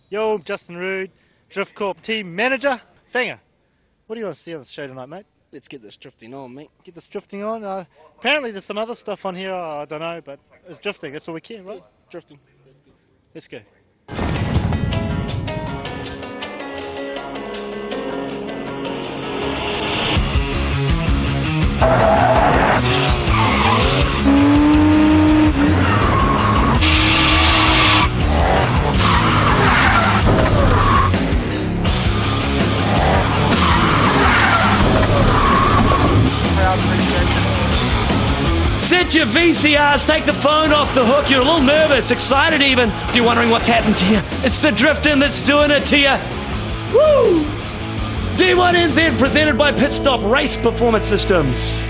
Yo, Justin Rood, Drift Corp team manager. Fanger, what do you want to see on the show tonight, mate? Let's get this drifting on, mate. Get this drifting on. Apparently there's some other stuff on here, I don't know, but it's drifting. That's all we care, right? Drifting. Let's go. Set your VCRs, take the phone off the hook. You're a little nervous, excited even. If you're wondering what's happened to you, it's the drifting that's doing it to you. Woo! D1NZ presented by Pit Stop Race Performance Systems.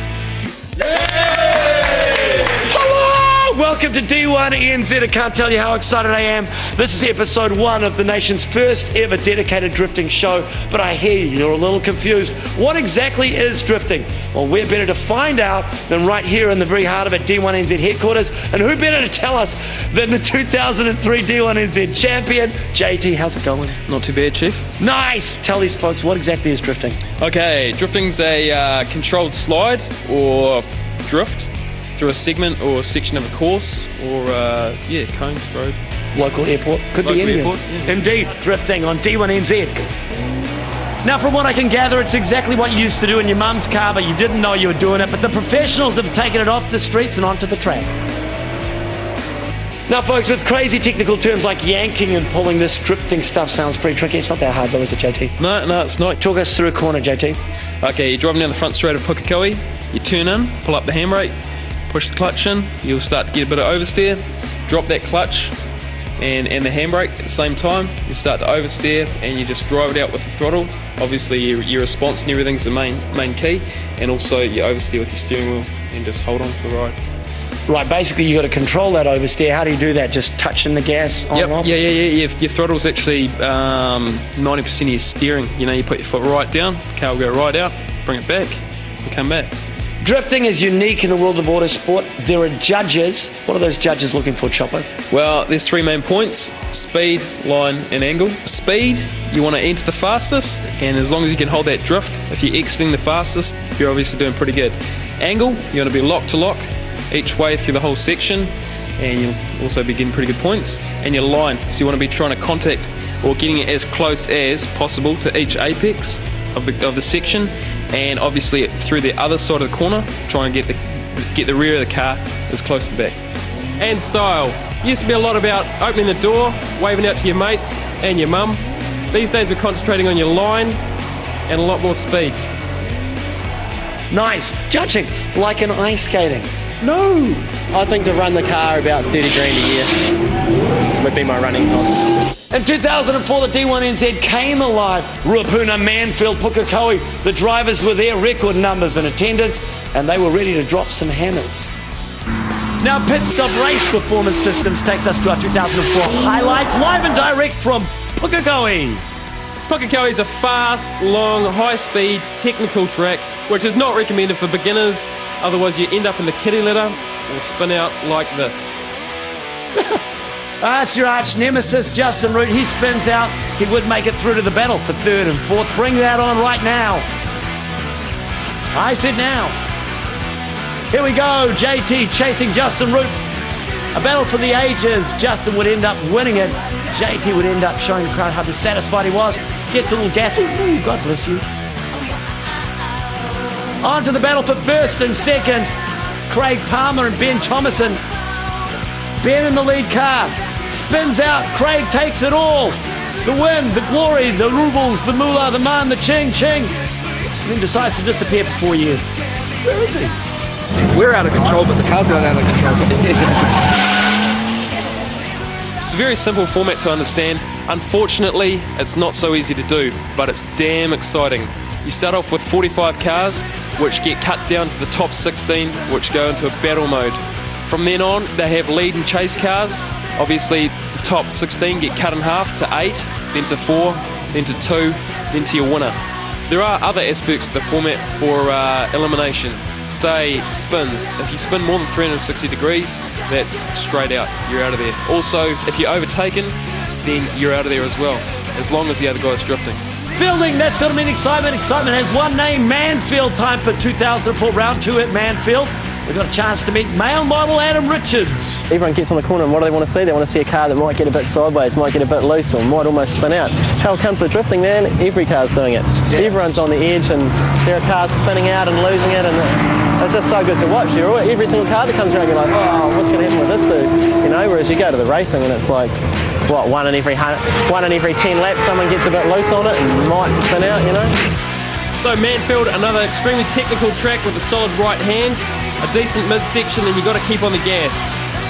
Hello! Welcome to D1NZ. I can't tell you how excited I am. This is episode 1 of the nation's first ever dedicated drifting show, but I hear you're a little confused. What exactly is drifting? Well, we're better to find out than right here in the very heart of it, D1NZ headquarters. And who better to tell us than the 2003 D1NZ champion, JT. How's it going? Not too bad, Chief. Nice! Tell these folks, what exactly is drifting? Okay, drifting's a controlled slide or drift through a segment or section of a course or, cones, road. Local airport. Could be anywhere. Airport, yeah. Indeed, drifting on D1NZ. Now, from what I can gather, it's exactly what you used to do in your mum's car, but you didn't know you were doing it. But the professionals have taken it off the streets and onto the track. Now, folks, with crazy technical terms like yanking and pulling, this drifting stuff sounds pretty tricky. It's not that hard, though, is it, JT? No, it's not. Talk us through a corner, JT. Okay, you're driving down the front straight of Pukekohe, you turn in, pull up the handbrake, push the clutch in, you'll start to get a bit of oversteer, drop that clutch and the handbrake at the same time, you start to oversteer and you just drive it out with the throttle. Obviously your response and everything's the main key, and also you oversteer with your steering wheel and just hold on for the ride. Right, basically you've got to control that oversteer. How do you do that? Just touching the gas on and off? Yeah. Your throttle's actually 90% of your steering. You know, you put your foot right down, car will go right out, bring it back, and come back. Drifting is unique in the world of autosport. There are judges. What are those judges looking for, Chopper? Well, there's 3 main points: speed, line and angle. Speed, you want to enter the fastest, and as long as you can hold that drift, if you're exiting the fastest, you're obviously doing pretty good. Angle, you want to be lock to lock each way through the whole section, and you'll also be getting pretty good points. And your line, so you want to be trying to contact or getting it as close as possible to each apex of the section, and obviously through the other side of the corner, try and get the rear of the car as close to the back. And style, used to be a lot about opening the door, waving out to your mates and your mum. These days we're concentrating on your line and a lot more speed. Nice. Judging, like in ice skating. No! I think to run the car about 30 grand a year would be my running costs. In 2004, the D1NZ came alive. Ruapuna, Manfield, Pukekohe. The drivers were there, record numbers in attendance, and they were ready to drop some hammers. Now, Pit Stop Race Performance Systems takes us to our 2004 highlights, live and direct from Pukekohe. Pukekohe is a fast, long, high-speed, technical track, which is not recommended for beginners, otherwise you end up in the kiddie litter or spin out like this. It's your arch nemesis, Justin Root. He spins out. He would make it through to the battle for 3rd and 4th. Bring that on right now. I said now. Here we go. JT chasing Justin Root. A battle for the ages. Justin would end up winning it. JT would end up showing the crowd how dissatisfied he was. Gets a little gassy. Ooh, God bless you. On to the battle for 1st and 2nd. Craig Palmer and Ben Thomason. Ben in the lead car. Spins out. Craig takes it all. The win, the glory, the rubles, the moolah, the man, the ching. And then decides to disappear for 4 years. Where is he? We're out of control, but the car's not out of control. It's a very simple format to understand. Unfortunately, it's not so easy to do, but it's damn exciting. You start off with 45 cars, which get cut down to the top 16, which go into a battle mode. From then on, they have lead and chase cars. Obviously, the top 16 get cut in half to 8, then to 4, then to 2, then to your winner. There are other aspects of the format for elimination. Say spins. If you spin more than 360 degrees, that's straight out. You're out of there. Also, if you're overtaken, then you're out of there as well, as long as the other guy's drifting. Fielding, that's got to mean excitement. Excitement has one name, Manfield. Time for 2004 round 2 at Manfield. We've got a chance to meet male model Adam Richards. Everyone gets on the corner and what do they want to see? They want to see a car that might get a bit sideways, might get a bit loose or might almost spin out. How it comes for drifting, man, every car's doing it. Yeah. Everyone's on the edge and there are cars spinning out and losing it, and it's just so good to watch. Every single car that comes around, you're like, oh, what's going to happen with this dude? You know, whereas you go to the racing and it's like, what, one in every 10 laps someone gets a bit loose on it and might spin out, you know? So Manfield, another extremely technical track with a solid right hand, a decent midsection, and you've got to keep on the gas.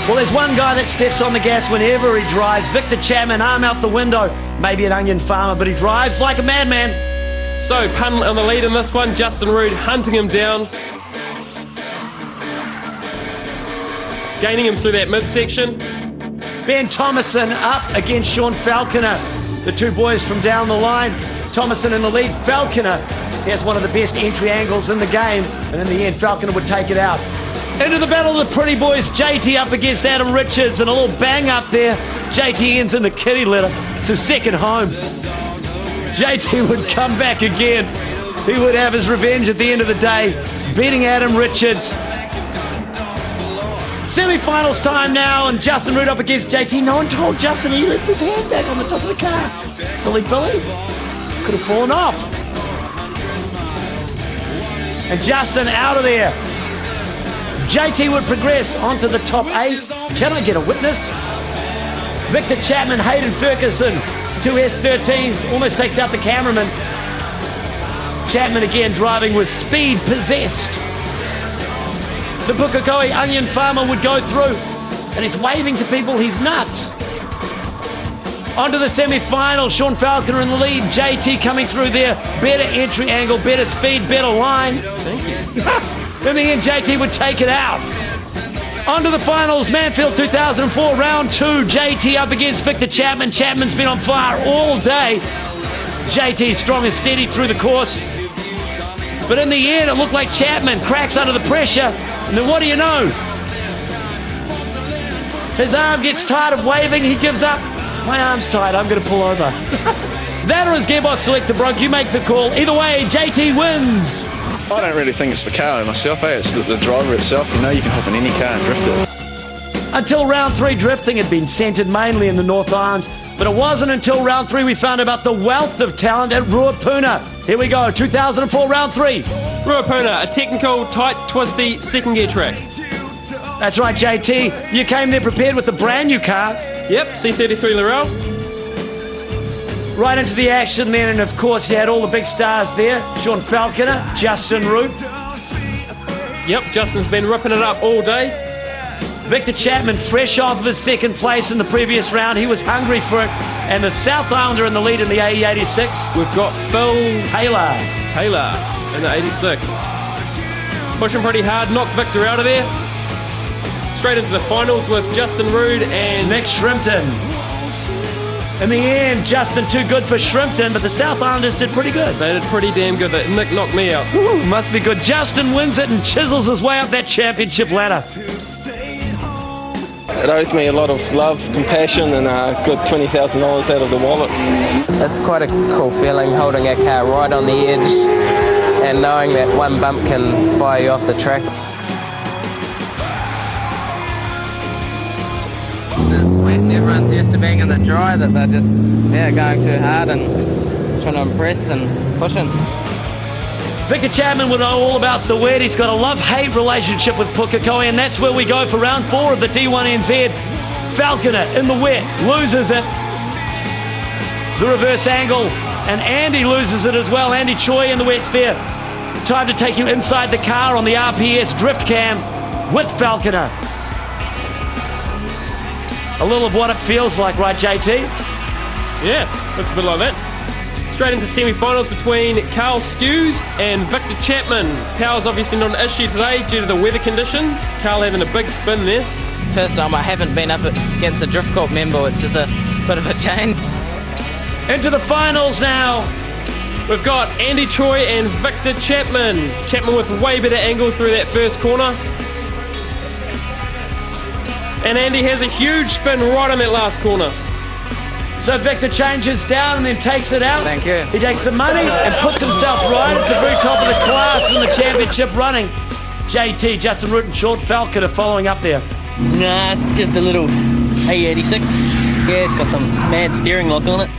Well, there's one guy that steps on the gas whenever he drives. Victor Chapman, arm out the window. Maybe an onion farmer, but he drives like a madman. So Pun on the lead in this one, Justin Roode hunting him down, gaining him through that midsection. Ben Thomason up against Sean Falconer, the two boys from down the line. Thomason in the lead. Falconer has one of the best entry angles in the game, and in the end Falconer would take it out. Into the battle of the pretty boys, JT up against Adam Richards, and a little bang up there. JT ends in the kitty litter. It's his second home. JT would come back again. He would have his revenge at the end of the day, beating Adam Richards. Semi-finals time now, and Justin Roode up against JT. No one told Justin he left his hand back on the top of the car. Silly Billy. Could have fallen off. And Justin out of there. JT would progress onto the top 8. Can I get a witness? Victor Chapman, Hayden Ferguson, two S13s, almost takes out the cameraman. Chapman again driving with speed possessed. The Pukekohe onion farmer would go through, and he's waving to people, he's nuts. Onto the semi-final, Sean Falconer in the lead, JT coming through there, better entry angle, better speed, better line. Thank you. In the end, JT would take it out. Onto the finals, Manfield 2004, round 2, JT up against Victor Chapman. Chapman's been on fire all day. JT strong and steady through the course. But in the end, it looked like Chapman cracks under the pressure, and then what do you know? His arm gets tired of waving, he gives up. My arm's tight, I'm going to pull over. That or his gearbox selector broke, you make the call. Either way, JT wins. I don't really think it's the car myself, it's the driver itself. You know, you can hop in any car and drift it. Until round 3, drifting had been centred mainly in the North Island, but it wasn't until round 3 we found about the wealth of talent at Ruapuna. Here we go, 2004 round 3. Ruapuna, a technical, tight, twisty second gear track. That's right, JT. You came there prepared with a brand new car. Yep, C33 Laurel. Right into the action then, and of course you had all the big stars there. Sean Falconer, Justin Roode. Yep, Justin's been ripping it up all day. Victor Chapman, fresh off of his second place in the previous round. He was hungry for it. And the South Islander in the lead in the AE86. We've got Phil Taylor in the 86. Pushing pretty hard, knocked Victor out of there. Straight into the finals with Justin Roode and Nick Shrimpton. In the end, Justin too good for Shrimpton, but the South Islanders did pretty good. They did pretty damn good. Nick knocked me out. Ooh, must be good. Justin wins it and chisels his way up that championship ladder. It owes me a lot of love, compassion, and a good $20,000 out of the wallet. It's quite a cool feeling holding a car right on the edge and knowing that one bump can fire you off the track. It's wet and everyone's used to being in the dry, that they're just going too hard and trying to impress and pushing. Victor Chapman would know all about the wet. He's got a love-hate relationship with Pukekohe, and that's where we go for round 4 of the D1NZ. Falconer in the wet, loses it. The reverse angle, and Andy loses it as well. Andy Choi in the wet's there. Time to take you inside the car on the RPS drift cam with Falconer. A little of what it feels like, right, JT? Yeah, looks a bit like that. Straight into semi-finals between Carl Skews and Victor Chapman. Power's obviously not an issue today due to the weather conditions. Carl having a big spin there. First time I haven't been up against a Drift Corp member, which is a bit of a change. Into the finals now. We've got Andy Choi and Victor Chapman. Chapman with way better angle through that first corner. And Andy has a huge spin right on that last corner. So Victor changes down and then takes it out. Thank you. He takes the money and puts himself right at the very top of the class in the championship running. JT, Justin Root and Sean Falcon are following up there. Nah, it's just a little A86. Yeah, it's got some mad steering lock on it.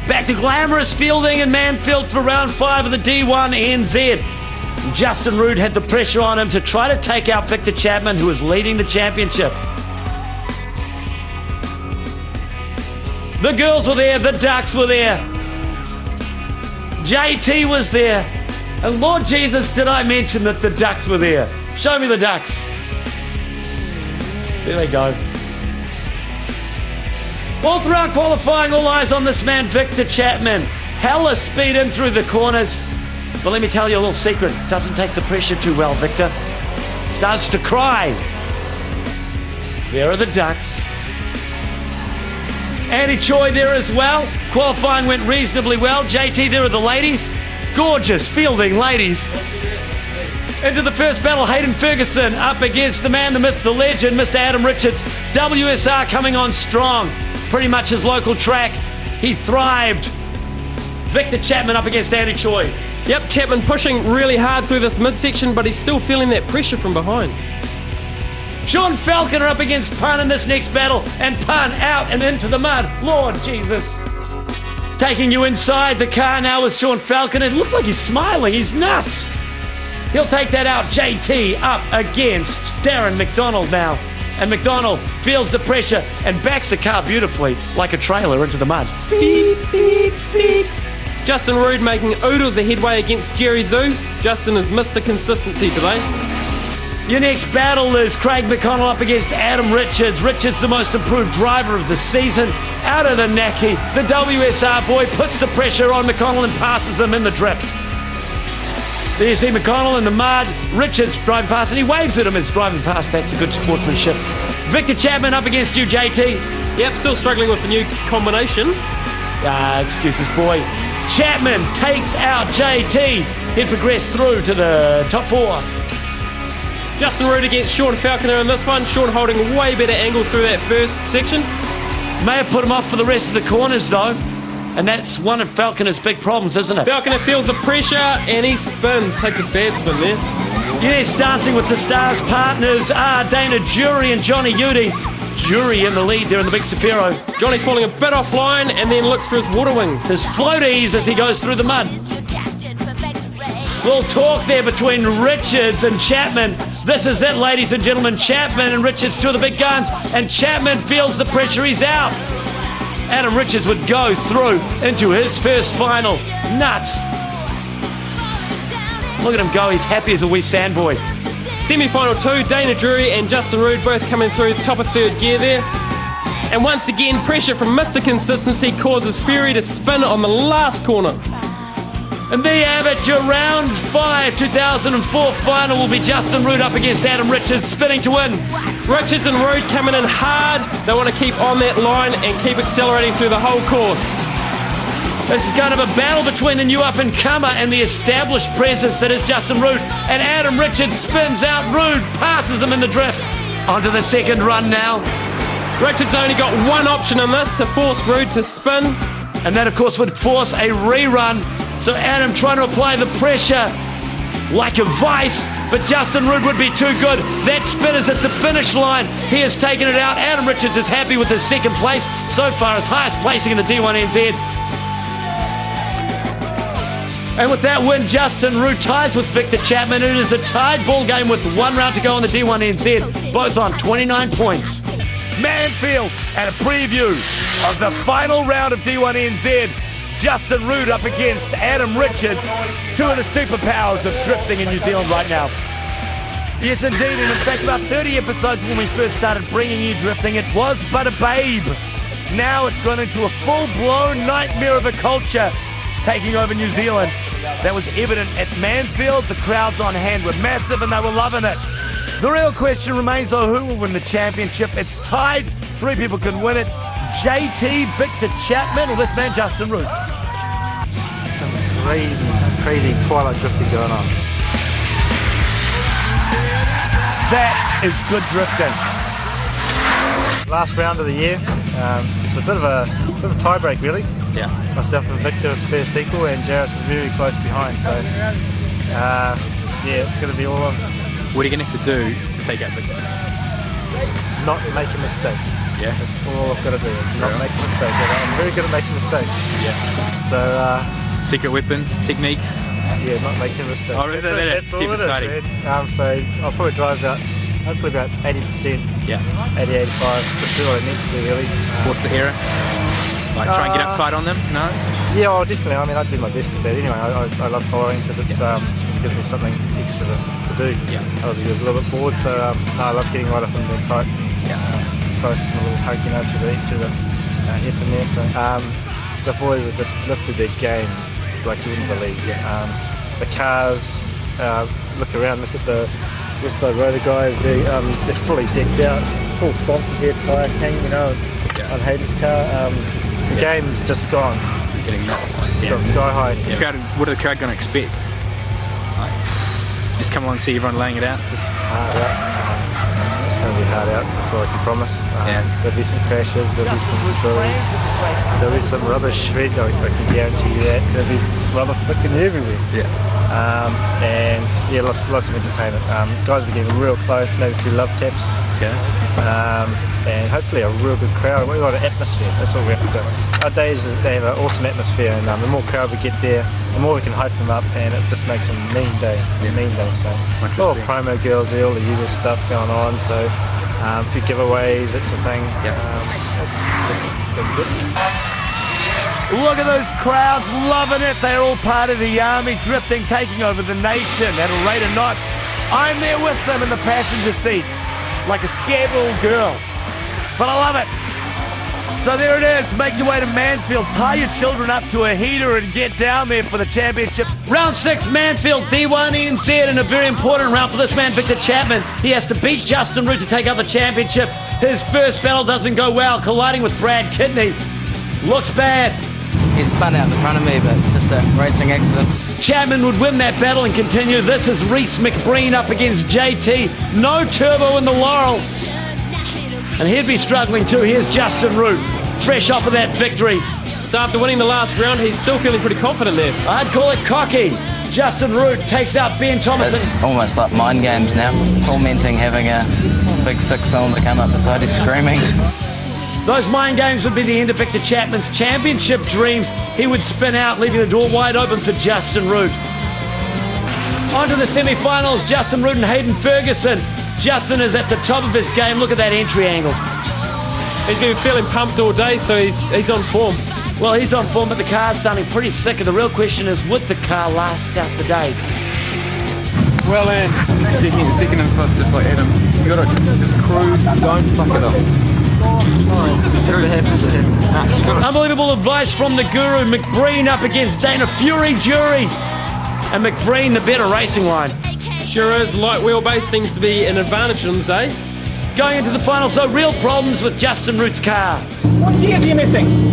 Back to glamorous fielding in Manfield for round 5 of the D1NZ. Justin Root had the pressure on him to try to take out Victor Chapman, who was leading the championship. The girls were there, the ducks were there. JT was there. And Lord Jesus, did I mention that the ducks were there? Show me the ducks. There they go. All throughout qualifying, all eyes on this man, Victor Chapman. Hella speed in through the corners. But let me tell you a little secret. Doesn't take the pressure too well, Victor. Starts to cry. There are the ducks. Andy Choi there as well. Qualifying went reasonably well. JT, there are the ladies. Gorgeous fielding ladies. Into the first battle, Hayden Ferguson up against the man, the myth, the legend, Mr. Adam Richards. WSR coming on strong. Pretty much his local track. He thrived. Victor Chapman up against Andy Choi. Yep, Chapman pushing really hard through this midsection, but he's still feeling that pressure from behind. Sean Falconer up against Pun in this next battle, and Pun out and into the mud. Lord Jesus. Taking you inside the car now with Sean Falconer. It looks like he's smiling. He's nuts. He'll take that out. JT up against Darren McDonald now. And McDonald feels the pressure and backs the car beautifully like a trailer into the mud. Beep, beep, beep. Justin Root making oodles of headway against Jerry Zoo. Justin is Mr. Consistency today. Your next battle is Craig McConnell up against Adam Richards. Richards, the most improved driver of the season. Out of the Naki, the WSR boy puts the pressure on McConnell and passes him in the drift. There you see McConnell in the mud. Richards driving past and he waves at him as driving past. That's a good sportsmanship. Victor Chapman up against you, JT. Yep, still struggling with the new combination. Excuses, boy. Chapman takes out JT. He'd progressed through to the top 4. Justin Root against Sean Falconer in this one. Sean holding a way better angle through that first section. May have put him off for the rest of the corners, though. And that's one of Falconer's big problems, isn't it? Falconer feels the pressure and he spins. Takes a bad spin there. Yes, Dancing with the Stars partners are Dana Jury and Johnny Udy. Jury in the lead there in the big Safiro. Johnny falling a bit offline and then looks for his water wings. His floaties as he goes through the mud. Little talk there between Richards and Chapman. This is it, ladies and gentlemen. Chapman and Richards, two of the big guns. And Chapman feels the pressure. He's out. Adam Richards would go through into his first final. Nuts. Look at him go. He's happy as a wee sandboy. Semi-final 2, Dana Drury and Justin Root both coming through the top of third gear there. And once again, pressure from Mr. Consistency causes Fury to spin on the last corner. And there you have it, your round 5 2004 final will be Justin Root up against Adam Richards, spinning to win. Richards and Root coming in hard. They want to keep on that line and keep accelerating through the whole course. This is kind of a battle between the new up-and-comer and the established presence that is Justin Root. And Adam Richards spins out Root, passes him in the drift. Onto the second run now. Richards only got one option in this, to force Root to spin. And that, of course, would force a rerun. So Adam trying to apply the pressure like a vice, but Justin Root would be too good. That spin is at the finish line. He has taken it out. Adam Richards is happy with his second place. So far, his highest placing in the D1NZ. And with that win, Justin Root ties with Victor Chapman. It is a tied ball game with 1 round to go on the D1NZ, both on 29 points. Manfield and a preview of the final round of D1NZ. Justin Root up against Adam Richards, two of the superpowers of drifting in New Zealand right now. Yes, indeed, and in fact, about 30 episodes when we first started bringing you drifting, it was but a babe. Now it's gone into a full-blown nightmare of a culture. It's taking over New Zealand. That was evident at Manfield. The crowds on hand were massive and they were loving it. The real question remains, though, who will win the championship? It's tied. 3 people can win it. JT, Victor Chapman, or this man, Justin Root. Some crazy twilight drifting going on. That is good drifting. Last round of the year. was a bit of a tie break really. Yeah. Myself and Victor first equal, and Jarvis was very close behind. So yeah, it's going to be all on. What are you going to have to do to take out Victor? Not make a mistake. Yeah. That's all I've got to do. Is not make a mistake. I'm very good at making mistakes. Yeah. So secret weapons, techniques. yeah, not making a mistake. Oh, is that it? That's all Keep it it is, tidy. man. So I'll probably drive hopefully about 80%. Yeah. 80, 85. Just do what I need to do really. What's the error? Like try and get up tight on them? No? Yeah, well, definitely. I mean, I do my best at that anyway. I love following because it just gives me something extra to do. Yeah. I was a little bit bored, so no, I love getting right up in there tight. Yeah. Close and a little hug, you know, to the hip in there. So the boys have just lifted their game like you wouldn't believe. Yeah. The cars, look around, look at the Westside Rotor guys. They're fully decked out, full sponsored here, Tyre King, you know, on Hayden's car. The game's just gone. Getting knocked. It's gone sky high. Yeah. What are the crowd going to expect? Like, just come along and see everyone laying it out? Just hard out. It's going to be hard out, that's all I can promise. There'll be some crashes, there'll be some spills, there'll be some rubbish shred, I can guarantee you that. There'll be rubber flicking everywhere. Yeah. And yeah, lots of entertainment. Guys will be getting real close, maybe through love taps. Okay. And hopefully a real good crowd. We've got an atmosphere, that's what we have to do. Our days, they have an awesome atmosphere, and the more crowd we get there, the more we can hype them up, and it just makes a mean day. So all promo girls there, all the usual stuff going on, so a few giveaways, that's the thing. It's just good. Look at those crowds loving it. They're all part of the army drifting, taking over the nation at a rate of knots. I'm there with them in the passenger seat, like a scared little girl. But I love it. So there it is. Make your way to Manfield. Tie your children up to a heater and get down there for the championship. Round 6, Manfield, D1NZ, and a very important round for this man, Victor Chapman. He has to beat Justin Root to take out the championship. His first battle doesn't go well, colliding with Brad Kidney. Looks bad. He spun out in front of me, but it's just a racing accident. Chapman would win that battle and continue. This is Reese McBreen up against JT. No turbo in the Laurel. And he'd be struggling too. Here's Justin Root, fresh off of that victory. So after winning the last round, he's still feeling pretty confident there. I'd call it cocky. Justin Root takes out Ben Thomas. It's almost like mind games now. Tormenting having a big 6-cylinder come up beside you screaming. Those mind games would be the end of Victor Chapman's championship dreams. He would spin out, leaving the door wide open for Justin Root. On to the semi-finals, Justin Root and Hayden Ferguson. Justin is at the top of his game. Look at that entry angle. He's been feeling pumped all day, so he's on form. Well, he's on form, but the car's sounding pretty sick. And the real question is, would the car last out the day? Well, and second and fifth, just like Adam. You gotta just cruise, don't fuck it up. Unbelievable advice from the guru. McBreen up against Dana Fury Jury. And McBreen, the better racing line. Sure is. Light wheelbase seems to be an advantage on the day. Going into the finals, though, real problems with Justin Root's car. What gears are you missing?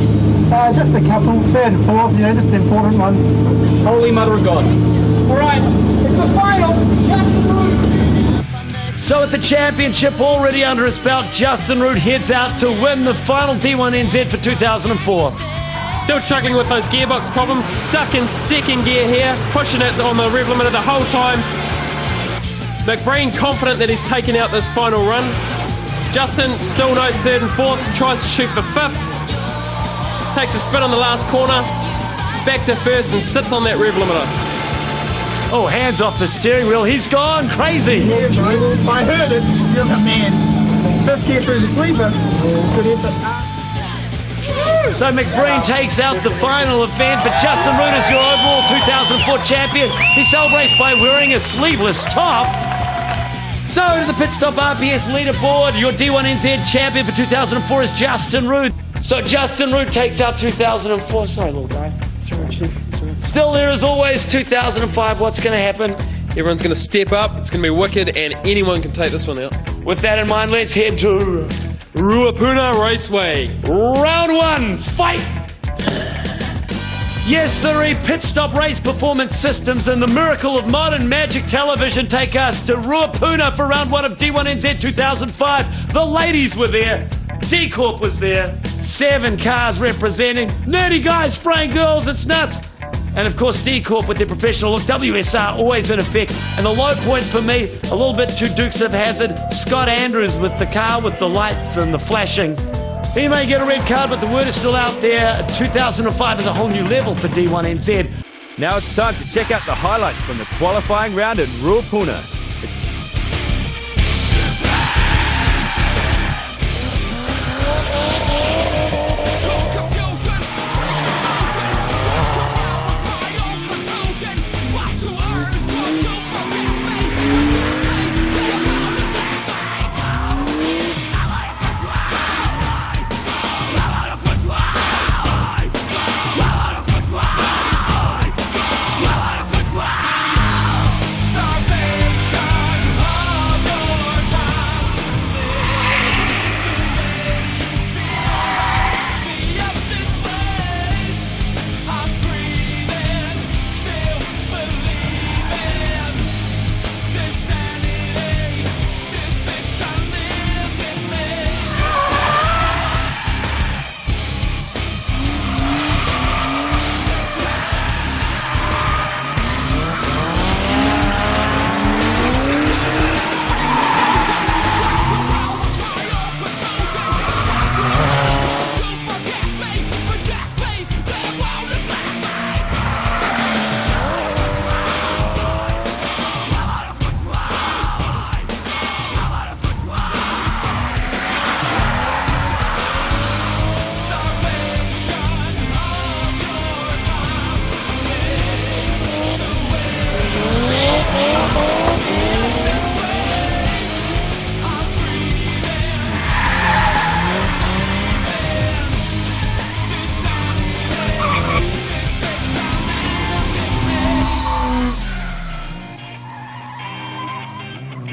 Just a couple, third and fourth, you know, just the important ones. Holy Mother of God. All right, it's the final. Justin Root. So at the championship already under his belt, Justin Root heads out to win the final D1NZ for 2004. Still struggling with those gearbox problems. Stuck in second gear here, pushing it on the rev limiter the whole time. McBreen confident that he's taken out this final run. Justin still no third and fourth, tries to shoot for fifth. Takes a spin on the last corner, back to first and sits on that rev limiter. Oh, hands off the steering wheel, he's gone crazy. Yeah, bro. I heard it. You're the man. Fifth gear through the sleeper. Good effort. So McBreen takes out the final event, but Justin Root is your overall 2004 champion. He celebrates by wearing a sleeveless top. So to the pit stop RPS leaderboard, your D1NZ champion for 2004 is Justin Root. So Justin Root takes out 2004. Sorry, little guy. Still there as always, 2005. What's going to happen? Everyone's going to step up. It's going to be wicked, and anyone can take this one out. With that in mind, let's head to Ruapuna Raceway. Round 1, fight! Yes, sirree, Pit Stop Race Performance Systems and the miracle of modern magic television take us to Ruapuna for round 1 of D1NZ 2005. The ladies were there. D-Corp was there. 7 cars representing. Nerdy guys spraying girls, it's nuts. And of course D-Corp with their professional look, WSR always in effect. And the low point for me, a little bit too Dukes of Hazzard, Scott Andrews with the car with the lights and the flashing. He may get a red card, but the word is still out there. 2005 is a whole new level for D1NZ. Now it's time to check out the highlights from the qualifying round at Ruapuna.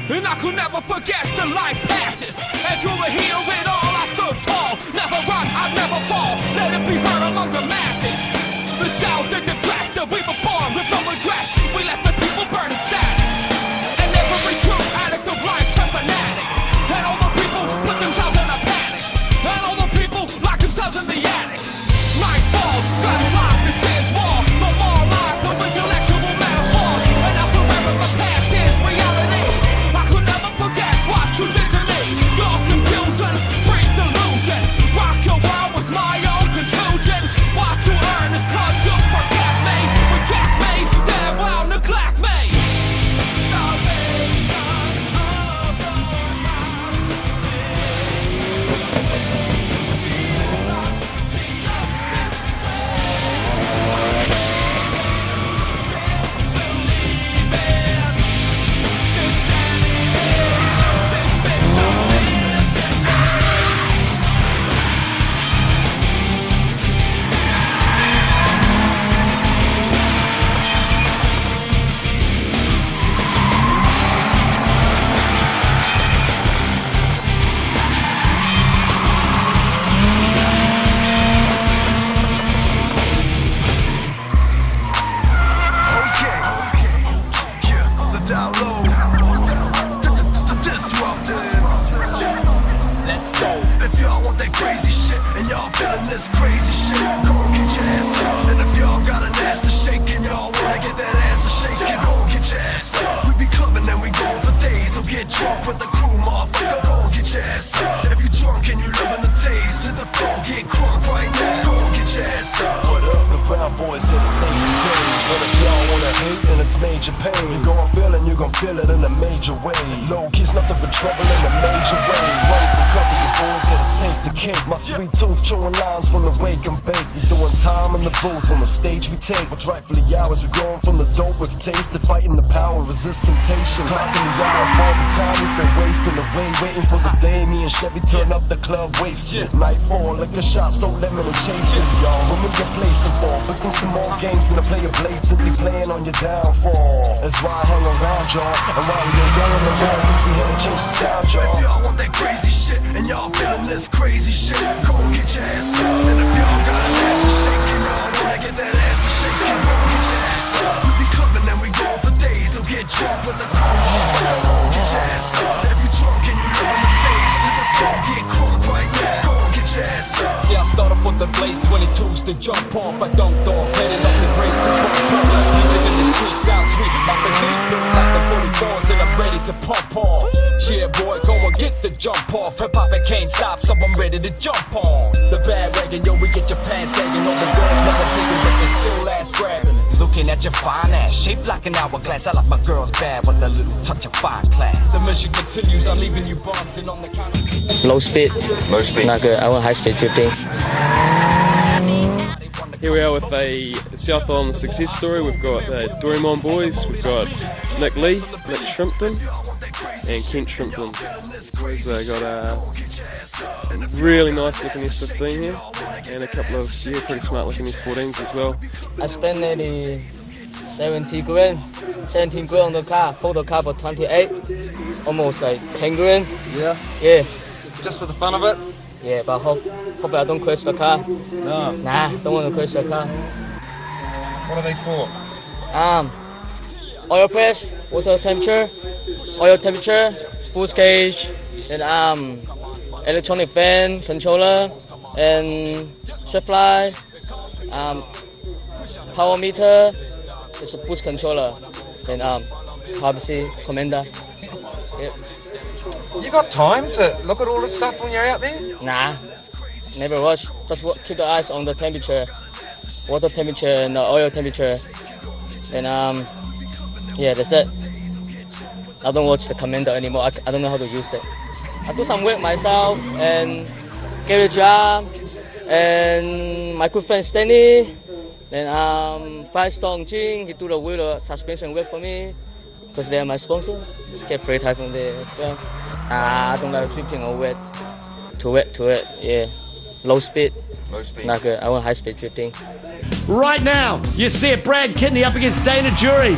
And I could never forget the life passes. And through the heat of it all, I stood tall. Never run, I'd never fall. Let it be heard among the masses. The sound and the fact that we were born with no regret. We left the people burning static. And every true addict of life turned fanatic. And all the people put themselves in a panic. And all the people lock themselves in the attic. Night falls, guns locked, this is war. No more lies, no intellectual metaphors. And now forever the past is reality. What you did to me, your confusion breeds delusion. Rock your world with my own contusion. What you earn is cause you forget me. Reject me, then will neglect me. Starvation of your time to live. Feel not be of this way. Still believe in this sanity. This crazy shit, go and get your ass up. And if y'all got an ass to shake and y'all wanna get that ass to shake, you go and get your ass up. We be clubbing and we go for days, so get drunk with the crew, motherfucker. Go and get your ass up. If you drunk and you loving the taste, hit the phone, get crunk right now. Go and get your ass up. What up, the brown boys here to save the day. But if y'all wanna hate, then it's major pain. You gon' feel it, you gon' feel it in a major way. Low kids, nothing but trouble in a major way. Running for cover, the boys here to take the cake. My sweet tooth chewing lines from the wake and bake. We doing time in the booth, on the stage we take what's rightfully ours. We going from the dope with taste to fighting the power, resist temptation. Clocking the hours for the time we've been wasting away, waiting for the day me and Chevy turn up the club wasted. Nightfall, liquor shots, so lemon and chasing. Y'all, women get placing for victims to more games than a player blatantly playing on your downfall. That's why I hang around y'all, and why we ain't going around, cause we here to change the sound, y'all. If y'all want that crazy shit, and y'all feeling this crazy shit, go and get your ass up. And if y'all got an ass to shake, and y'all wanna get that ass to shake, go and get your ass up. We be clubbing and we go for days, so get drunk with the crew. Go and get your ass up. If you drunk and you loving the taste, hit the phone, get crunk right now. Go and get your ass up. See, I to jump off. I dunked off, headed up the race to pump off. Music in the street sounds sweet. My physique built like the 44s and I'm ready to pump off. Yeah, boy, go and get the jump off. Hip hop, it can't stop, so I'm ready to jump on. The bad wagon, yo, we get your pants sagging. All the girls never taking, but they still ass grabbing. Looking at your fine ass, shaped like an hourglass. I like my girls bad with a little touch of fine class. The mission continues, I'm leaving you bumps and on the count of Low speed. Low speed. Not good. I want high speed drifting. Here we are with a South Island success story. We've got the D1NZ boys, we've got Nick Lee, Nick Shrimpton, and Kent Shrimpton. So they got a really nice looking S15 here, and a couple of pretty smart looking S14s as well. I spent nearly 17 grand on the car. Bought the car for 28, almost like 10 grand. Yeah. Yeah. Just for the fun of it? Yeah, but hopefully I don't crash the car. No. Nah, don't want to crash the car. What are these for? Oil pressure, water temperature, boost gauge, then electronic fan controller, and shift fly, power meter. It's a boost controller, then privacy commander. Yep. You got time to look at all this stuff when you're out there? Nah, never watch. Just keep the eyes on the temperature, water temperature and the oil temperature. And yeah, that's it. I don't watch the commander anymore. I don't know how to use it. I do some work myself and get a job. And my good friend Stanley, and 5 Star Jing, he do the wheel suspension work for me. Because they are my sponsor. Get free time from there as well. I don't like drifting or wet. Too wet, yeah. Low speed. Low speed. Not good. I want high speed drifting. Right now, you see it, Brad Kidney up against Dana Jury.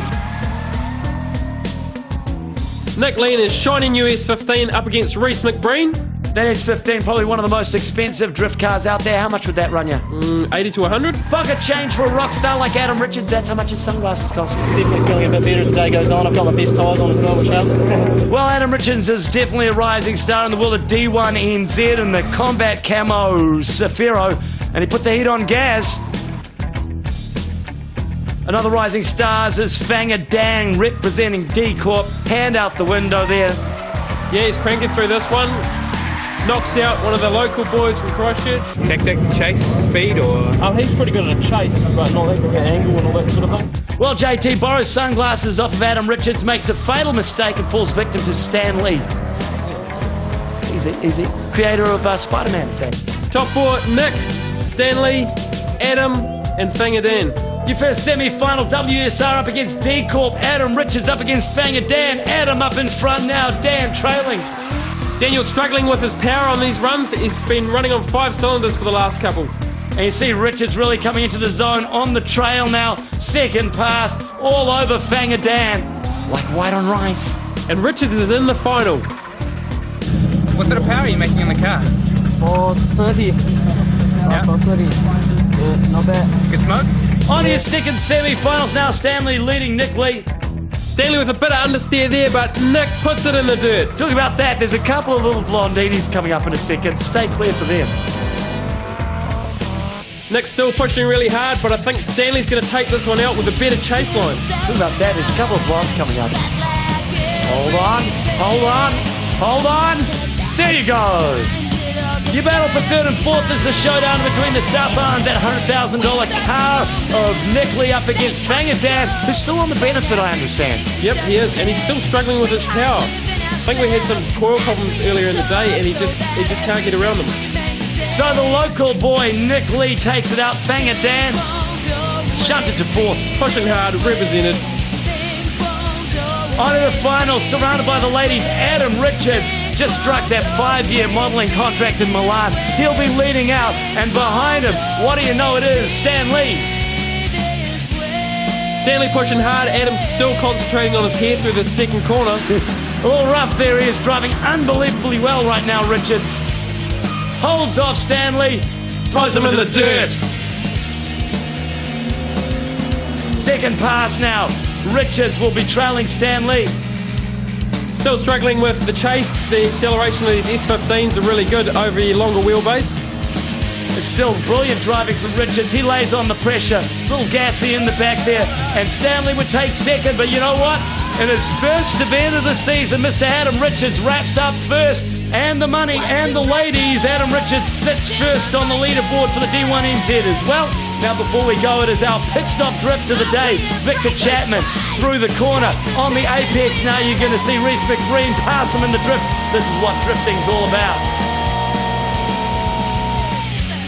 Nick Lee in his shiny new S15 up against Reese McBreen. That S15, probably one of the most expensive drift cars out there. How much would that run you? 80 to 100. Bucket change for a rock star like Adam Richards. That's how much his sunglasses cost. Definitely feeling a bit better as the day goes on. I've got my best tyres on as well, which helps. Well, Adam Richards is definitely a rising star in the world of D1NZ and the combat camo Saphiro, and he put the heat on gas. Another rising stars is Fanger Dang representing D Corp. Hand out the window there. Yeah, he's cranking through this one. Knocks out one of the local boys from Christchurch. Tactic, chase, speed, or? Oh, he's pretty good at a chase, but not that good at angle and all that sort of thing. Well, JT borrows sunglasses off of Adam Richards, makes a fatal mistake and falls victim to Stan Lee. Easy. Creator of Spider-Man, in fact. Top 4, Nick, Stanley, Adam, and Fanger Dan. Your first semi-final, WSR up against D Corp. Adam Richards up against Fanger Dan. Adam up in front now, Dan trailing. Daniel's struggling with his power on these runs. He's been running on 5 cylinders for the last couple. And you see Richards really coming into the zone on the trail now. Second pass, all over Fanger Dan. Like white on rice. And Richards is in the final. What sort of power are you making in the car? 430. Yeah. 430. Yeah, not bad. Good smoke? On your second semi-finals now, Stanley leading Nick Lee. Stanley with a bit of understeer there, but Nick puts it in the dirt. Talking about that, there's a couple of little blondinis coming up in a second. Stay clear for them. Nick's still pushing really hard, but I think Stanley's going to take this one out with a better chase line. Talking about that, there's a couple of blondes coming up. Hold on. There you go. Your battle for third and fourth is the showdown between the South Island, that $100,000 car of Nick Lee up against Fanger Dan, who's still on the benefit, I understand. Yep, he is, and he's still struggling with his power. I think we had some coil problems earlier in the day, and he just can't get around them. So the local boy Nick Lee takes it out. Fanger Dan shunts it to fourth. Pushing hard, represented. On to the final, surrounded by the ladies, Adam Richards. Just struck that 5-year modelling contract in Milan. He'll be leading out, and behind him, what do you know it is, Stan Lee. Stanley pushing hard, Adam's still concentrating on his hair through the second corner. A little rough there, he is driving unbelievably well right now, Richards. Holds off Stanley, throws him in the dirt. Second pass now, Richards will be trailing Stanley. Still struggling with the chase. The acceleration of these S15s are really good over your longer wheelbase. Still brilliant driving from Richards. He lays on the pressure. Little gassy in the back there. And Stanley would take second, but you know what? In his first event of the season, Mr. Adam Richards wraps up first. And the money and the ladies. Adam Richards sits first on the leaderboard for the D1NZ as well. Now before we go, it is our pit stop drift of the day. Victor Chapman through the corner on the apex. Now you're going to see Reese McBreen pass him in the drift. This is what drifting's all about.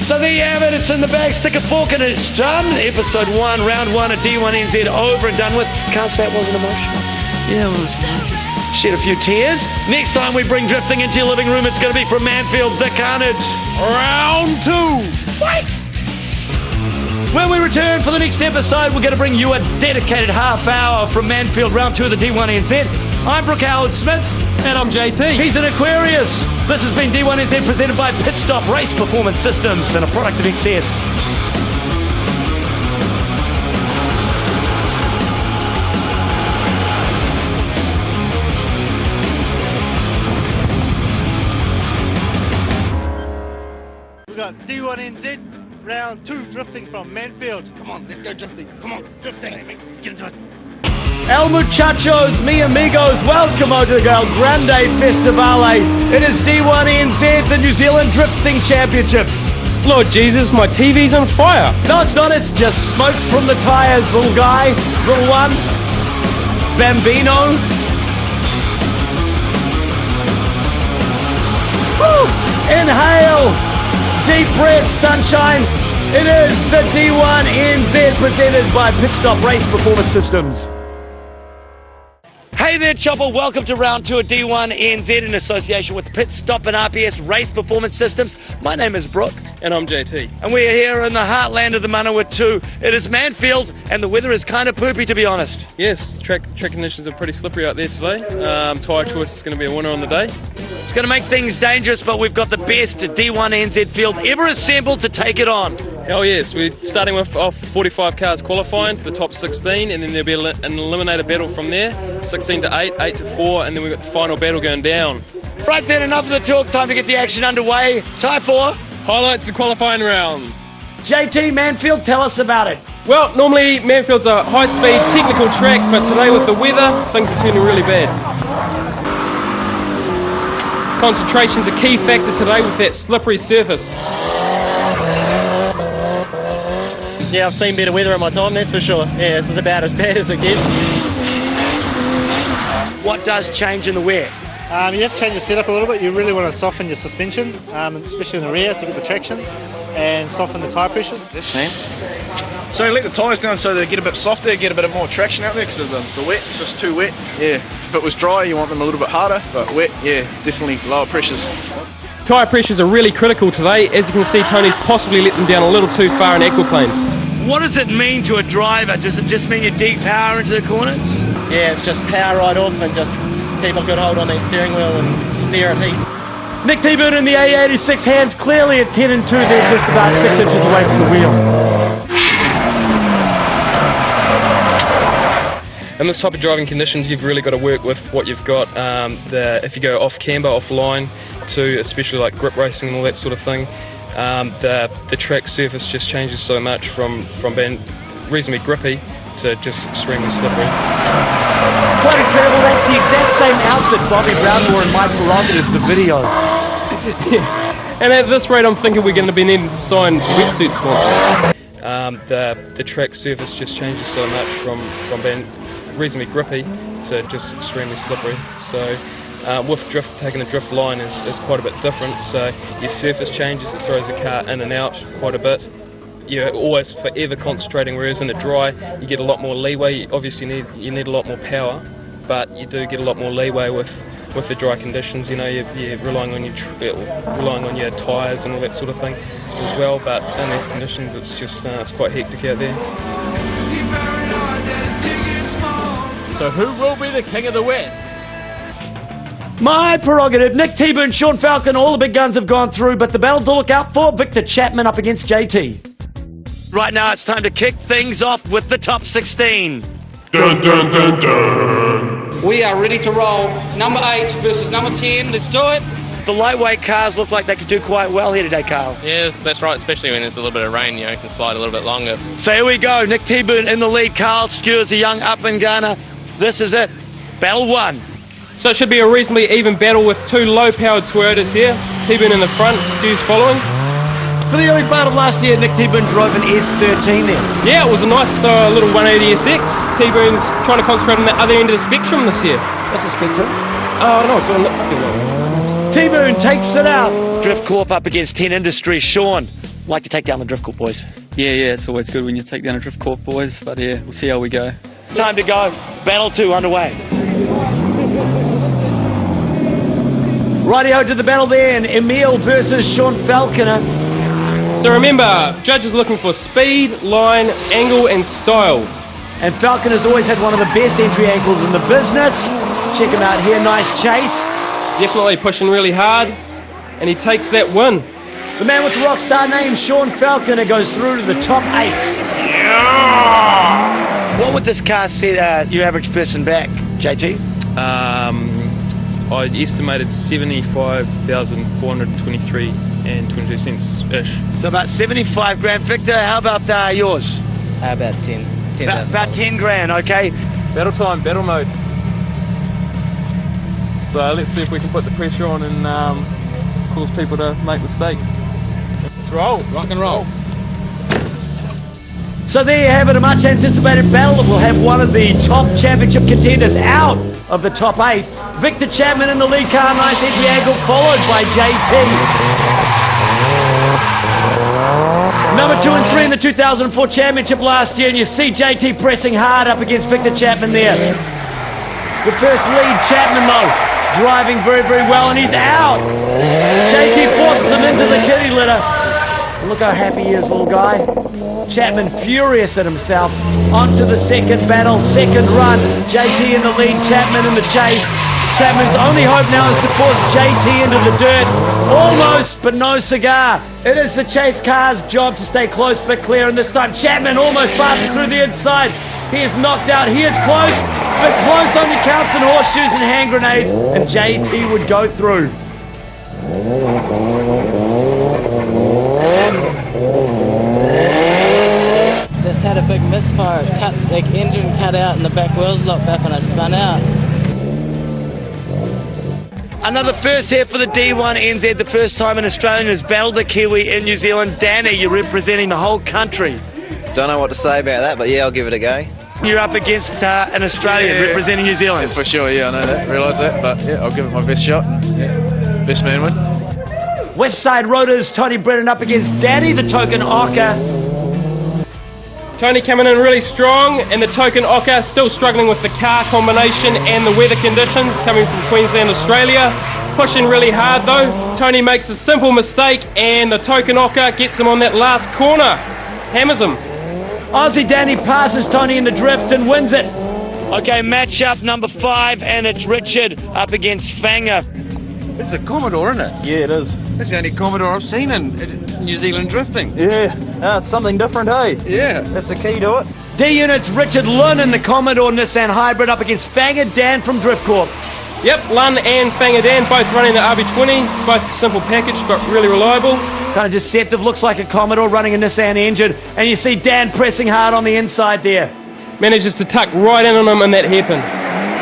So there you have it, it's in the bag, stick a fork in it, it's done. Episode 1, round 1 of D1NZ over and done with. Can't say it wasn't emotional. Yeah, it was emotional. Shed a few tears. Next time we bring drifting into your living room, it's going to be from Manfield, the Carnage. Round 2. Fight! When we return for the next episode, we're going to bring you a dedicated half hour from Manfield, round 2 of the D1NZ. I'm Brooke Howard Smith. And I'm JT. He's an Aquarius. This has been D1NZ presented by Pit Stop Race Performance Systems and a product of Xstv. We've got D1NZ round 2 drifting from Manfield. Come on, let's go drifting. Come on, drifting. Let's get into it. El Muchachos, mi amigos, welcome to the El Grande Festivale. It is D1NZ, the New Zealand Drifting Championships. Lord Jesus, my TV's on fire. No, it's not, it's just smoke from the tires, little guy, little one. Bambino. Woo! Inhale, deep breath, sunshine. It is the D1NZ presented by Pit Stop Race Performance Systems. Hey there, Chopper. Welcome to round 2 of D1NZ in association with Pit Stop and RPS Race Performance Systems. My name is Brooke. And I'm JT. And we are here in the heartland of the Manawatu. It is Manfield, and the weather is kind of poopy, to be honest. Yes, track conditions are pretty slippery out there today. Tyre choice is going to be a winner on the day. It's going to make things dangerous, but we've got the best D1NZ field ever assembled to take it on. Oh yes, we're starting with off 45 cars qualifying to the top 16, and then there'll be an eliminator battle from there, 16 to 8, 8 to 4, and then we've got the final battle going down. Right then, enough of the talk, time to get the action underway. Tie 4. Highlights the qualifying round. JT, Manfield, tell us about it. Well, normally Manfield's a high-speed technical track, but today with the weather, things are turning really bad. Concentration's a key factor today with that slippery surface. Yeah, I've seen better weather in my time, that's for sure. Yeah, it's about as bad as it gets. What does change in the wet? You have to change the setup a little bit. You really want to soften your suspension, especially in the rear to get the traction, and soften the tyre pressures. This man. So let the tyres down so they get a bit softer, get a bit more traction out there because of the wet. It's just too wet. Yeah. If it was dry, you want them a little bit harder, but wet, yeah, definitely lower pressures. Tyre pressures are really critical today. As you can see, Tony's possibly let them down a little too far in aquaplane. What does it mean to a driver? Does it just mean you depower into the corners? Yeah, it's just power right off and just keep a good hold on that steering wheel and steer it heaps. Nick T-Boone in the A86, hands clearly at 10 and 2. They're just about 6 inches away from the wheel. In this type of driving conditions, you've really got to work with what you've got. If you go off camber, offline, to especially like grip racing and all that sort of thing, the track surface just changes so much from being reasonably grippy to just extremely slippery. Quite incredible, that's the exact same outfit Bobby Brown wore in My Prerogative, the video. And at this rate, I'm thinking we're going to be needing to sign wetsuit sponsors. The track surface just changes so much from being reasonably grippy to just extremely slippery. So with drift, taking a drift line is quite a bit different. So your surface changes, it throws the car in and out quite a bit. You're always forever concentrating, whereas in the dry you get a lot more leeway. Obviously you need a lot more power, but you do get a lot more leeway with the dry conditions. You know, you're relying on your tyres and all that sort of thing as well. But in these conditions, it's just it's quite hectic out there. So who will be the king of the wet? My Prerogative, Nick T-Boone, Sean Falcon, all the big guns have gone through, but the battle to look out for, Victor Chapman up against JT. Right now it's time to kick things off with the top 16. Dun, dun, dun, dun. We are ready to roll. Number 8 versus number 10. Let's do it. The lightweight cars look like they could do quite well here today, Carl. Yes, that's right, especially when there's a little bit of rain, you know, you can slide a little bit longer. So here we go, Nick T-Boone in the lead, Carl Skew's a young up-and-gunner. This is it, battle one. So it should be a reasonably even battle with two low-powered Toyotas here. T-Boone in the front, Skew's following. For the early part of last year, Nick T-Boone drove an S13 there. Yeah, it was a nice little 180 SX. T-Boone's trying to concentrate on the other end of the spectrum this year. What's the spectrum? I don't know, it's on the T-Boone takes it out. Drift Corp up against 10 Industries. Sean, like to take down the Drift Corp boys. Yeah, it's always good when you take down a Drift Corp boys, but yeah, we'll see how we go. Time to go. Battle 2 underway. Rightio to the battle then. Emil versus Sean Falconer. So remember, judges looking for speed, line, angle and style. And Falconer's always had one of the best entry angles in the business. Check him out here, nice chase. Definitely pushing really hard, and he takes that win. The man with the rock star name, Sean Falconer, goes through to the top 8. Yeah. What would this car set your average person back, JT? I estimated 75,423 and 22 cents ish. So about 75 grand. Victor, how about yours? About 10. About 10 grand, okay. Battle time, battle mode. So let's see if we can put the pressure on and cause people to make mistakes. Let's roll, rock and roll. So there you have it, a much anticipated battle that will have one of the top championship contenders out of the top 8. Victor Chapman in the lead car, nice entry angle, followed by JT. Number 2 and 3 in the 2004 championship last year, and you see JT pressing hard up against Victor Chapman there. The first lead, Chapman though, driving very, very well, and he's out. JT forces him into the kitty litter. Look how happy he is, little guy. Chapman furious at himself. On to the second battle, second run. JT in the lead, Chapman in the chase. Chapman's only hope now is to force JT into the dirt. Almost, but no cigar. It is the chase car's job to stay close but clear, and this time Chapman almost passes through the inside. He is knocked out. He is close, but close on the counts and horseshoes and hand grenades, and JT would go through. Just had a big misfire. The engine cut out and the back wheels locked up and I spun out. Another first here for the D1NZ, the first time an Australian has battled a Kiwi in New Zealand. Danny, you're representing the whole country. Don't know what to say about that, but yeah, I'll give it a go. You're up against an Australian representing New Zealand. Yeah, for sure, yeah, I know that, realise that, but yeah, I'll give it my best shot. Yeah. Best man win. West Side Roaders, Tony Brennan up against Danny, the token Ocker. Tony coming in really strong, and the token Ocker still struggling with the car combination and the weather conditions coming from Queensland, Australia. Pushing really hard though. Tony makes a simple mistake, and the token Ocker gets him on that last corner. Hammers him. Aussie Danny passes Tony in the drift and wins it. Okay, matchup number 5, and it's Richard up against Fanger. This is a Commodore, isn't it? Yeah, it is. That's the only Commodore I've seen in New Zealand drifting. Yeah, it's something different, hey? Yeah. That's the key to it. D-Unit's Richard Lund in the Commodore Nissan Hybrid up against Fanger Dan from Drift Corp. Yep, Lund and Fanger Dan both running the RB20, both simple package but really reliable. Kind of deceptive, looks like a Commodore running a Nissan engine, and you see Dan pressing hard on the inside there. Manages to tuck right in on him in that hairpin.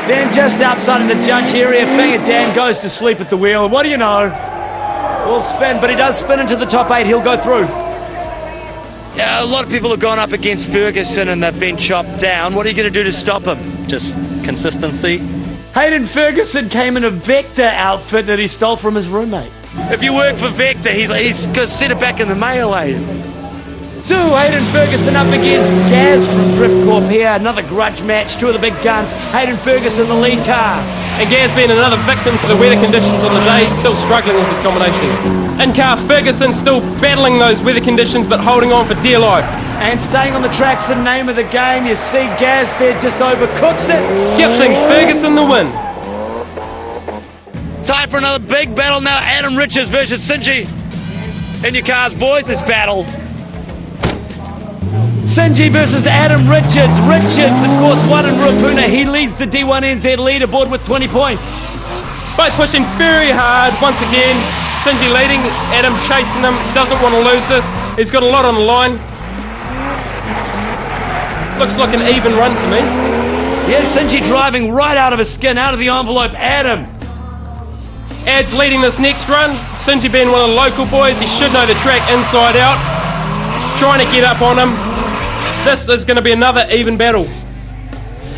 Then just outside of the judge area, Fanger Dan goes to sleep at the wheel, and what do you know? Will spin, but he does spin into the top 8, he'll go through. Yeah, a lot of people have gone up against Ferguson and they've been chopped down. What are you going to do to stop him? Just consistency. Hayden Ferguson came in a Vector outfit that he stole from his roommate. If you work for Vector, he's going to set it back in the mail, eh? So Hayden Ferguson up against Gaz from Drift Corp here. Another grudge match, 2 of the big guns. Hayden Ferguson, the lead car. And Gaz being another victim to the weather conditions on the day, still struggling with his combination. In car, Ferguson still battling those weather conditions, but holding on for dear life. And staying on the track's the name of the game. You see Gaz there just overcooks it. Gifting Ferguson the win. Time for another big battle now. Adam Richards versus Sinji. In your cars, boys, this battle. Sinji versus Adam Richards. Richards, of course, won in Ruapuna. He leads the D1NZ leaderboard with 20 points. Both pushing very hard. Once again, Sinji leading, Adam chasing him, doesn't want to lose this. He's got a lot on the line. Looks like an even run to me. Yeah, Sinji driving right out of his skin, out of the envelope. Adam. Ad's leading this next run. Sinji being one of the local boys, he should know the track inside out. Trying to get up on him. This is going to be another even battle.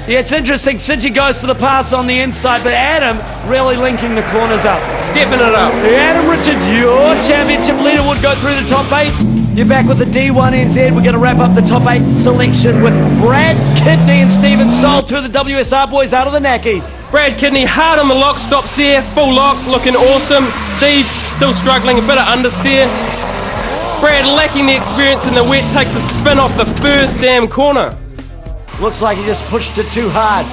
Yeah, it's interesting. Sinji goes for the pass on the inside, but Adam really linking the corners up. Stepping it up. Adam Richards, your championship leader, would go through the top 8. You're back with the D1NZ. We're going to wrap up the top 8 selection with Brad Kidney and Stephen Soul, two of the WSR boys out of the Naki. Brad Kidney hard on the lock stops there, full lock, looking awesome. Steve still struggling, a bit of understeer. Brad lacking the experience in the wet, takes a spin off the first damn corner. Looks like he just pushed it too hard.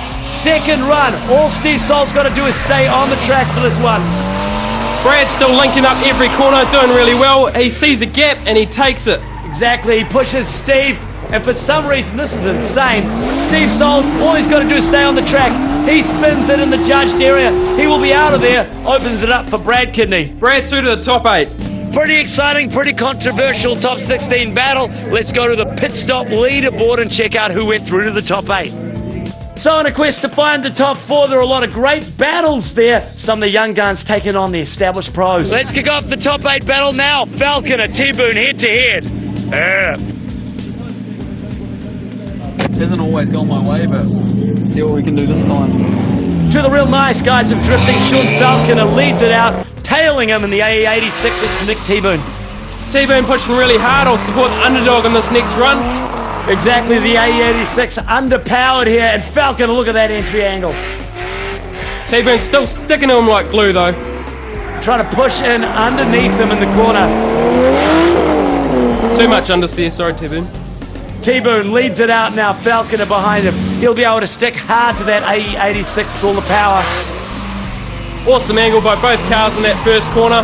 Second run, all Steve Soul's got to do is stay on the track for this one. Brad's still linking up every corner, doing really well. He sees a gap and he takes it. Exactly, he pushes Steve, and for some reason, this is insane. Steve Soul, all he's got to do is stay on the track. He spins it in the judged area. He will be out of there, opens it up for Brad Kidney. Brad's through to the top 8. Pretty exciting, pretty controversial top 16 battle. Let's go to the pit stop leaderboard and check out who went through to the top 8. So on a quest to find the top 4, there are a lot of great battles there. Some of the young guns taking on the established pros. Let's kick off the top 8 battle now. Falcon and T-Boone head to head. Hasn't always gone my way, but see what we can do this time. To the real nice guys of drifting, Sean Falconer leads it out, tailing him in the AE86. It's Nick T-Boone. T-Boone pushing really hard. I'll support the underdog in this next run. Exactly, the AE86 underpowered here, and Falconer, look at that entry angle. T-Boone still sticking to him like glue though. Trying to push in underneath him in the corner. Too much understeer, sorry T-Boone. T-Boone leads it out now, Falconer behind him. He'll be able to stick hard to that AE86 with all the power. Awesome angle by both cars in that first corner.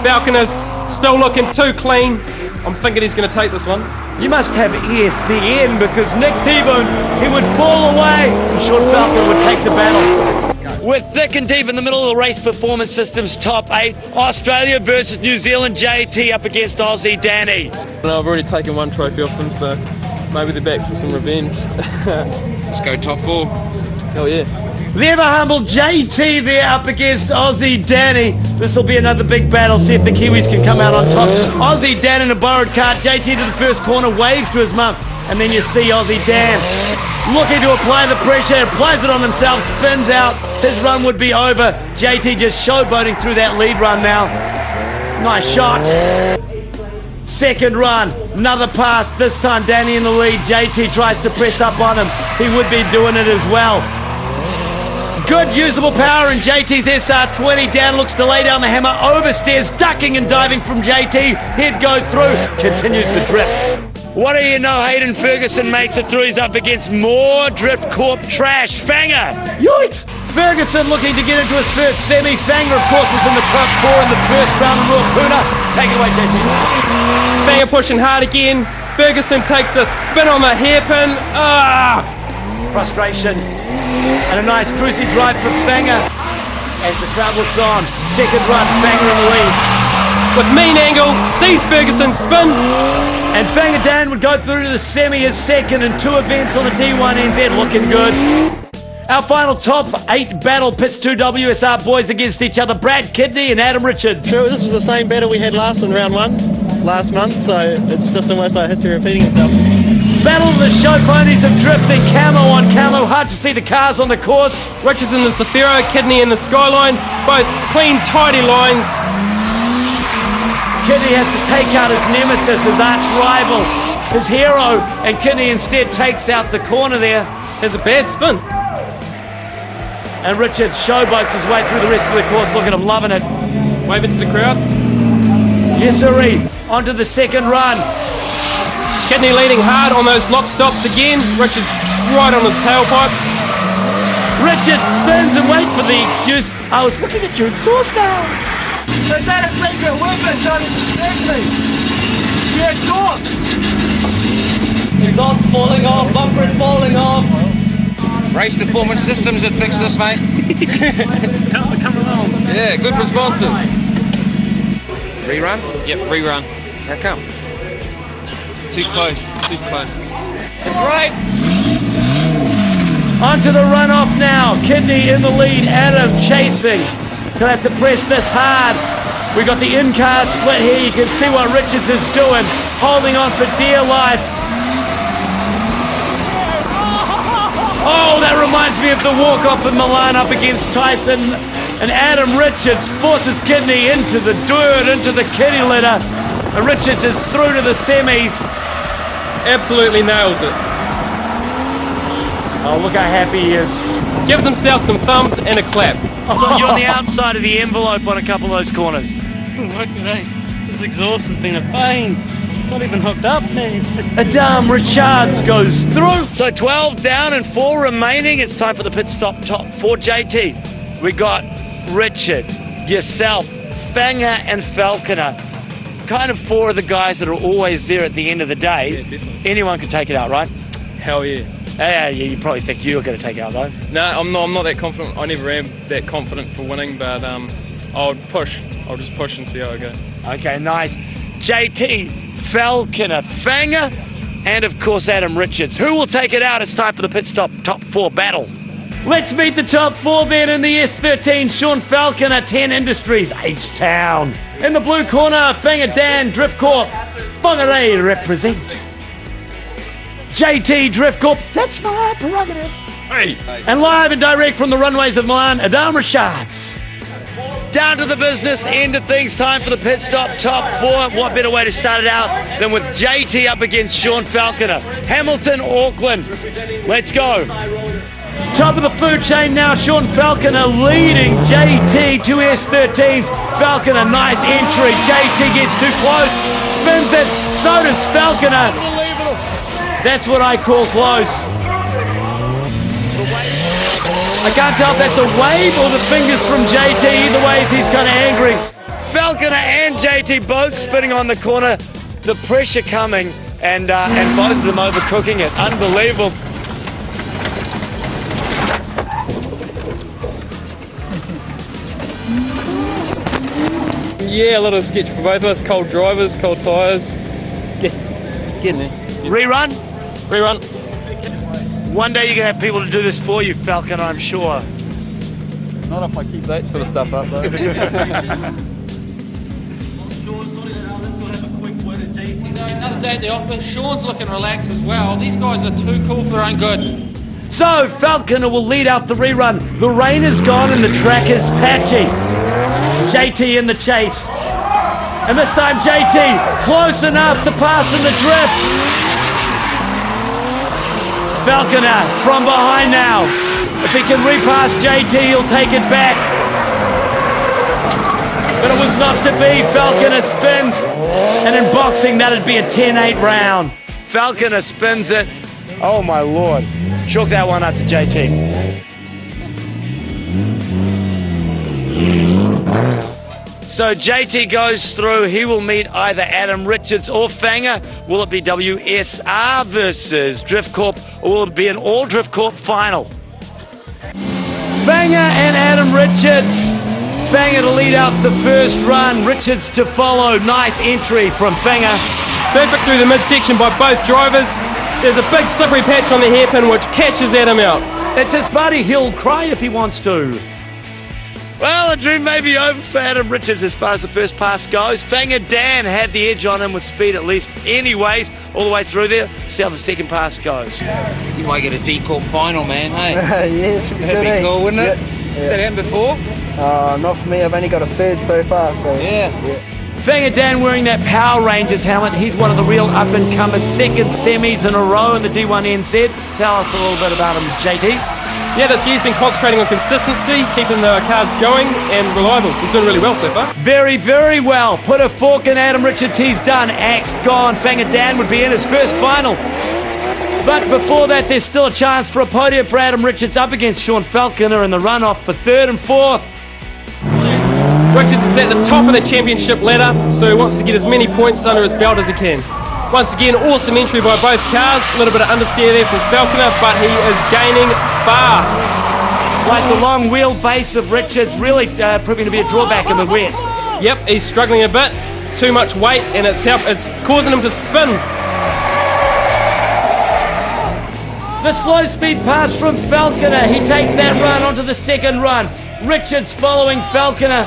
Falconer's still looking too clean. I'm thinking he's going to take this one. You must have ESPN, because Nick T-Boone, he would fall away and Sean Falconer would take the battle. We're thick and deep in the middle of the race. Performance Systems top 8. Australia versus New Zealand. JT up against Aussie Danny. No, I've already taken one trophy off them, so maybe they're back for some revenge. Let's go top 4. Hell yeah. The ever humble JT there up against Aussie Danny. This will be another big battle. See if the Kiwis can come out on top. Aussie Dan in a borrowed cart. JT to the first corner, waves to his mum. And then you see Aussie Dan looking to apply the pressure, applies it on himself, spins out. His run would be over. JT just showboating through that lead run now. Nice shot. Second run, another pass. This time Danny in the lead. JT tries to press up on him. He would be doing it as well. Good usable power in JT's SR20. Dan looks to lay down the hammer, oversteers, ducking and diving from JT. He'd go through, continues the drift. What do you know, Hayden Ferguson makes it through. He's up against more Drift Corp trash. Fanger! Yikes! Ferguson looking to get into his first semi. Fanger, of course, is in the top 4 in the first round of Ruapuna. Take it away, JT. Fanger pushing hard again. Ferguson takes a spin on the hairpin. Frustration. And a nice cruisy drive for Fanger as the crowd looks on. Second run, Fanger in the lead. With mean angle, sees Ferguson spin. And Fanger Dan would go through to the semi as second in 2 events on the D1NZ, looking good. Our final top 8 battle pits 2 WSR boys against each other, Brad Kidney and Adam Richards. Sure, this was the same battle we had last in round 1 last month, so it's just almost like history repeating itself. Battle of the show ponies of drifting, camo on camo, hard to see the cars on the course. Richards in the Safira, Kidney in the Skyline, both clean, tidy lines. Kidney has to take out his nemesis, his arch rival, his hero, and Kidney instead takes out the corner there. Has a bad spin. And Richards showboats his way through the rest of the course. Look at him, loving it. Waving to the crowd. Yes, sirree. Onto the second run. Kidney leading hard on those lock stops again. Richards right on his tailpipe. Richards spins and waits for the excuse. I was looking at your exhaust now. Is that a secret weapon? Don't distract me. It's your exhaust. Exhaust falling off, bumper's falling off. Race performance systems that fix this, mate. Come along. Yeah, good responses. Rerun? Yep, rerun. How come? Too close, too close. That's right. Onto the runoff now. Kidney in the lead. Adam chasing. Gonna have to press this hard. We got the in-car split here. You can see what Richards is doing. Holding on for dear life. Oh, that reminds me of the walk-off of Milan up against Tyson. And Adam Richards forces Kidney into the dirt, into the kiddie litter. And Richards is through to the semis. Absolutely nails it. Oh, look how happy he is. Gives himself some thumbs and a clap. So you're on the outside of the envelope on a couple of those corners. Look at it. This exhaust has been a pain. It's not even hooked up, man. Adam Richards goes through. So 12 down and 4 remaining. It's time for the pit stop top 4. JT, we got Richards, yourself, Fanger and Falconer. Kind of 4 of the guys that are always there at the end of the day. Yeah, definitely. Anyone can take it out, right? Hell yeah. Yeah, you probably think you're going to take it out, though. No, I'm not that confident. I never am that confident for winning, but I'll push. I'll just push and see how I go. Okay, nice. JT, Falconer, Fanger, and of course Adam Richards. Who will take it out? It's time for the pit stop top 4 battle. Let's meet the top 4 then in the S13. Sean Falconer, 10 Industries, H-Town. In the blue corner, Fanger Dan, Drift Corp. Whangarei represent. JT Drift Corp, that's my prerogative. Hey. And live and direct from the runways of Milan, Adam Richards. Down to the business end of things, time for the pit stop top 4. What better way to start it out than with JT up against Sean Falconer. Hamilton, Auckland. Let's go. Top of the food chain now, Sean Falconer leading JT to S13s. Falconer, nice entry. JT gets too close, spins it, so does Falconer. That's what I call close. I can't tell if that's a wave or the fingers from JT. Either way, he's kind of angry. Falconer and JT both spinning on the corner. The pressure coming and both of them overcooking it. Unbelievable. Yeah, a little sketch for both of us. Cold drivers, cold tyres. Getting there. Rerun? Rerun. One day you're going to have people to do this for you, Falconer, I'm sure. Not if I keep that sort of stuff up, though. Another day at the office. Sean's looking relaxed as well. These guys are too cool for their own good. So Falconer will lead out the rerun. The rain is gone and the track is patchy. JT in the chase. And this time JT close enough to pass in the drift. Falconer from behind now. If he can repass JT, he'll take it back. But it was not to be. Falconer spins. And in boxing, that'd be a 10-8 round. Falconer spins it. Oh my lord. Chalk that one up to JT. So JT goes through. He will meet either Adam Richards or Fanger. Will it be WSR versus Drift Corp, or will it be an all Drift Corp final? Fanger and Adam Richards. Fanger to lead out the first run. Richards to follow. Nice entry from Fanger. Perfect through the midsection by both drivers. There's a big slippery patch on the hairpin which catches Adam out. That's his buddy. He'll cry if he wants to. Well, the dream may be over for Adam Richards as far as the first pass goes. Fanger Dan had the edge on him with speed at least anyways, all the way through there. See how the second pass goes. You might get a D Corp final, man, hey? Yeah, should be That'd good, be cool, wouldn't it? Yeah. Has that happened before? Not for me, I've only got a third so far, so... Yeah. Fanger Dan wearing that Power Rangers helmet. He's one of the real up-and-comers. Second semis in a row in the D1NZ. Tell us a little bit about him, JT. Yeah, this year's been concentrating on consistency, keeping the cars going and reliable. He's doing really well so far. Very, very well. Put a fork in Adam Richards. He's done. Axed gone. Fanger Dan would be in his first final. But before that, there's still a chance for a podium for Adam Richards up against Sean Falconer in the runoff for third and fourth. Richards is at the top of the championship ladder, so he wants to get as many points under his belt as he can. Once again, awesome entry by both cars. A little bit of understeer there from Falconer, but he is gaining fast. Like the long wheelbase of Richards really proving to be a drawback in the wet. Yep, he's struggling a bit. Too much weight, and it's causing him to spin. The slow speed pass from Falconer. He takes that run onto the second run. Richards following Falconer.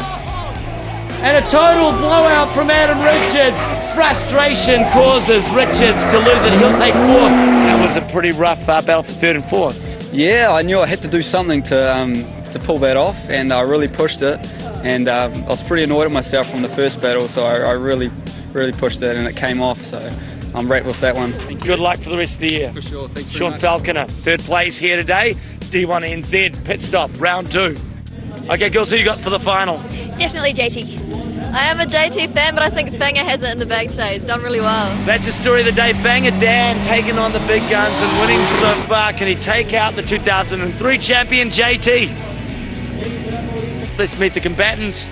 And a total blowout from Adam Richards. Frustration causes Richards to lose it. He'll take fourth. That was a pretty rough battle for third and fourth. Yeah, I knew I had to do something to pull that off, and I really pushed it. And I was pretty annoyed at myself from the first battle, so I really pushed it, and it came off. So I'm right with that one. Good luck for the rest of the year. For sure. Thanks Sean Falconer, third place here today. D1NZ pit stop, round 2. Okay, girls, who you got for the final? Definitely JT. I am a JT fan, but I think Fanger has it in the bag today. He's done really well. That's the story of the day. Fanger Dan taking on the big guns and winning so far. Can he take out the 2003 champion JT? Let's meet the combatants.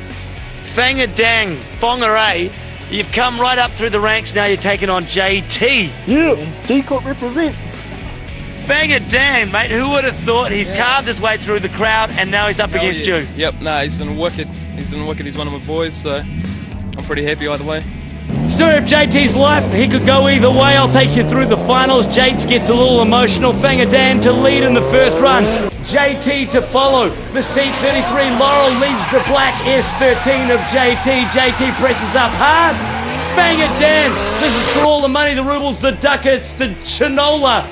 Fanger Dan, Whangarei, you've come right up through the ranks. Now you're taking on JT. Yeah, D-Corp represent. Fanger Dan, mate, who would have thought he's carved his way through the crowd and now he's up against you? Yep, no, he's done wicked. He's done wicked. He's one of my boys, so I'm pretty happy either way. Story of JT's life, he could go either way. I'll take you through the finals. Jates gets a little emotional. Fanger Dan to lead in the first run. JT to follow. The C33 Laurel leads the black S13 of JT. JT presses up hard. Fanger Dan, this is for all the money, the rubles, the ducats, the chinola.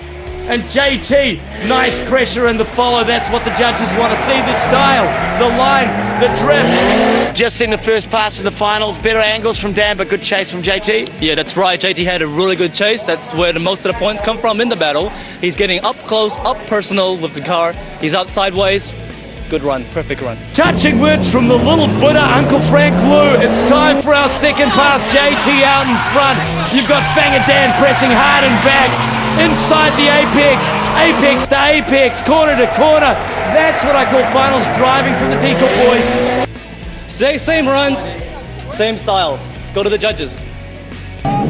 And JT, nice pressure in the follow. That's what the judges want to see. The style, the line, the drift. Just seen the first pass in the finals. Better angles from Dan, but good chase from JT. Yeah, that's right. JT had a really good chase. That's where most of the points come from in the battle. He's getting up close, up personal with the car. He's out sideways. Good run, perfect run. Touching words from the little Buddha, Uncle Frank Lou. It's time for our second pass. JT out in front. You've got Fanger Dan pressing hard and back. Inside the apex, apex to apex, corner to corner. That's what I call finals driving from the Deco boys. Same runs, same style. Let's go to the judges.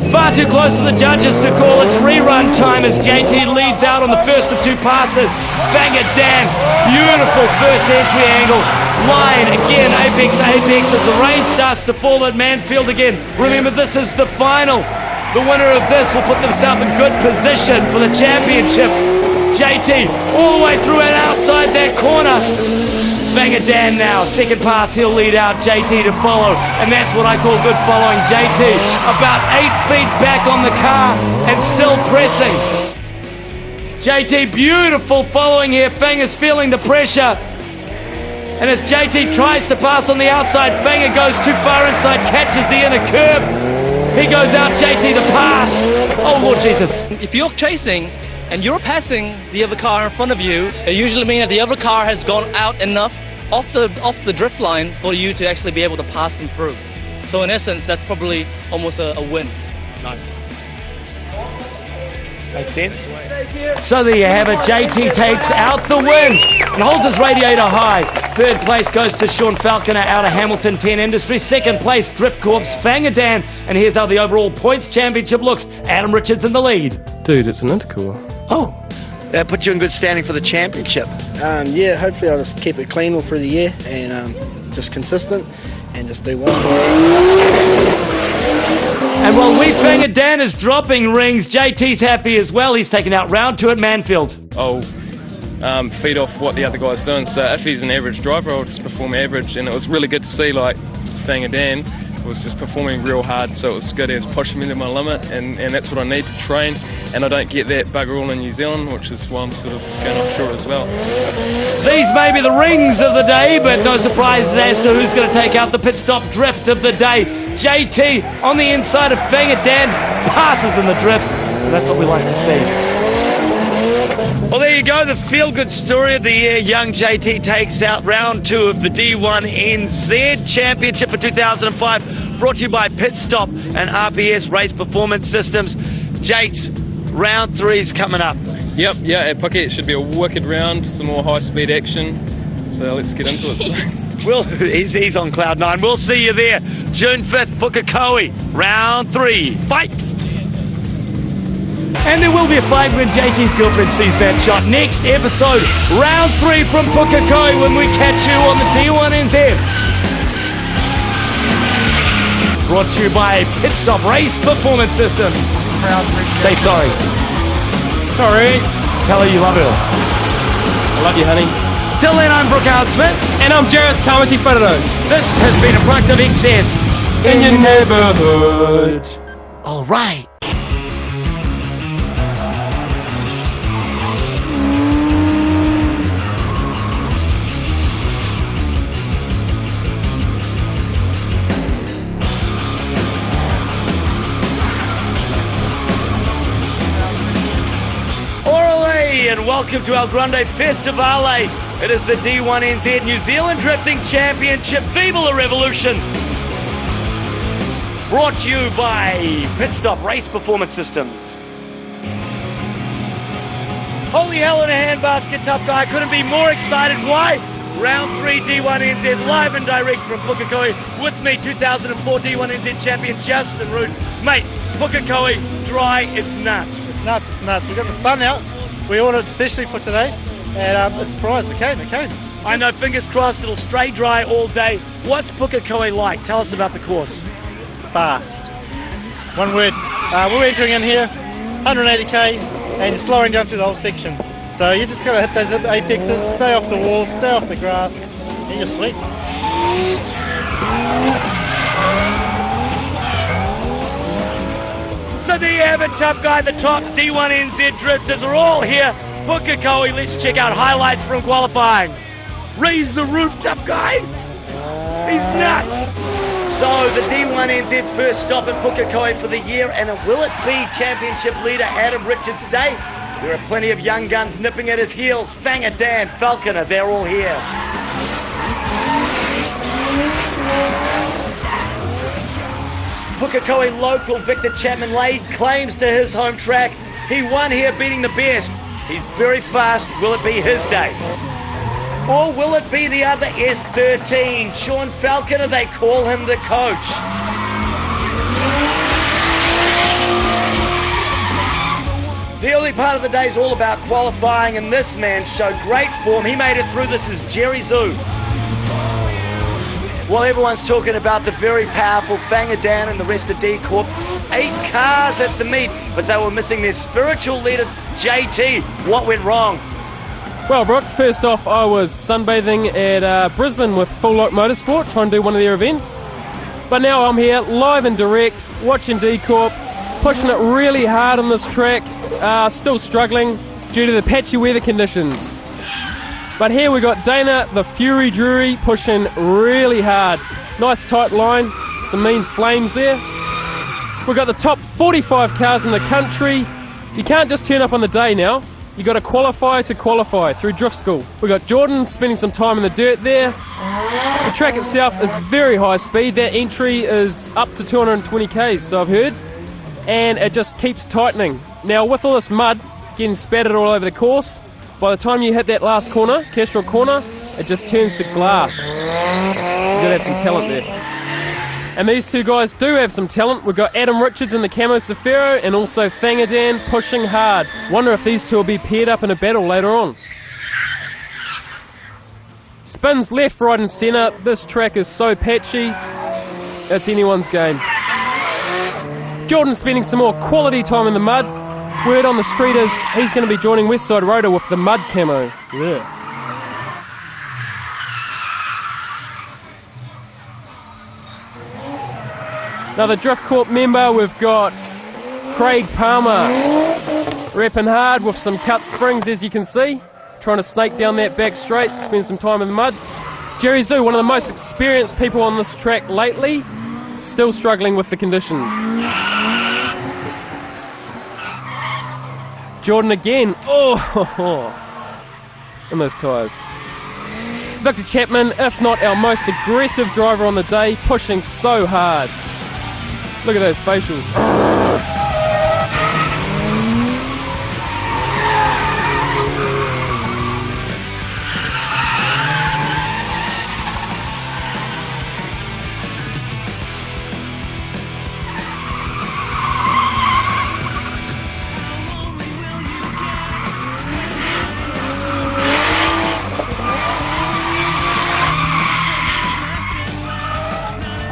Far too close to the judges to call. It's rerun time as JT leads out on the first of two passes. Fanger Dan, beautiful first entry angle. Line again, apex to apex as the rain starts to fall at Manfield again. Remember, this is the final. The winner of this will put themselves in good position for the championship. JT all the way through and outside that corner. Fanger Dan now, second pass, he'll lead out, JT to follow, and that's what I call good following. JT about 8 feet back on the car and still pressing. JT, beautiful following here. Fanger's feeling the pressure. And as JT tries to pass on the outside, Fanger goes too far inside, catches the inner curb. He goes out, JT the pass. Oh, Lord Jesus. If you're chasing and you're passing the other car in front of you, it usually means that the other car has gone out enough off the drift line for you to actually be able to pass them through. So in essence, that's probably almost a win. Nice. Makes sense. So there you have it. JT takes out the win and holds his radiator high. Third place goes to Sean Falconer out of Hamilton 10 Industries. Second place, Drift Corps, Fanger Dan. And here's how the overall points championship looks. Adam Richards in the lead. Dude, it's an intercooler. Oh, that puts you in good standing for the championship. Yeah, hopefully I'll just keep it clean all through the year and just consistent and just do well for it. And while we Fanger Dan is dropping rings, JT's happy as well. He's taken out round 2 at Manfield. I'll feed off what the other guy's doing. So if he's an average driver, I'll just perform average. And it was really good to see, like, Fanger Dan was just performing real hard, so it was good. He was pushing me to my limit, and that's what I need to train. And I don't get that bugger all in New Zealand, which is why I'm sort of going offshore as well. These may be the rings of the day, but no surprises as to who's going to take out the pit stop drift of the day. JT on the inside of Fanger Dan, passes in the drift, and that's what we like to see. Well, there you go, the feel-good story of the year. Young JT takes out round 2 of the D1NZ Championship for 2005, brought to you by Pit Stop and RPS Race Performance Systems. Jates, round 3 is coming up. Yep, yeah, at Phuket it should be a wicked round, some more high-speed action, so let's get into it. Well, he's on cloud 9. We'll see you there. June 5th, Pukekohe, round 3. Fight! And there will be a fight when JT's girlfriend sees that shot. Next episode, round 3 from Pukekohe when we catch you on the D1NZ. Brought to you by Pit Stop Race Performance Systems. Say sorry. Sorry. Tell her you love her. I love you, honey. Till then, I'm Brooke Howard-Smith. And I'm Jairus Tamati Whanaro. This has been a product of Excess in your neighborhood. All right. And welcome to El Grande Festivale. It is the D1NZ New Zealand Drifting Championship. Viva la Revolution! Brought to you by Pit Stop Race Performance Systems. Holy hell in a handbasket, tough guy. Couldn't be more excited. Why? Round 3 D1NZ live and direct from Pukekohe. With me, 2004 D1NZ champion Justin Root. Mate, Pukekohe, dry, it's nuts. It's nuts, it's nuts. We've got the sun out. We ordered especially for today, and a surprise, it came. I know, fingers crossed, it'll stay dry all day. What's Pukekohe like? Tell us about the course. Fast. One word. We're entering in here, 180k, and you're slowing down through the whole section. So you just got to hit those apexes, stay off the wall, stay off the grass, and you're sweet. So there you have it, tough guy. The top D1NZ drifters are all here. Pukekohe, let's check out highlights from qualifying. Raise the roof, tough guy. He's nuts. So the D1NZ's first stop in Pukekohe for the year, and will it be championship leader Adam Richards' day? There are plenty of young guns nipping at his heels. Fanger Dan, Falconer, they're all here. Pukekohe local Victor Chapman laid claims to his home track. He won here beating the best. He's very fast. Will it be his day? Or will it be the other S13? Sean Falconer, they call him the coach. The early part of the day is all about qualifying, and this man showed great form. He made it through. This is Jerry Zhu. While everyone's talking about the very powerful Fanger Dan and the rest of D Corp, 8 cars at the meet, but they were missing their spiritual leader, JT. What went wrong? Well, Brooke, first off, I was sunbathing at Brisbane with Full Lock Motorsport, trying to do one of their events. But now I'm here, live and direct, watching D Corp, pushing it really hard on this track, still struggling due to the patchy weather conditions. But here we got Dana, the Fury Drury, pushing really hard. Nice tight line, some mean flames there. We've got the top 45 cars in the country. You can't just turn up on the day now. You got to qualify through drift school. We've got Jordan spending some time in the dirt there. The track itself is very high speed. That entry is up to 220 k's, so I've heard. And it just keeps tightening. Now with all this mud getting spattered all over the course, by the time you hit that last corner, Kestrel corner, it just turns to glass. You've got to have some talent there. And these two guys do have some talent. We've got Adam Richards in the Camo Safiro and also Fanger Dan pushing hard. Wonder if these two will be paired up in a battle later on. Spins left, right and centre. This track is so patchy, it's anyone's game. Jordan spending some more quality time in the mud. Word on the street is he's going to be joining Westside Rotor with the mud camo. Yeah. Another Drift Corp member, we've got Craig Palmer repping hard with some cut springs, as you can see, trying to snake down that back straight, spend some time in the mud. Jerry Zhu, one of the most experienced people on this track lately, still struggling with the conditions. Jordan again, in those tyres. Victor Chapman, if not our most aggressive driver on the day, pushing so hard. Look at those facials.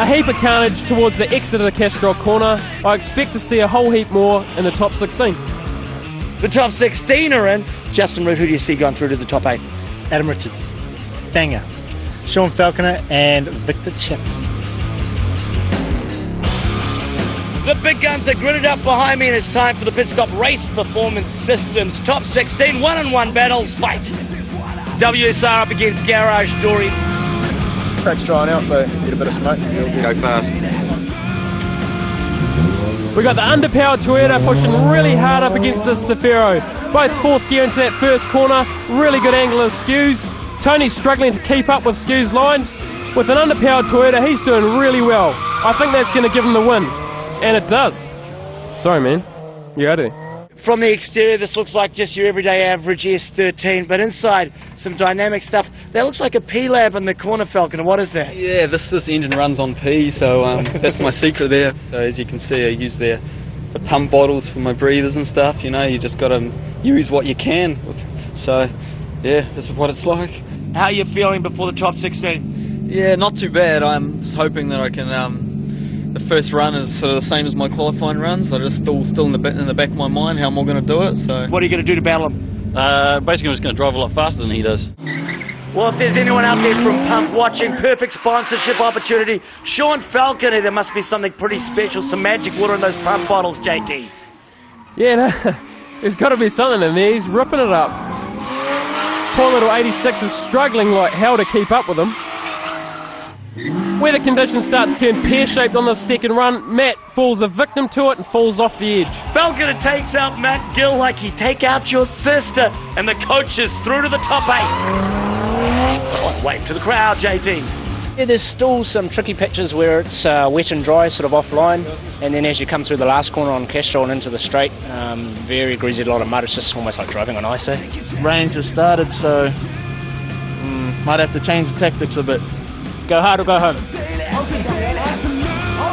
A heap of carnage towards the exit of the Castrol corner. I expect to see a whole heap more in the top 16. The top 16 are in. Justin Root, who do you see going through to the top 8? Adam Richards, Banger, Sean Falconer, and Victor Chip. The big guns are gridded up behind me, and it's time for the pit stop race performance systems. Top 16, one-on-one battles, fight. WSR up against Garage Dory. Track's drying out, so get a bit of smoke. Go fast. We got the underpowered Toyota pushing really hard up against this Zafiro. Both fourth gear into that first corner, really good angle of Skews. Tony's struggling to keep up with Skews' line. With an underpowered Toyota, he's doing really well. I think that's going to give him the win. And it does. Sorry, man. You're out of there. From the exterior, this looks like just your everyday average S13, but inside, some dynamic stuff. That looks like a P-Lab in the corner, Falconer. What is that? Yeah, this engine runs on P, so that's my secret there. So as you can see, I use the pump bottles for my breathers and stuff. You know, you just got to use what you can. So, yeah, this is what it's like. How are you feeling before the top 16? Yeah, not too bad. I'm just hoping that I can... the first run is sort of the same as my qualifying runs. So just still in the back of my mind how am I going to do it. So what are you going to do to battle him? Basically, I'm just going to drive a lot faster than he does. Well, if there's anyone out there from Pump watching, perfect sponsorship opportunity. Sean Falconer, there must be something pretty special, some magic water in those pump bottles, JT. Yeah, no, there's got to be something in there. He's ripping it up. Poor little 86 is struggling like hell to keep up with him. Weather conditions start to turn pear-shaped on the second run. Matt falls a victim to it and falls off the edge. Falconer takes out Matt Gill like he take out your sister, and the coach is through to the top 8. Oh, wave to the crowd, JT. Yeah, there's still some tricky pitches where it's wet and dry, sort of offline, and then as you come through the last corner on Castrol and into the straight, very greasy, a lot of mud. It's just almost like driving on ice. Rain's just started, so might have to change the tactics a bit. Go hard or go home.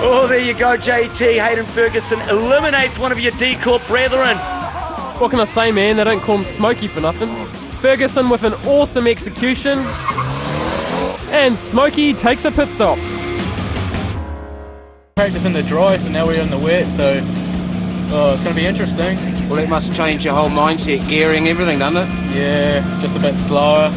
Oh, there you go, JT. Hayden Ferguson eliminates one of your D-Corp brethren. What can I say, man? They don't call him Smokey for nothing. Ferguson with an awesome execution. And Smokey takes a pit stop. Practice in the dry, so now we're in the wet, so it's going to be interesting. Well, it must change your whole mindset, gearing, everything, doesn't it? Yeah, just a bit slower.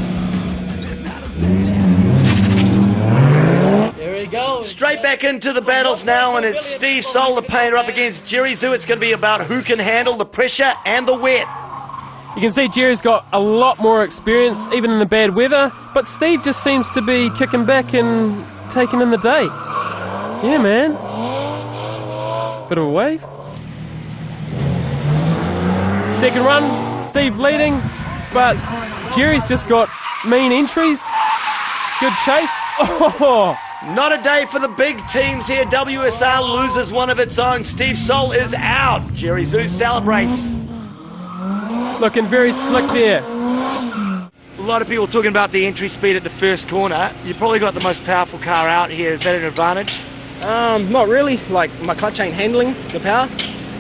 Straight back into the battles now, and it's Steve Soul, the painter, up against Jerry Zoo. It's going to be about who can handle the pressure and the wet. You can see Jerry's got a lot more experience, even in the bad weather, but Steve just seems to be kicking back and taking in the day. Yeah, man. Bit of a wave. Second run, Steve leading, but Jerry's just got mean entries. Good chase. Oh! Not a day for the big teams here. WSR loses one of its own. Steve Soul is out. Jerry Zoo celebrates. Looking very slick there. A lot of people talking about the entry speed at the first corner. You probably got the most powerful car out here. Is that an advantage? Not really. Like, my clutch ain't handling the power.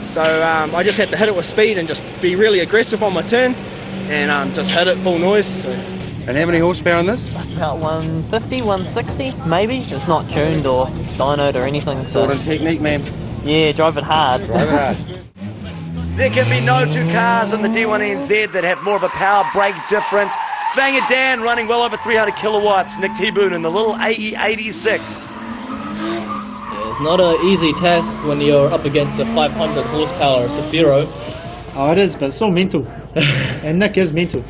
So I just had to hit it with speed and just be really aggressive on my turn and just hit it full noise. So. And how many horsepower on this? About 150, 160, maybe. It's not tuned or dynoed or anything. Sort of technique, man. Yeah, drive it hard. Drive it hard. There can be no two cars in the D1NZ that have more of a power brake difference. Fanger Dan running well over 300 kilowatts. Nick T-Boone in the little AE86. Yeah, it's not an easy task when you're up against a 500 horsepower Zafiro. Oh, it is, but it's so mental. And Nick is mental.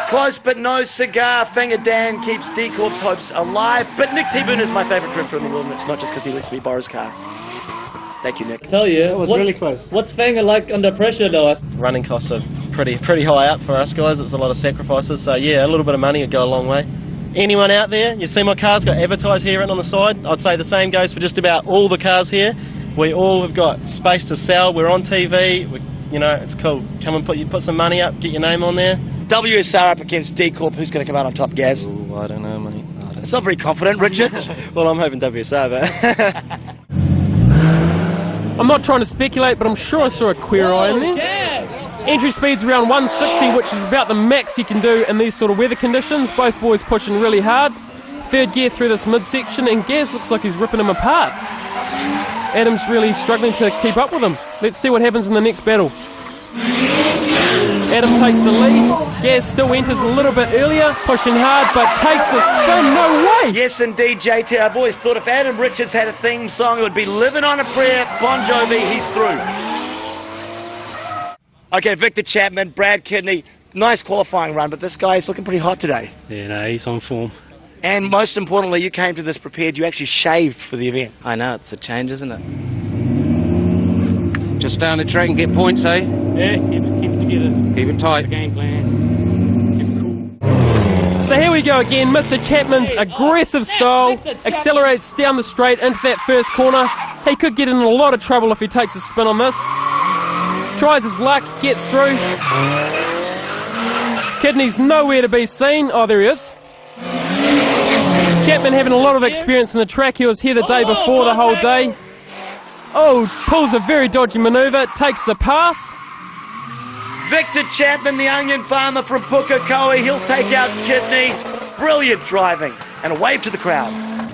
Close but no cigar. Fanger Dan keeps D-Corp's hopes alive. But Nick T-Boone is my favourite drifter in the world, and it's not just because he lets me borrow his car. Thank you, Nick. Tell you, that was really close. What's Fanger like under pressure, though? Running costs are pretty high up for us guys. It's a lot of sacrifices. So yeah, a little bit of money would go a long way. Anyone out there? You see my car's got advertised here written on the side. I'd say the same goes for just about all the cars here. We all have got space to sell. We're on TV. You know, it's cool. Come and put some money up. Get your name on there. WSR up against D-Corp. Who's going to come out on top, Gaz? Ooh, I don't know, mate. It's not very confident, Richards. Well, I'm hoping WSR, but... I'm not trying to speculate, but I'm sure I saw a queer eye in there. Yeah. Entry speed's around 160, which is about the max you can do in these sort of weather conditions. Both boys pushing really hard. Third gear through this midsection, and Gaz looks like he's ripping him apart. Adam's really struggling to keep up with him. Let's see what happens in the next battle. Adam takes the lead. Gaz still enters a little bit earlier, pushing hard, but takes the spin. No way! Yes, indeed, JT. Our boys thought if Adam Richards had a theme song, it would be Living on a Prayer, Bon Jovi, he's through. Okay, Victor Chapman, Brad Kidney, nice qualifying run, but this guy's looking pretty hot today. Yeah, no, he's on form. And most importantly, you came to this prepared. You actually shaved for the event. I know, it's a change, isn't it? Just stay on the track and get points, eh? Yeah, keep it together. Keep it tight. Game plan. So here we go again. Mr. Chapman's aggressive style accelerates down the straight into that first corner. He could get in a lot of trouble if he takes a spin on this. Tries his luck, gets through. Kidney's nowhere to be seen. Oh, there he is. Chapman having a lot of experience in the track. He was here the day before the whole day. Oh, pulls a very dodgy manoeuvre, takes the pass. Victor Chapman, the onion farmer from Pukekohe, he'll take out Kidney. Brilliant driving. And a wave to the crowd.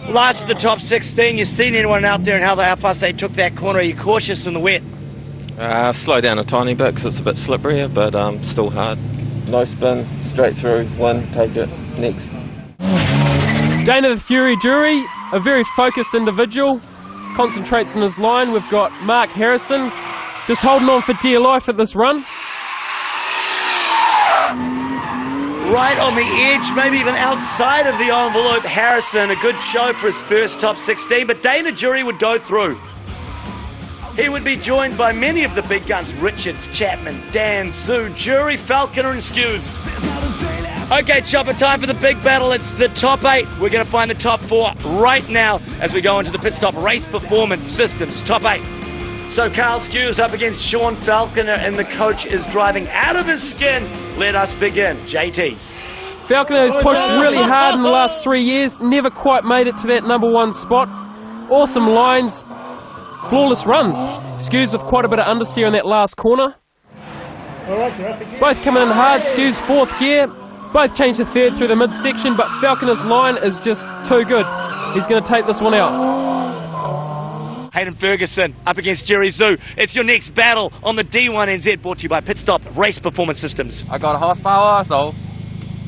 Last of the top 16, you seen anyone out there and how fast they took that corner? Are you cautious in the wet? Slow down a tiny bit because it's a bit slipperier, but still hard. Low spin, straight through, one, take it, next. Dana the Fury Jury, a very focused individual, concentrates on his line. We've got Mark Harrison just holding on for dear life at this run. Right on the edge, maybe even outside of the envelope. Harrison, a good show for his first top 16, but Dana Jury would go through. He would be joined by many of the big guns: Richards, Chapman, Dan, Zoo, Jury, Falconer and Skews. Okay, chopper time for the big battle. It's the top 8. We're going to find the top 4 right now as we go into the pit stop race performance systems. Top 8. So Carl Skews up against Sean Falconer, and the coach is driving out of his skin. Let us begin. JT. Falconer has pushed really hard in the last 3 years, never quite made it to that #1 spot. Awesome lines, flawless runs. Skews with quite a bit of understeer in that last corner. Both coming in hard. Skews 4th gear. Both change to 3rd through the midsection, but Falconer's line is just too good. He's going to take this one out. Hayden Ferguson up against Jerry Zoo. It's your next battle on the D1NZ, brought to you by Pit Stop Race Performance Systems. I got horsepower, so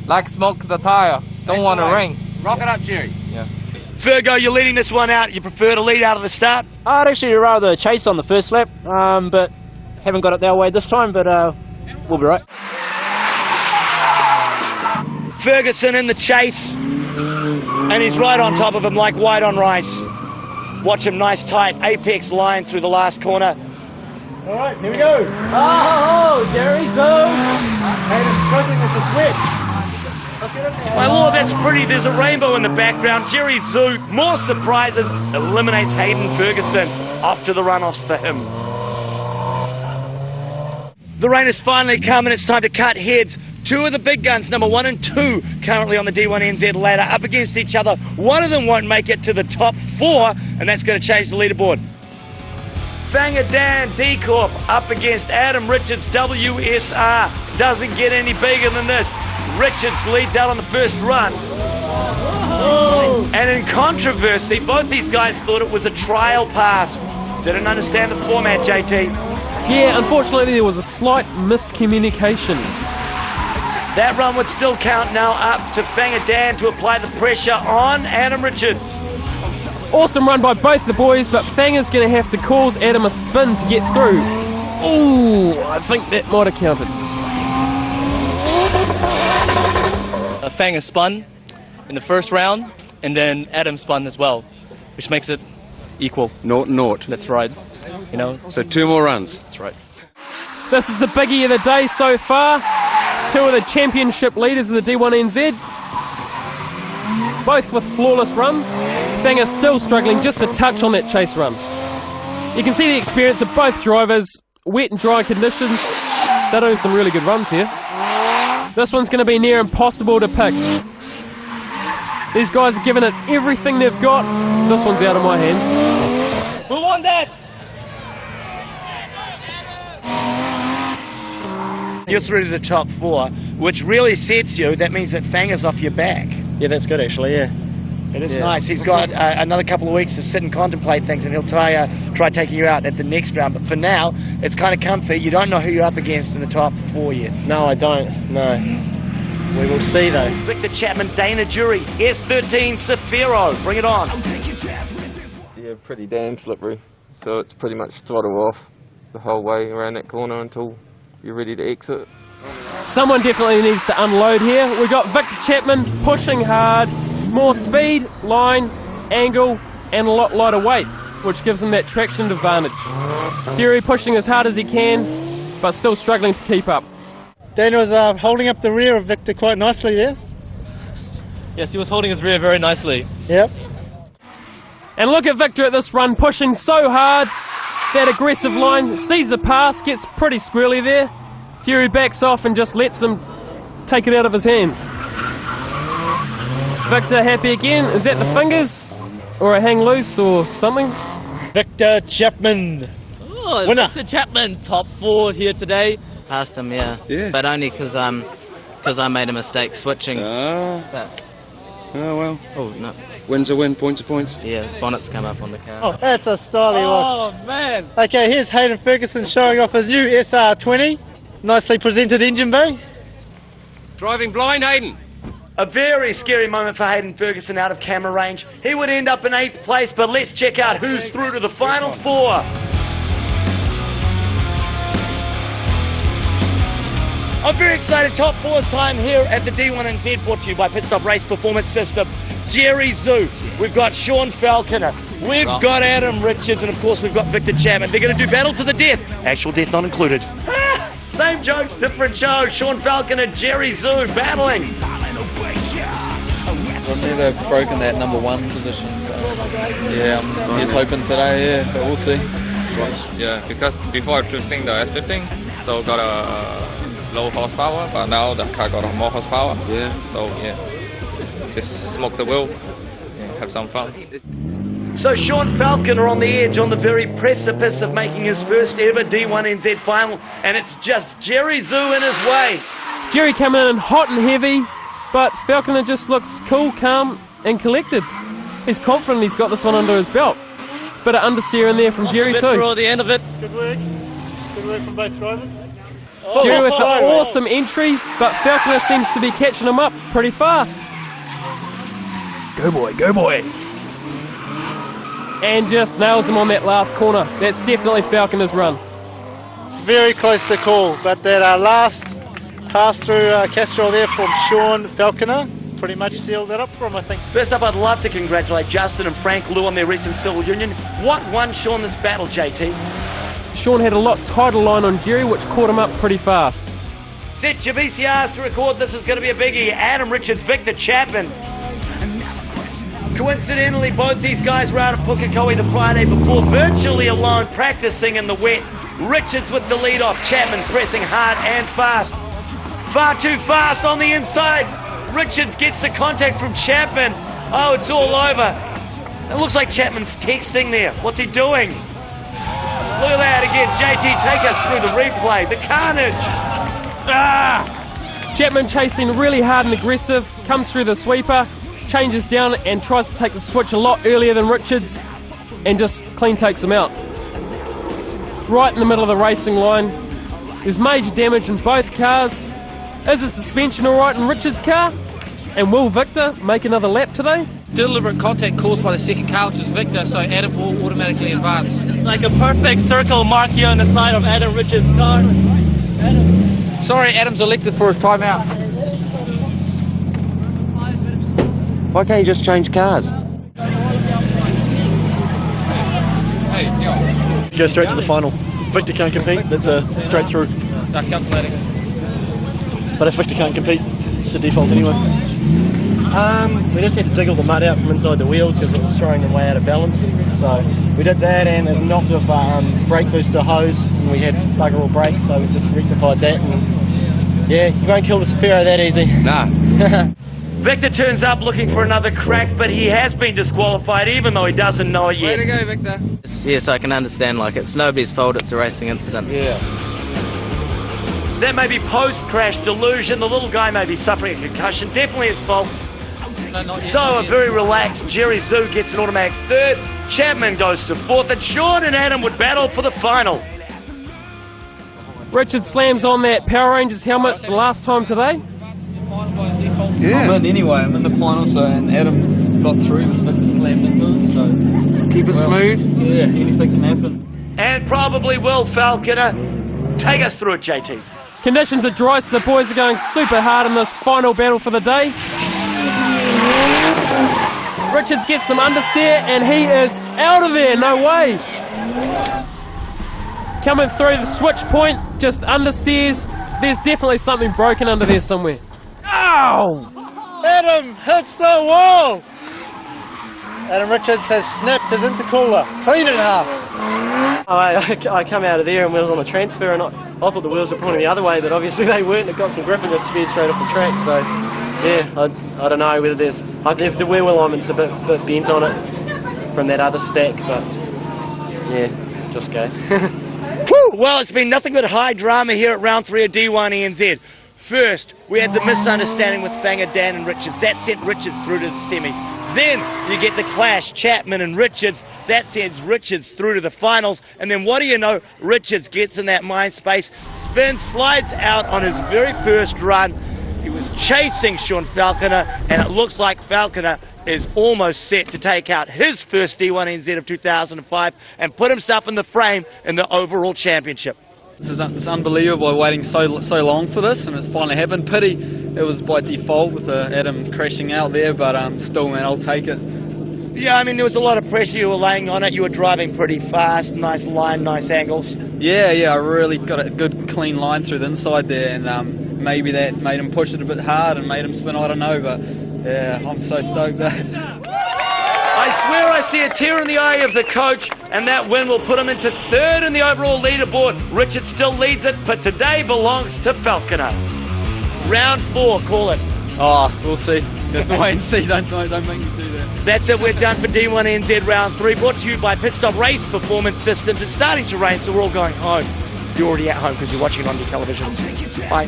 like smoke the tire. Don't want to ring. Rock it up, Jerry. Yeah. Fergo, you're leading this one out. You prefer to lead out of the start? I'd actually rather chase on the first lap, but haven't got it that way this time, but we'll be right. Ferguson in the chase, and he's right on top of him like white on rice. Watch him, nice tight apex line through the last corner. All right, here we go. Oh, Jerry Zoo. Hayden's struggling with the switch. My lord, that's pretty. There's a rainbow in the background. Jerry Zoo, more surprises, eliminates Hayden Ferguson. Off to the runoffs for him. The rain has finally come, and it's time to cut heads. Two of the big guns, number 1 and 2, currently on the D1NZ ladder, up against each other. One of them won't make it to the top 4, and that's going to change the leaderboard. Fanger Dan D Corp up against Adam Richards WSR. Doesn't get any bigger than this. Richards leads out on the first run. And in controversy, both these guys thought it was a trial pass. Didn't understand the format, JT. Yeah, unfortunately there was a slight miscommunication. That run would still count. Now up to Fanger Dan to apply the pressure on Adam Richards. Awesome run by both the boys, but Fanger's going to have to cause Adam a spin to get through. Ooh, I think that might have counted. Fanger spun in the first round, and then Adam spun as well, which makes it equal. 0-0. That's right. You know. So 2 more runs. That's right. This is the biggie of the day so far. 2 of the championship leaders of the D1NZ. Both with flawless runs. Fanger still struggling just a touch on that chase run. You can see the experience of both drivers. Wet and dry conditions. They're doing some really good runs here. This one's going to be near impossible to pick. These guys are giving it everything they've got. This one's out of my hands. Who won that? You're through to the top 4, which really sets you. That means that Fanger's off your back. Yeah, that's good actually, yeah. It is nice. He's got another couple of weeks to sit and contemplate things, and he'll try taking you out at the next round. But for now, it's kind of comfy. You don't know who you're up against in the top 4 yet. No, I don't. No. We will see, though. Victor Chapman, Dana Jury, S13 Safiro. Bring it on. Yeah, pretty damn slippery. So it's pretty much throttle off the whole way around that corner until you're ready to exit. Someone definitely needs to unload here. We've got Victor Chapman pushing hard, more speed, line, angle, and a lot lighter weight, which gives him that traction advantage. Fury pushing as hard as he can, but still struggling to keep up. Dana was holding up the rear of Victor quite nicely there. Yes, he was holding his rear very nicely. Yep. And look at Victor at this run, pushing so hard. That aggressive line, sees the pass, gets pretty squirrely there. Fury backs off and just lets them take it out of his hands. Victor happy again. Is that the fingers? Or a hang loose or something? Victor Chapman. Oh, winner. Victor Chapman, top 4 here today. Passed him, yeah. But only because I made a mistake switching. But, oh well. oh, no. Win's a win, points are points. Yeah, bonnets come up on the car. Oh, that's a styly watch. Oh, man. Okay, here's Hayden Ferguson showing off his new SR20. Nicely presented engine bay. Driving blind, Hayden. A very scary moment for Hayden Ferguson out of camera range. He would end up in 8th place, but let's check out who's through to the final 4. I'm very excited. Top 4's time here at the D1NZ, brought to you by Pit Stop Race Performance System. Jerry Zhu, we've got Sean Falconer, we've got Adam Richards, and of course we've got Victor Chapman. They're going to do battle to the death. Actual death not included. Same jokes, different show. Sean Falconer, Jerry Zhu battling. I've never broken that number 1 position, so yeah, I'm just hoping today, yeah, but we'll see. Yeah, because before drifting the S15, so got a low horsepower, but now the car got more horsepower. Yeah. So yeah, just smoke the wheel and have some fun. So Sean Falconer on the edge, on the very precipice of making his first ever D1NZ final, and it's just Jerry Zhu in his way. Jerry coming in hot and heavy, but Falconer just looks cool, calm, and collected. He's confident he's got this one under his belt. Bit of understeer in there from Jerry too. At the end of it. Good work. Good work from both drivers. Jerry with an awesome entry, but Falconer seems to be catching him up pretty fast. Go boy, go boy. And just nails him on that last corner. That's definitely Falconer's run. Very close to call, but that last pass through Castrol there from Sean Falconer pretty much sealed it up for him, I think. First up, I'd love to congratulate Justin and Frank Liu on their recent civil union. What won Sean this battle, JT? Sean had a lot tighter line on Jerry, which caught him up pretty fast. Set your VCRs to record. This is going to be a biggie. Adam Richards, Victor Chapman. Coincidentally, both these guys were out of Pukekohe the Friday before, virtually alone, practicing in the wet. Richards with the lead off, Chapman pressing hard and fast. Far too fast on the inside. Richards gets the contact from Chapman. Oh, it's all over. It looks like Chapman's texting there. What's he doing? Look at that again. JT, take us through the replay. The carnage. Chapman chasing really hard and aggressive, comes through the sweeper, changes down and tries to take the switch a lot earlier than Richards and just clean takes him out. Right in the middle of the racing line. There's major damage in both cars. Is the suspension alright in Richards' car? And will Victor make another lap today? Deliberate contact caused by the second car, which is Victor, so Adam will automatically advance. Like a perfect circle mark here on the side of Adam Richards' car. Adam. Sorry, Adam's elected for his timeout. Why can't you just change cars? Hey, yo. Go straight to the final. Victor can't compete, that's a straight through. Start calculating. But if Victor can't compete, it's a default anyway. We just had to dig all the mud out from inside the wheels because it was throwing them way out of balance. So we did that, and it knocked off our brake booster hose, and we had bugger all brakes, so we just rectified that. And yeah, you won't kill the Safiro that easy. Nah. Victor turns up looking for another crack, but he has been disqualified, even though he doesn't know it yet. Way to go, Victor. Yes, I can understand. Like, it's nobody's fault. It's a racing incident. Yeah. That may be post-crash delusion. The little guy may be suffering a concussion. Definitely his fault. So a very relaxed Jerry Zoo gets an automatic third. Chapman goes to fourth, and Sean and Adam would battle for the final. Richard slams on that Power Rangers helmet the last time today. Yeah. I'm in anyway, I'm in the final, so, and Adam got through, was a bit slammed into him, so... Keep it smooth? Yeah, anything can happen. And probably will Falconer. Take us through it, JT. Conditions are dry, so the boys are going super hard in this final battle for the day. Richards gets some understeer, and he is out of there, no way! Coming through the switch point, just understeers. There's definitely something broken under there somewhere. Ow! Adam hits the wall! Adam Richards has snapped his intercooler. Clean it half. I come out of there and wheels on a transfer, and I thought the wheels were pointing the other way, but obviously they weren't. It got some grip and just sped straight off the track. So, yeah, I don't know whether there's... the wheel alignment's a bit bent on it from that other stack, but yeah, just go. Whew, well, it's been nothing but high drama here at round 3 of D1NZ. First, we had the misunderstanding with Fanger, Dan and Richards. That sent Richards through to the semis. Then you get the clash, Chapman and Richards. That sends Richards through to the finals. And then what do you know? Richards gets in that mind space, spins, slides out on his very first run. He was chasing Sean Falconer, and it looks like Falconer is almost set to take out his first D1NZ of 2005 and put himself in the frame in the overall championship. It's unbelievable waiting so long for this, and it's finally happened. Pity it was by default with Adam crashing out there, but still, man, I'll take it. Yeah, I mean, there was a lot of pressure you were laying on it. You were driving pretty fast, nice line, nice angles. Yeah, I really got a good clean line through the inside there, and maybe that made him push it a bit hard and made him spin, I don't know, but yeah, I'm so stoked there. I swear I see a tear in the eye of the coach, and that win will put him into third in the overall leaderboard. Richard still leads it, but today belongs to Falconer. Round 4, call it. Oh, we'll see. You have to wait and see. Don't make me do that. That's it. We're done for D1NZ Round 3, brought to you by Pit Stop Race Performance Systems. It's starting to rain, so we're all going home. You're already at home because you're watching it on your televisions. Bye.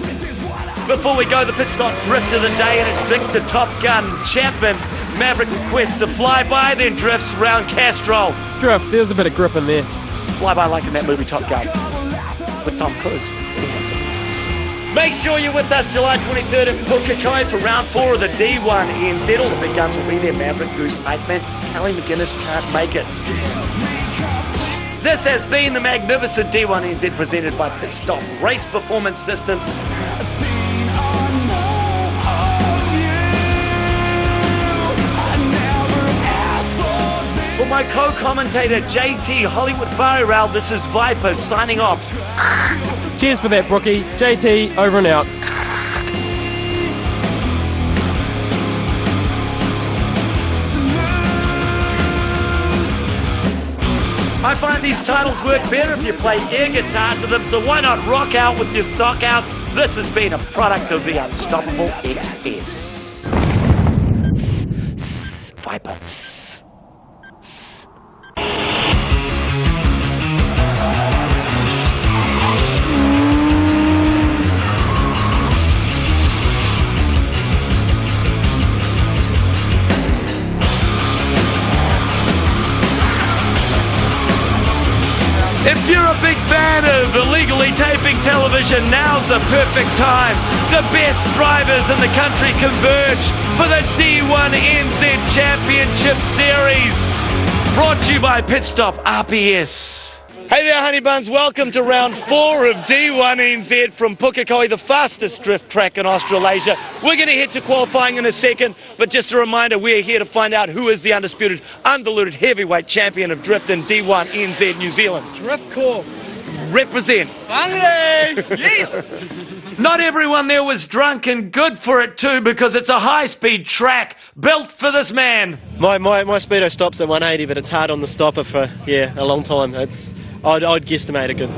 Before we go, the Pit Stop Drift of the day, and it's Victor Top Gun Chapman. Maverick requests a flyby, then drifts around Castrol. Drift, there's a bit of grip in there. Flyby like in that movie Top Gun with Tom Cruise. Make sure you're with us July 23rd in Pukekohe for round 4 of the D1NZ. All the big guns will be there. Maverick, Goose, Iceman. Kelly McGuinness can't make it. This has been the magnificent D1NZ presented by Pit Stop Race Performance Systems. For my co-commentator JT Hollywood Fireout, this is Viper signing off. Cheers for that, Brookie. JT, over and out. I find these titles work better if you play air guitar to them, so why not rock out with your sock out? This has been a product of the Unstoppable XS. Vipers. If you're a big fan of illegally taping television, now's the perfect time. The best drivers in the country converge for the D1NZ Championship Series. Brought to you by Pit Stop RPS. Hey there, honey buns. Welcome to round 4 of D1NZ from Pukekohe, the fastest drift track in Australasia. We're going to head to qualifying in a second, but just a reminder, we're here to find out who is the undisputed, undiluted heavyweight champion of drift in D1NZ New Zealand. Drift Corp. Represent. Not everyone there was drunk, and good for it too, because it's a high-speed track built for this man. My speedo stops at 180, but it's hard on the stopper for a long time. I'd guesstimate a good.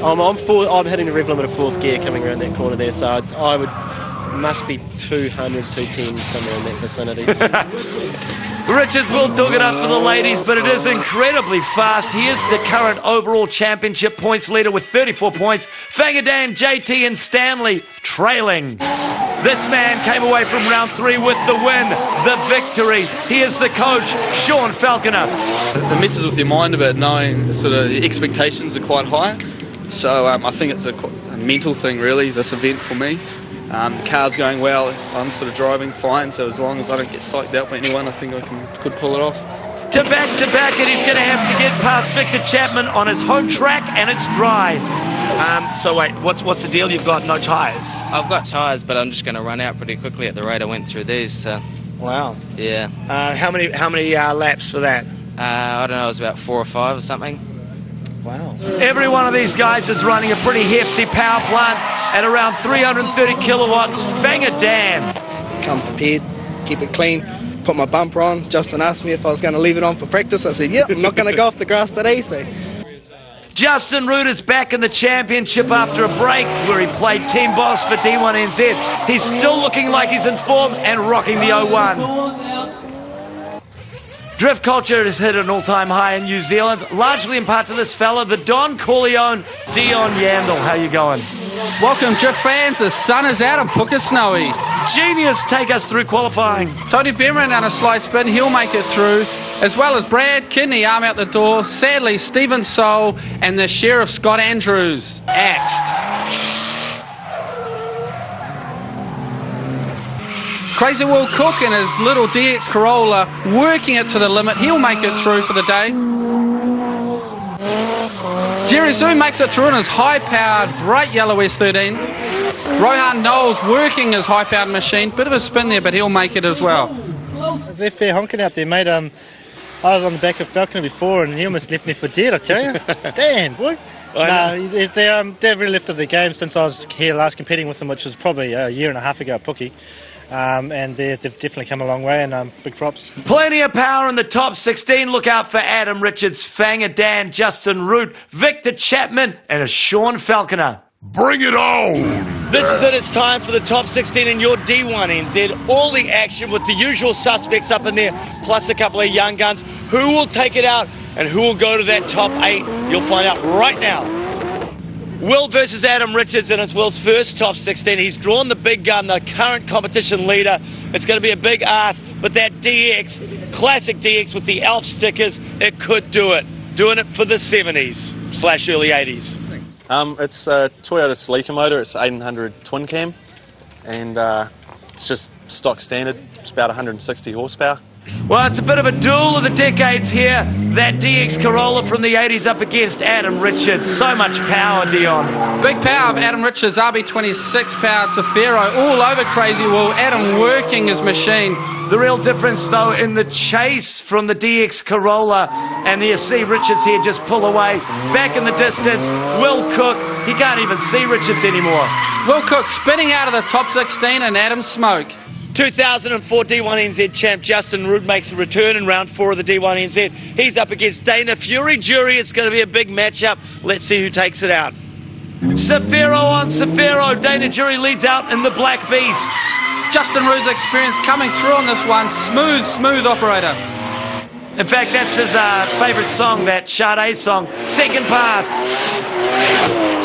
I'm hitting the rev limit of 4th gear coming around that corner there, so I would must be 200, 210 somewhere in that vicinity. Richards will talk it up for the ladies, but it is incredibly fast. He is the current overall championship points leader with 34 points. Fangadan, JT and Stanley trailing. This man came away from round 3 with the win, the victory. He is the coach, Sean Falconer. It messes with your mind a bit, knowing sort of the expectations are quite high. So I think it's a mental thing, really, this event for me. The car's going well, I'm sort of driving fine, so as long as I don't get psyched out by anyone, I think I could pull it off. To back, and he's going to have to get past Victor Chapman on his home track, and it's dry. So wait, what's the deal? You've got no tyres? I've got tyres, but I'm just going to run out pretty quickly at the rate I went through these. So. Wow. Yeah. How many laps for that? I don't know, it was about 4 or 5 or something. Wow. Every one of these guys is running a pretty hefty power plant at around 330 kilowatts. Fanga Dam. Come prepared, keep it clean. Put my bumper on. Justin asked me if I was going to leave it on for practice. I said, yep, I'm not going to go off the grass today. So. Justin Root is back in the championship after a break where he played team boss for D1NZ. He's still looking like he's in form and rocking the 01. Drift culture has hit an all-time high in New Zealand, largely in part to this fella, the Don Corleone, Dion Yandel. How you going? Welcome, drift fans. The sun is out and Puka snowy. Genius, take us through qualifying. Tony Bemerman on a slight spin, he'll make it through, as well as Brad Kidney, arm out the door. Sadly, Stephen Soul and the Sheriff Scott Andrews axed. Crazy Will Cook and his little DX Corolla working it to the limit. He'll make it through for the day. Jerry Zoo makes it through in his high-powered, bright yellow S13. Rohan Knowles working his high-powered machine. Bit of a spin there, but he'll make it as well. They're fair honking out there, mate. I was on the back of Falconer before, and he almost left me for dead, I tell you. Damn, boy. No, they've really lifted the game since I was here last competing with them, which was probably a year and a half ago at Pookie. And they've definitely come a long way, and big props. Plenty of power in the top 16. Look out for Adam Richards, Fanga Dan, Justin Root, Victor Chapman, and a Sean Falconer. Bring it on! This is it. It's time for the top 16 in your D1NZ. All the action with the usual suspects up in there, plus a couple of young guns. Who will take it out and who will go to that top 8? You'll find out right now. Will versus Adam Richards, and it's Will's first top 16. He's drawn the big gun, the current competition leader. It's going to be a big ask, but that DX, classic DX with the Elf stickers, it could do it. Doing it for the 70s/early 80s. It's a Toyota Celica motor. It's 1800 twin cam, and it's just stock standard. It's about 160 horsepower. Well, it's a bit of a duel of the decades here. That DX Corolla from the 80s up against Adam Richards. So much power, Dion. Big power of Adam Richards, RB26 powered Zafiro, all over Crazy Will. Adam working his machine. The real difference, though, in the chase from the DX Corolla, and you see Richards here just pull away. Back in the distance, Will Cook, he can't even see Richards anymore. Will Cook spinning out of the top 16 and Adam Smoke. 2004 D1NZ champ Justin Root makes a return in round 4 of the D1NZ. He's up against Dana Fury Jury. It's going to be a big matchup. Let's see who takes it out. Zafiro on Zafiro. Dana Jury leads out in the Black Beast. Justin Root's experience coming through on this one. Smooth operator. In fact, that's his favourite song, that Sade song. Second pass.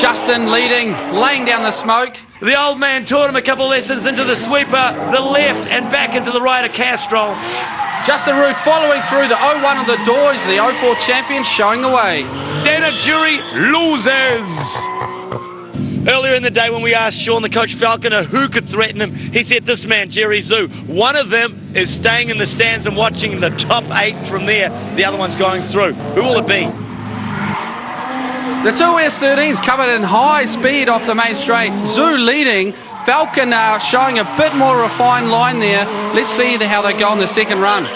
Justin leading, laying down the smoke. The old man taught him a couple lessons into the sweeper, the left, and back into the right of Castrol. Justin Root following through the 01 on the doors, the 04 champion showing the way. Dana Jury loses. Earlier in the day when we asked Sean, the coach Falconer, who could threaten him, he said this man, Jerry Zoo. One of them is staying in the stands and watching the top 8 from there. The other one's going through. Who will it be? The two S13s covered in high speed off the main straight. Zoo leading. Falcon showing a bit more refined line there. Let's see how they go on the second run.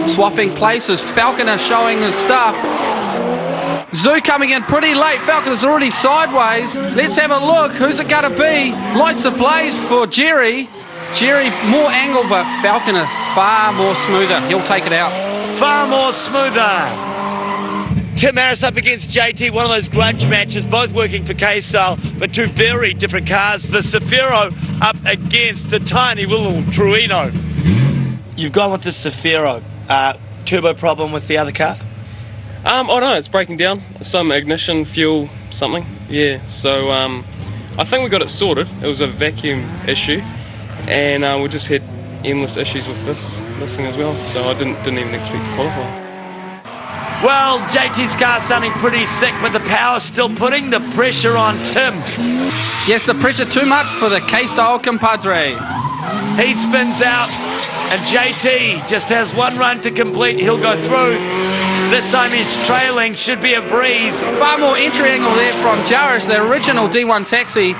Swapping places. Falconer showing his stuff. Zoo coming in pretty late. Falconer's already sideways. Let's have a look. Who's it going to be? Lights ablaze for Jerry. Jerry more angle, but Falconer far more smoother. He'll take it out. Far more smoother. Tim Harris up against JT, one of those grudge matches, both working for K-Style, but two very different cars. The Zafiro up against the tiny little Truino. You've gone with the Zafiro. Turbo problem with the other car? I don't know, it's breaking down. Some ignition, fuel, something. Yeah, so I think we got it sorted. It was a vacuum issue, and we just had endless issues with this thing as well. So I didn't even expect to qualify. Well, JT's car's sounding pretty sick, but the power's still putting the pressure on Tim. Yes, the pressure too much for the K-Style compadre. He spins out, and JT just has one run to complete. He'll go through. This time he's trailing, should be a breeze. Far more entry angle there from Jarvis, the original D1 taxi.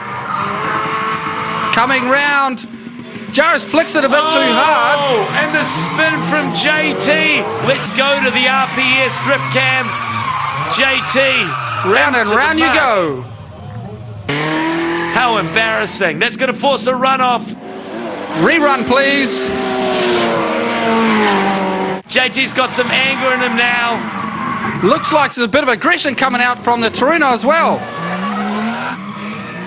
Coming round. Jarvis flicks it a bit too hard. And the spin from JT. Let's go to the RPS drift cam. JT. Round and round you go. How embarrassing. That's going to force a runoff. Rerun, please. JT's got some anger in him now. Looks like there's a bit of aggression coming out from the Torino as well.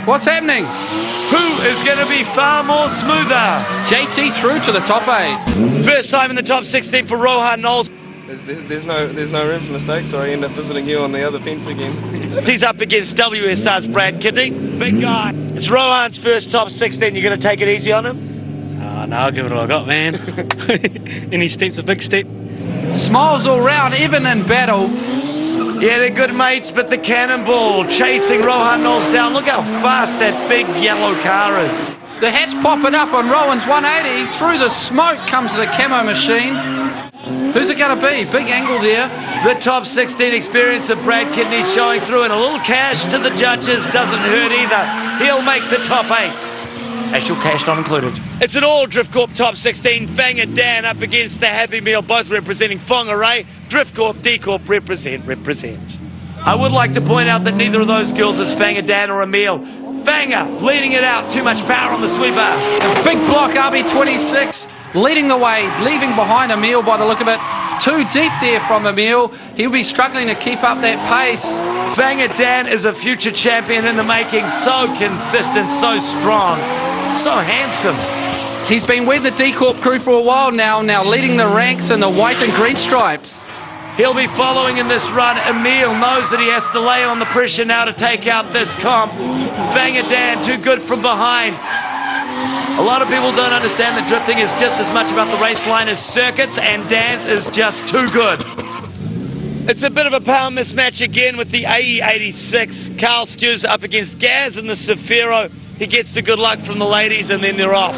What's happening? Who is going to be far more smoother? JT through to the top 8. First time in the top 16 for Rohan Knowles. There's no room for mistakes, or I end up visiting you on the other fence again. He's up against WSR's Brad Kidney. Big guy. It's Rohan's first top 16. You're going to take it easy on him? No, I'll give it all I got, man. Any step's a big step. Smiles all round, even in battle. Yeah, they're good mates, but the cannonball chasing Rohan Knowles down. Look how fast that big yellow car is. The hat's popping up on Rowan's 180. Through the smoke comes the camo machine. Who's it going to be? Big angle there. The top 16 experience of Brad Kidney showing through, and a little cash to the judges doesn't hurt either. He'll make the top 8. Actual cash not included. It's an all Drift Corp top 16. Fang and Dan up against the Happy Meal, both representing Whangarei. Drift Corp, D Corp represent. I would like to point out that neither of those girls is Fang and Dan or Emil. Fanger leading it out, too much power on the sweeper. A big block, RB26 leading the way, leaving behind Emil by the look of it. Too deep there from Emil. He'll be struggling to keep up that pace. Fanger Dan is a future champion in the making. So consistent, so strong, so handsome. He's been with the D-Corp crew for a while now leading the ranks in the white and green stripes. He'll be following in this run. Emil knows that he has to lay on the pressure now to take out this comp. Fanger Dan, too good from behind. A lot of people don't understand that drifting is just as much about the race line as circuits, and Dan's is just too good. It's a bit of a power mismatch again with the AE86. Carl Skews up against Gaz in the Safiro. He gets the good luck from the ladies, and then they're off.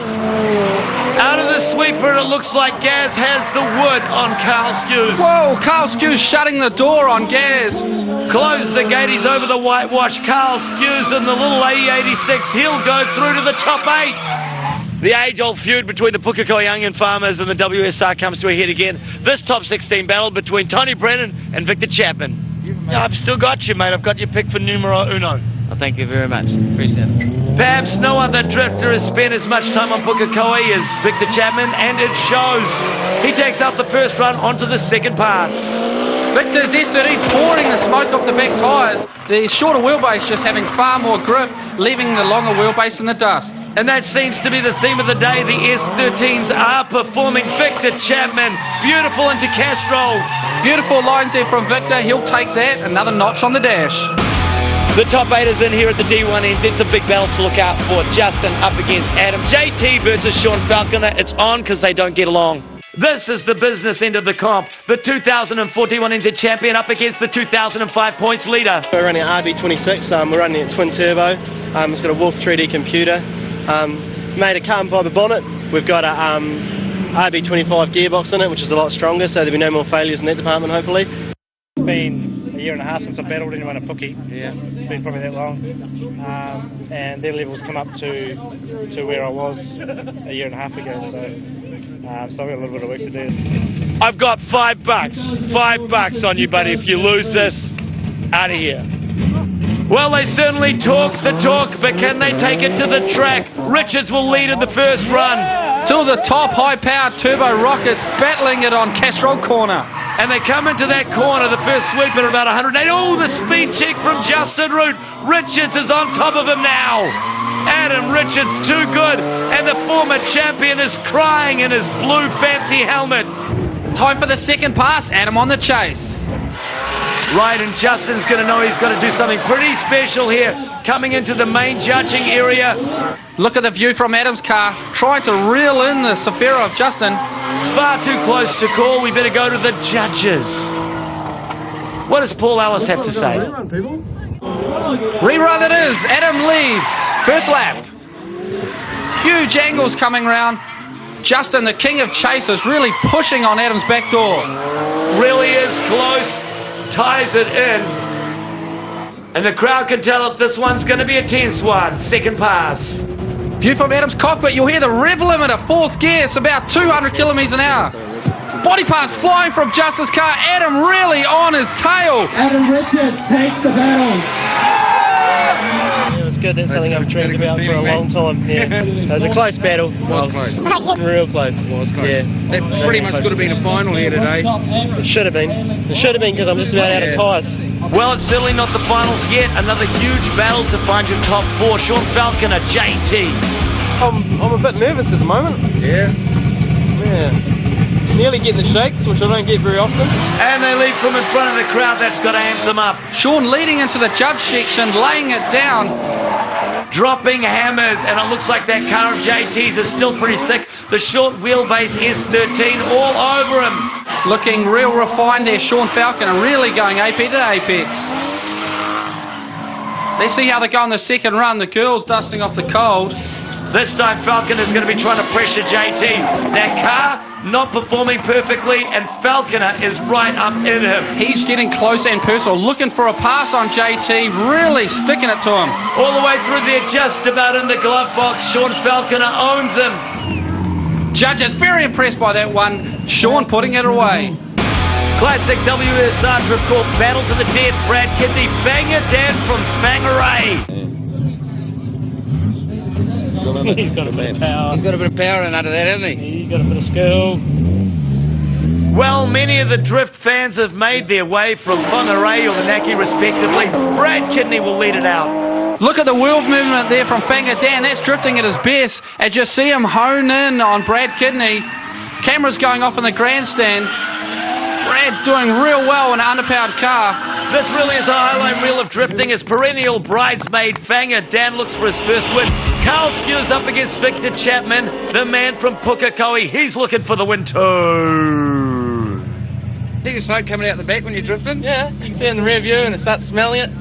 Out of the sweeper, it looks like Gaz has the wood on Carl Skews. Whoa, Carl Skews shutting the door on Gaz. Close the gate, he's over the whitewash. Carl Skews and the little AE86. He'll go through to the top 8. The age-old feud between the Pukekohe farmers and the WSR comes to a head again. This top 16 battle between Tony Brennan and Victor Chapman. I've still got you, mate. I've got your pick for numero uno. Well, thank you very much. Appreciate it. Perhaps no other drifter has spent as much time on Pukekohe as Victor Chapman, and it shows. He takes out the first run onto the second pass. Victor's Xstv pouring the smoke off the back tyres. The shorter wheelbase just having far more grip, leaving the longer wheelbase in the dust. And that seems to be the theme of the day. The S13s are performing. Victor Chapman, beautiful into Castrol. Beautiful lines there from Victor. He'll take that. Another notch on the dash. The top 8 is in here at the D1NZ. It's a big battle to look out for. Justin up against Adam. JT versus Sean Falconer. It's on because they don't get along. This is the business end of the comp. The 2004 D1NZ champion up against the 2005 points leader. We're running an RB26. We're running a twin turbo. It's got a Wolf 3D computer. Made a carbon fibre bonnet. We've got a RB25 gearbox in it, which is a lot stronger, so there'll be no more failures in that department, hopefully. It's been a year and a half since I battled anyone at Pookie. Yeah. It's been probably that long. And their levels come up to where I was a year and a half ago, so I've got a little bit of work to do. I've got $5. $5 on you, buddy. If you lose this, out of here. Well, they certainly talk the talk, but can they take it to the track? Richards will lead in the first run. To the top, high-powered turbo rockets battling it on Castrol corner. And they come into that corner, the first sweep at about 180. Oh, the speed check from Justin Root. Richards is on top of him now. Adam Richards, too good. And the former champion is crying in his blue fancy helmet. Time for the second pass. Adam on the chase. Right, and Justin's going to know he's got to do something pretty special here, coming into the main judging area. Look at the view from Adam's car, trying to reel in the Safira of Justin. Far too close to call. We better go to the judges. What does Paul Ellis have to say? Rerun it is. Adam leads. First lap. Huge angles coming round. Justin, the king of chasers, really pushing on Adam's back door. Really is close. Ties it in. And the crowd can tell if this one's going to be a tense one. Second pass. View from Adam's cockpit. You'll hear the rev limiter, fourth gear. It's about 200 kilometres an hour. Body parts flying from Justin's car. Adam really on his tail. Adam Richards takes the battle. It was good. That's something I've dreamed about for a long time. Yeah. It was a close battle. It was close. Real close. It was close. Yeah. That pretty much could have been a final here today. It should have been. It should have been because I'm just about out of tyres. Well, it's certainly not the finals yet. Another huge battle to find your top four. Sean Falconer, JT. I'm a bit nervous at the moment. Yeah. Nearly getting the shakes, which I don't get very often. And they lead from in front of the crowd. That's got to amp them up. Sean leading into the judge section, laying it down. Dropping hammers, and it looks like that car of JT's is still pretty sick. The short wheelbase S13 all over him. Looking real refined there, Sean Falconer really going AP to apex. Let's see how they go in the second run. The girls dusting off the cold. This time Falconer is going to be trying to pressure JT. That car not performing perfectly, and Falconer is right up in him. He's getting closer and personal, looking for a pass on JT, really sticking it to him. All the way through there, just about in the glove box. Sean Falconer owns him. Judges very impressed by that one. Sean putting it away. Classic WSR Drift Corp battle to the death. Brad Kidney, Fanger Dan from Fangeray. He's got a bit of power. He's got a bit of power in out of that, hasn't he? He's got a bit of skill. Well, many of the drift fans have made their way from Whangarei or the Naki respectively. Brad Kidney will lead it out. Look at the wheel movement there from Fanger Dan. That's drifting at his best. And just see him hone in on Brad Kidney. Cameras going off in the grandstand. Brad doing real well in an underpowered car. This really is a highlight reel of drifting as perennial bridesmaid Fanger Dan looks for his first win. Carl Skew's up against Victor Chapman, the man from Pukekohe. He's looking for the win too. See the smoke coming out the back when you're drifting? Yeah, you can see it in the rear view and it starts smelling it.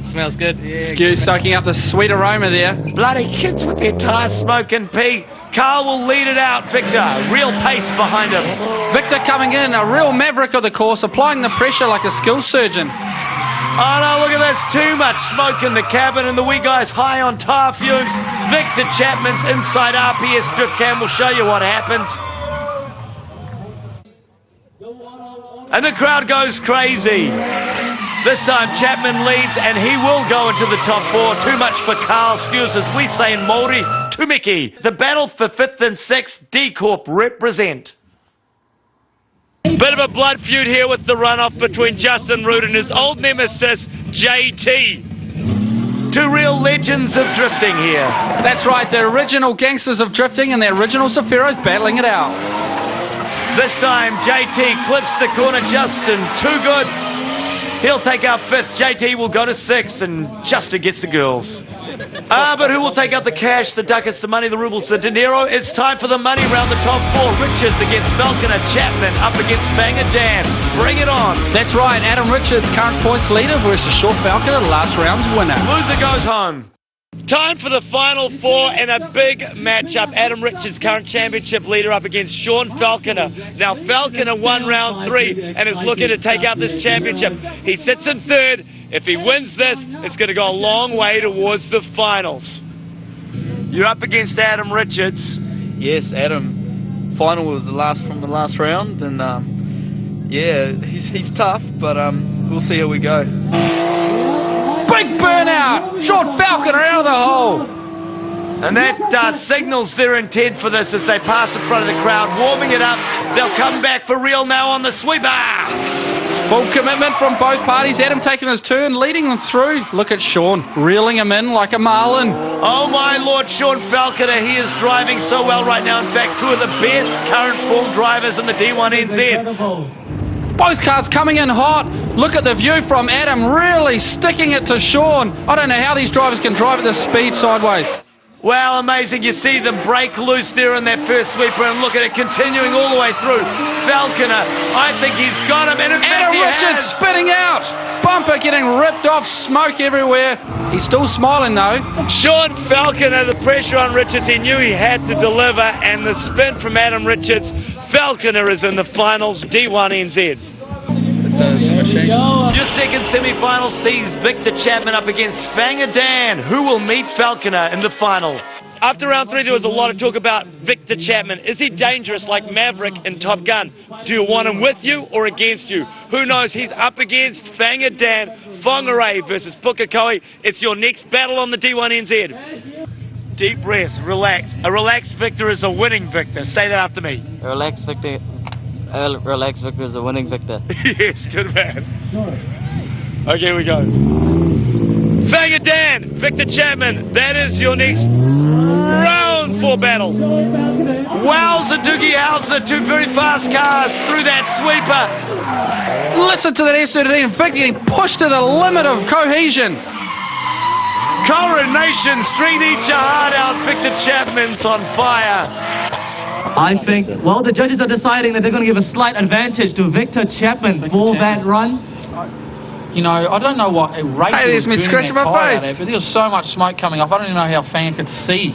Smells good. Yeah, Skew soaking up the sweet aroma there. Bloody kids with their tyres smoking pee. Carl will lead it out. Victor, real pace behind him. Victor coming in, a real maverick of the course, applying the pressure like a skills surgeon. Oh no, look at this, too much smoke in the cabin and the wee guy's high on tyre fumes. Victor Chapman's inside RPS drift cam will show you what happens. And the crowd goes crazy. This time Chapman leads and he will go into the top four. Too much for Carl Skews, as we say in Māori, Tumiki. The battle for 5th and 6th, D Corp represent. Bit of a blood feud here with the runoff between Justin Root and his old nemesis, JT. Two real legends of drifting here. That's right, the original gangsters of drifting and the original Safiros battling it out. This time JT clips the corner. Justin, too good. He'll take out 5th. JT will go to 6th and Justin gets the girls. But who will take out the cash, the ducats, the money, the rubles, the dinero? It's time for the money round, the top four. Richards against Falconer, Chapman up against Fanger Dan. Bring it on. That's right, Adam Richards, current points leader versus Sean Falconer, last round's winner. Loser goes home. Time for the final four and a big matchup. Adam Richards, current championship leader, up against Sean Falconer. Now Falconer won round 3 and is looking to take out this championship. He sits in 3rd. If he wins this, it's going to go a long way towards the finals. You're up against Adam Richards. Yes, Adam. Final was the last round, and yeah, he's tough, but we'll see how we go. Big burnout! Sean Falconer out of the hole! And that signals their intent for this as they pass in front of the crowd, warming it up. They'll come back for real now on the sweeper. Full commitment from both parties. Adam taking his turn, leading them through. Look at Sean, reeling him in like a marlin. Oh my lord, Sean Falconer, he is driving so well right now. In fact, two of the best current form drivers in the D1NZ. Both cars coming in hot. Look at the view from Adam, really sticking it to Sean. I don't know how these drivers can drive at this speed sideways. Wow, amazing. You see them break loose there in that first sweeper, and look at it continuing all the way through. Falconer, I think he's got him, and in fact he Richards has. spinning out. Bumper getting ripped off, smoke everywhere. He's still smiling though. Sean Falconer, the pressure on Richards, he knew he had to deliver, and the spin from Adam Richards. Falconer is in the finals, D1NZ. It's a machine. Your second semi-final sees Victor Chapman up against Fanger Dan, who will meet Falconer in the final. After round 3, there was a lot of talk about Victor Chapman. Is he dangerous like Maverick in Top Gun? Do you want him with you or against you? Who knows? He's up against Fanger Dan, Whangarei versus Pukekohe. It's your next battle on the D1NZ. Deep breath, relax. A relaxed Victor is a winning Victor. Say that after me. A relaxed Victor is a winning Victor. Yes, good man. Okay, here we go. Fanger Dan, Victor Chapman, that is your next round 4 battle. Wowza Doogie Howser, 2 very fast cars through that sweeper. Listen to that S13, Victor getting pushed to the limit of cohesion. Coronation Street, eat your heart out. Victor Chapman's on fire. I think, well, the judges are deciding that they're going to give a slight advantage to Victor Chapman for that run. You know, I don't know what rate Hey, there's me scratching my face. there, but there was so much smoke coming off. I don't even know how Fang could see.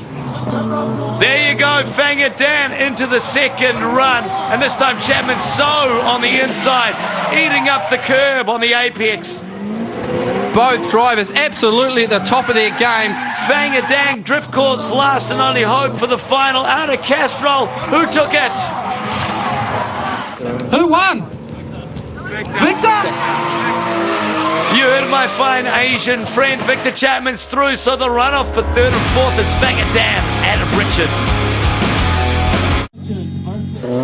There you go, Fanger Dan into the second run. And this time Chapman's so on the inside, eating up the curb on the apex. Both drivers absolutely at the top of their game. Fanger Dan, Drift Corp's last and only hope for the final. Out of Castrol, who took it? Who won? Victor! You heard my fine Asian friend. Victor Chapman's through, so the runoff for 3rd and 4th is Fanger Dan, Adam Richards.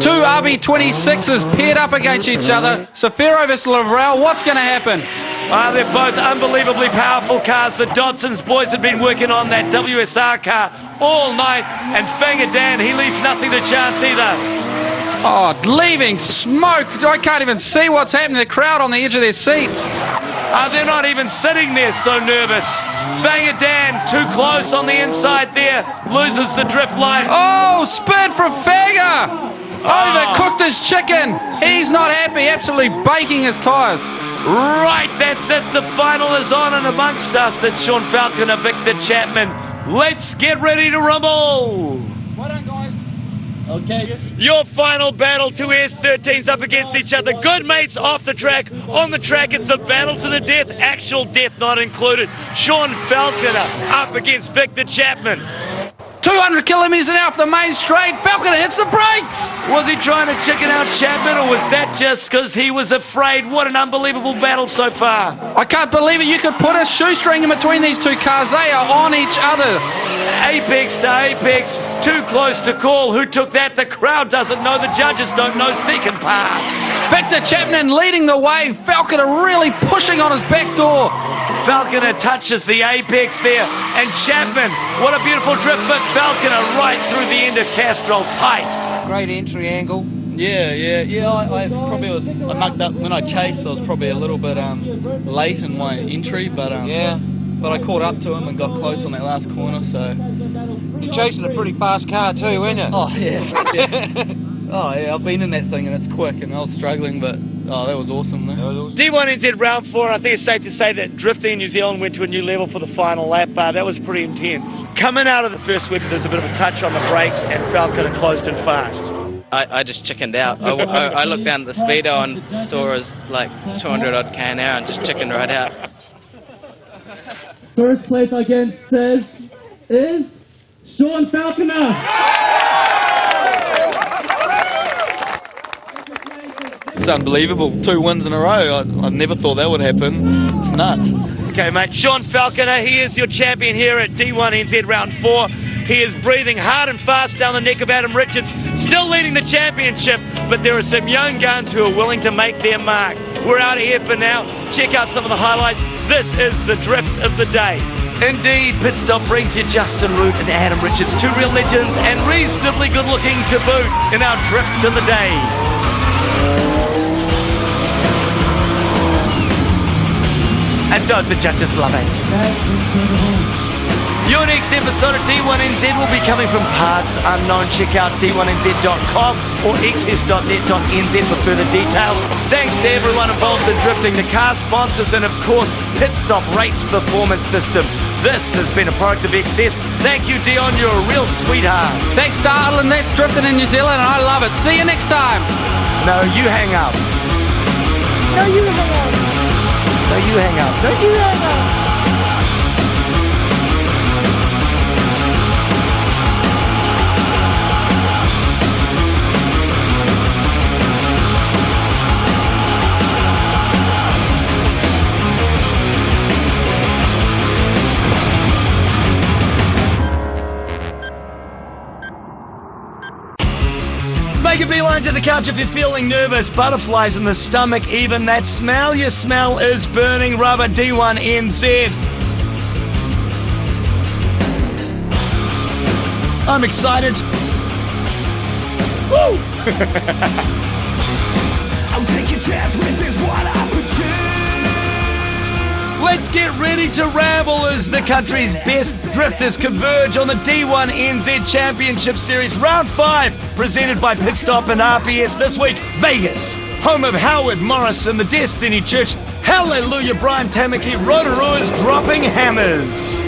2 RB26s paired up against each other. Safiro versus Lavrel, what's going to happen? They're both unbelievably powerful cars. The Dodson's boys have been working on that WSR car all night, and Fanger Dan, he leaves nothing to chance either. Oh, leaving smoke. I can't even see what's happening. The crowd on the edge of their seats. They're not even sitting there, so nervous. Fanger Dan, too close on the inside there, loses the drift line. Oh, spin from Fanger. Overcooked his chicken. He's not happy, absolutely baking his tyres. Right, that's it. The final is on, and amongst us, it's Sean Falconer, Victor Chapman. Let's get ready to rumble. Well done, guys. Okay. Your final battle, 2 S13s up against each other. Good mates off the track. On the track, it's a battle to the death. Actual death not included. Sean Falconer up against Victor Chapman. 200 kilometres an hour off the main straight. Falconer hits the brakes. Was he trying to chicken out Chapman, or was that just because he was afraid? What an unbelievable battle so far. I can't believe it. You could put a shoestring in between these two cars. They are on each other. Apex to apex, too close to call. Who took that? The crowd doesn't know. The judges don't know. Second pass. Victor Chapman leading the way. Falconer really pushing on his back door. Falconer touches the apex there, and Chapman, what a beautiful drift, but Falconer right through the end of Castrol, tight. Great entry angle. Yeah. I probably was. I mucked up when I chased. I was probably a little bit late in my entry, but But I caught up to him and got close on that last corner. So you're chasing a pretty fast car too, weren't you? Oh yeah. Oh yeah, I've been in that thing and it's quick, and I was struggling, but that was awesome though. D1NZ round 4, and I think it's safe to say that drifting in New Zealand went to a new level for the final lap. That was pretty intense. Coming out of the first sweep, there's a bit of a touch on the brakes, and Falconer closed in fast. I just chickened out. I looked down at the speedo and saw it was like 200 odd k an hour and just chickened right out. First place against says is Sean Falconer. It's unbelievable. 2 wins in a row. I never thought that would happen. It's nuts. Okay, mate. Sean Falconer, he is your champion here at D1NZ round 4. He is breathing hard and fast down the neck of Adam Richards, still leading the championship, but there are some young guns who are willing to make their mark. We're out of here for now. Check out some of the highlights. This is the drift of the day. Indeed, Pit Stop brings you Justin Root and Adam Richards, 2 real legends and reasonably good looking to boot in our drift of the day. And don't the judges love it? Your next episode of D1NZ will be coming from parts unknown. Check out D1NZ.com or xs.net.nz for further details. Thanks to everyone involved in drifting, the car sponsors, and of course, Pit Stop Race Performance System. This has been a product of XS. Thank you, Dion. You're a real sweetheart. Thanks, darling. That's drifting in New Zealand, and I love it. See you next time. No, you hang up. No, you hang up. No, you hang up. No, you hang up. Make a beeline to the couch if you're feeling nervous. Butterflies in the stomach, even that smell you smell is burning rubber. D1NZ. I'm excited. Woo! I'll take a chance with this one opportunity. Let's get ready to ramble as the country's best drifters converge on the D1NZ Championship Series Round 5, presented by Pit Stop and RPS this week. Vegas, home of Howard Morris and the Destiny Church. Hallelujah, Brian Tamaki, Rotorua's dropping hammers.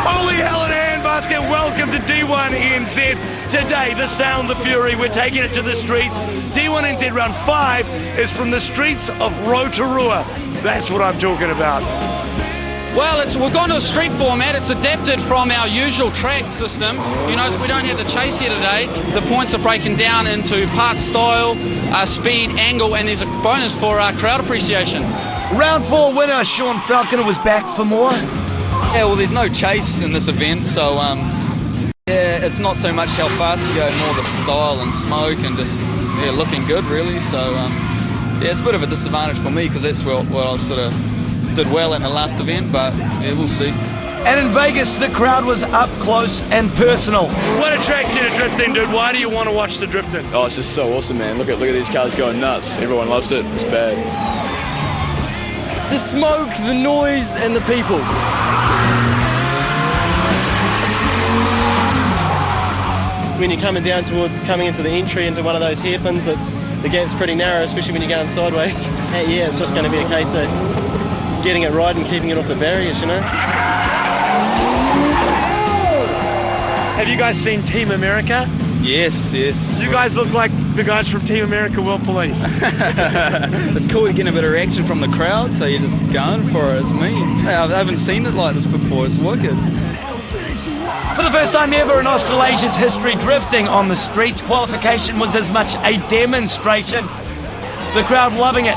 Holy hell in a handbasket, welcome to D1NZ. Today, the sound, the fury, we're taking it to the streets. D1NZ Round 5 is from the streets of Rotorua. That's what I'm talking about. Well, we've gone to a street format. It's adapted from our usual track system. You know, we don't have the chase here today. The points are breaking down into part style, speed, angle, and there's a bonus for crowd appreciation. Round 4 winner Sean Falconer was back for more. Yeah, well, there's no chase in this event, so yeah, it's not so much how fast you go, more the style and smoke and just looking good, really. So yeah, it's a bit of a disadvantage for me because that's what I sort of did well in the last event, but yeah, we'll see. And in Vegas, the crowd was up close and personal. What attracts you to drifting, dude? Why do you want to watch the drifting? Oh, it's just so awesome, man. Look at these cars going nuts. Everyone loves it. It's bad. The smoke, the noise, and the people. When you're coming down towards coming into the entry into one of those hairpins, the gap's pretty narrow, especially when you're going sideways. Yeah, it's just going to be a case of getting it right and keeping it off the barriers, you know. Have you guys seen Team America? Yes. You guys look like the guys from Team America World Police. It's cool to get a bit of reaction from the crowd, so you're just going for it. It's me. I haven't seen it like this before. It's wicked. For the first time ever in Australasia's history, drifting on the streets, qualification was as much a demonstration. The crowd loving it.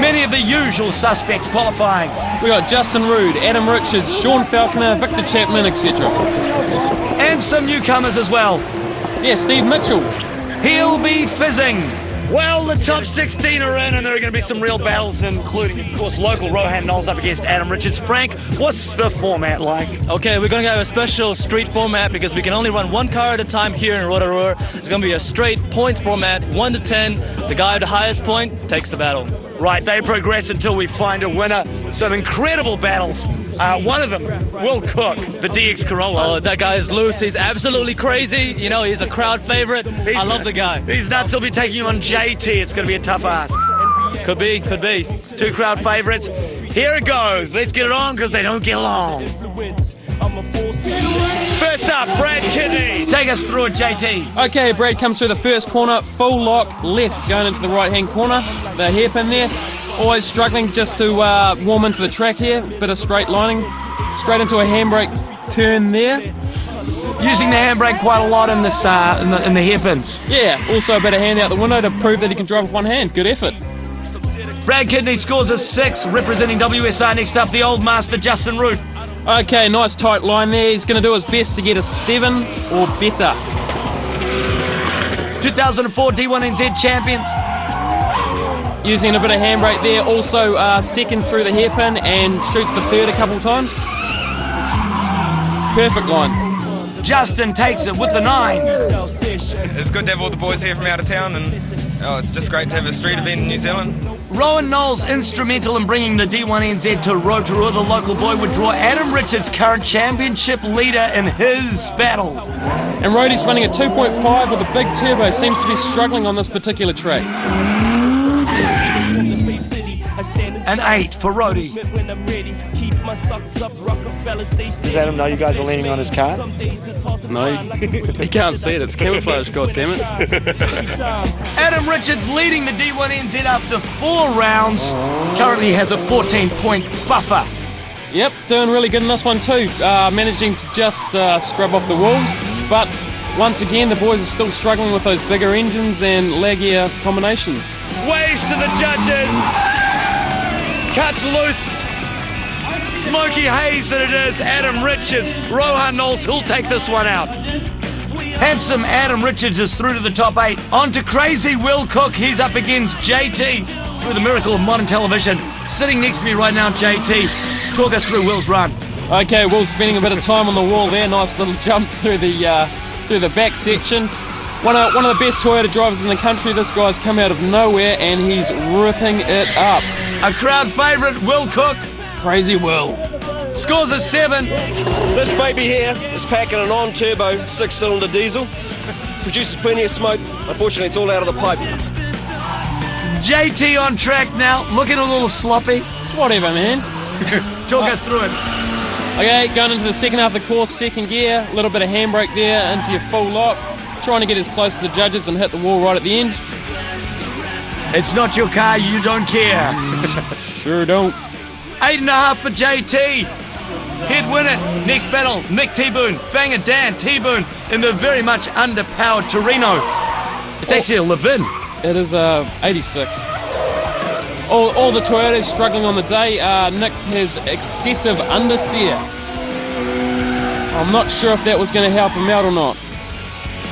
Many of the usual suspects qualifying. We got Justin Roode, Adam Richards, Sean Falconer, Victor Chapman, etc. And some newcomers as well. Yeah, Steve Mitchell. He'll be fizzing. Well, the top 16 are in, and there are going to be some real battles, including, of course, local Rohan Knowles up against Adam Richards. Frank, what's the format like? Okay, we're going to have a special street format because we can only run one car at a time here in Rotorua. It's going to be a straight points format, 1 to 10. The guy with the highest point takes the battle. Right, they progress until we find a winner. Some incredible battles. One of them, Will Cook, the DX Corolla. Oh, that guy is loose. He's absolutely crazy. You know, he's a crowd favorite. I love the guy. He's nuts. He'll be taking you on JT. It's going to be a tough ask. Could be. 2 crowd favorites. Here it goes. Let's get it on because they don't get along. First up, Brad Kidney. Take us through it, JT. Okay, Brad comes through the first corner, full lock, left, going into the right-hand corner. The hairpin there. Always struggling just to warm into the track here. Bit of straight lining. Straight into a handbrake turn there. Using the handbrake quite a lot in this in the hairpins. Yeah, also a bit of hand out the window to prove that he can drive with one hand. Good effort. Brad Kidney scores a 6, representing WSR. Next up, the old master, Justin Roode. Okay, nice tight line there. He's going to do his best to get a 7 or better. 2004 D1NZ champions. Using a bit of handbrake there. Also second through the hairpin and shoots for third a couple times. Perfect line. Justin takes it with the 9. It's good to have all the boys here from out of town, and Oh, it's just great to have a street event in New Zealand. Rowan Knowles instrumental in bringing the D1NZ to Rotorua. The local boy would draw Adam Richards, current championship leader, in his battle. And Rhodey's running a 2.5 with a big turbo, seems to be struggling on this particular track. An 8 for Rhodey. Does Adam know you guys are leaning on his car? No, he can't see it. It's camouflage, goddammit. Adam Richards leading the D1NZ after 4 rounds. Currently has a 14-point buffer. Yep, doing really good in this one too. Managing to just scrub off the walls. But once again, the boys are still struggling with those bigger engines and laggier combinations. Waves to the judges. Cuts loose. Smoky haze that it is. Adam Richards. Rowan Knowles, who'll take this one out. Handsome Adam Richards is through to the top 8. On to crazy Will Cook. He's up against JT. Through the miracle of modern television. Sitting next to me right now, JT. Talk us through Will's run. Okay, Will's spending a bit of time on the wall there. Nice little jump through the back section. One of the best Toyota drivers in the country. This guy's come out of nowhere and he's ripping it up. A crowd favourite, Will Cook. Crazy Will. Scores a 7. This baby here is packing an on-turbo 6-cylinder diesel. Produces plenty of smoke. Unfortunately, it's all out of the pipe. JT on track now, looking a little sloppy. Whatever, man. Talk us through it. Okay, going into the second half of the course, second gear, a little bit of handbrake there into your full lock. Trying to get as close to the judges and hit the wall right at the end. It's not your car, you don't care. Sure don't. 8.5 for JT. He'd win it. Next battle, Nick T-Boone, Fanger Dan T-Boone in the very much underpowered Torino. It's actually a Levin. It is 86. All the Toyotas struggling on the day. Nick has excessive understeer. I'm not sure if that was going to help him out or not.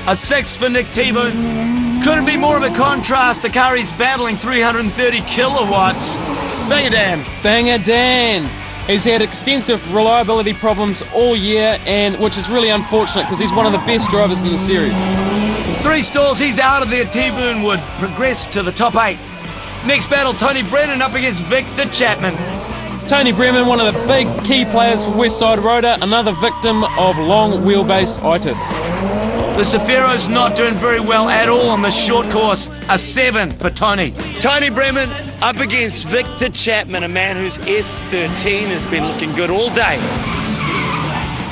A 6 for Nick T-Boone. Couldn't be more of a contrast. The car he's battling, 330 kilowatts. Fanger Dan. Fanger Dan. He's had extensive reliability problems all year, and which is really unfortunate because he's one of the best drivers in the series. 3 stalls, he's out of there. T-Boone would progress to the top 8. Next battle, Tony Brennan up against Victor Chapman. Tony Brennan, one of the big key players for Westside Rotor, another victim of long wheelbase-itis. The Safiro's not doing very well at all on this short course. A 7 for Tony. Tony Bremen up against Victor Chapman, a man whose S13 has been looking good all day.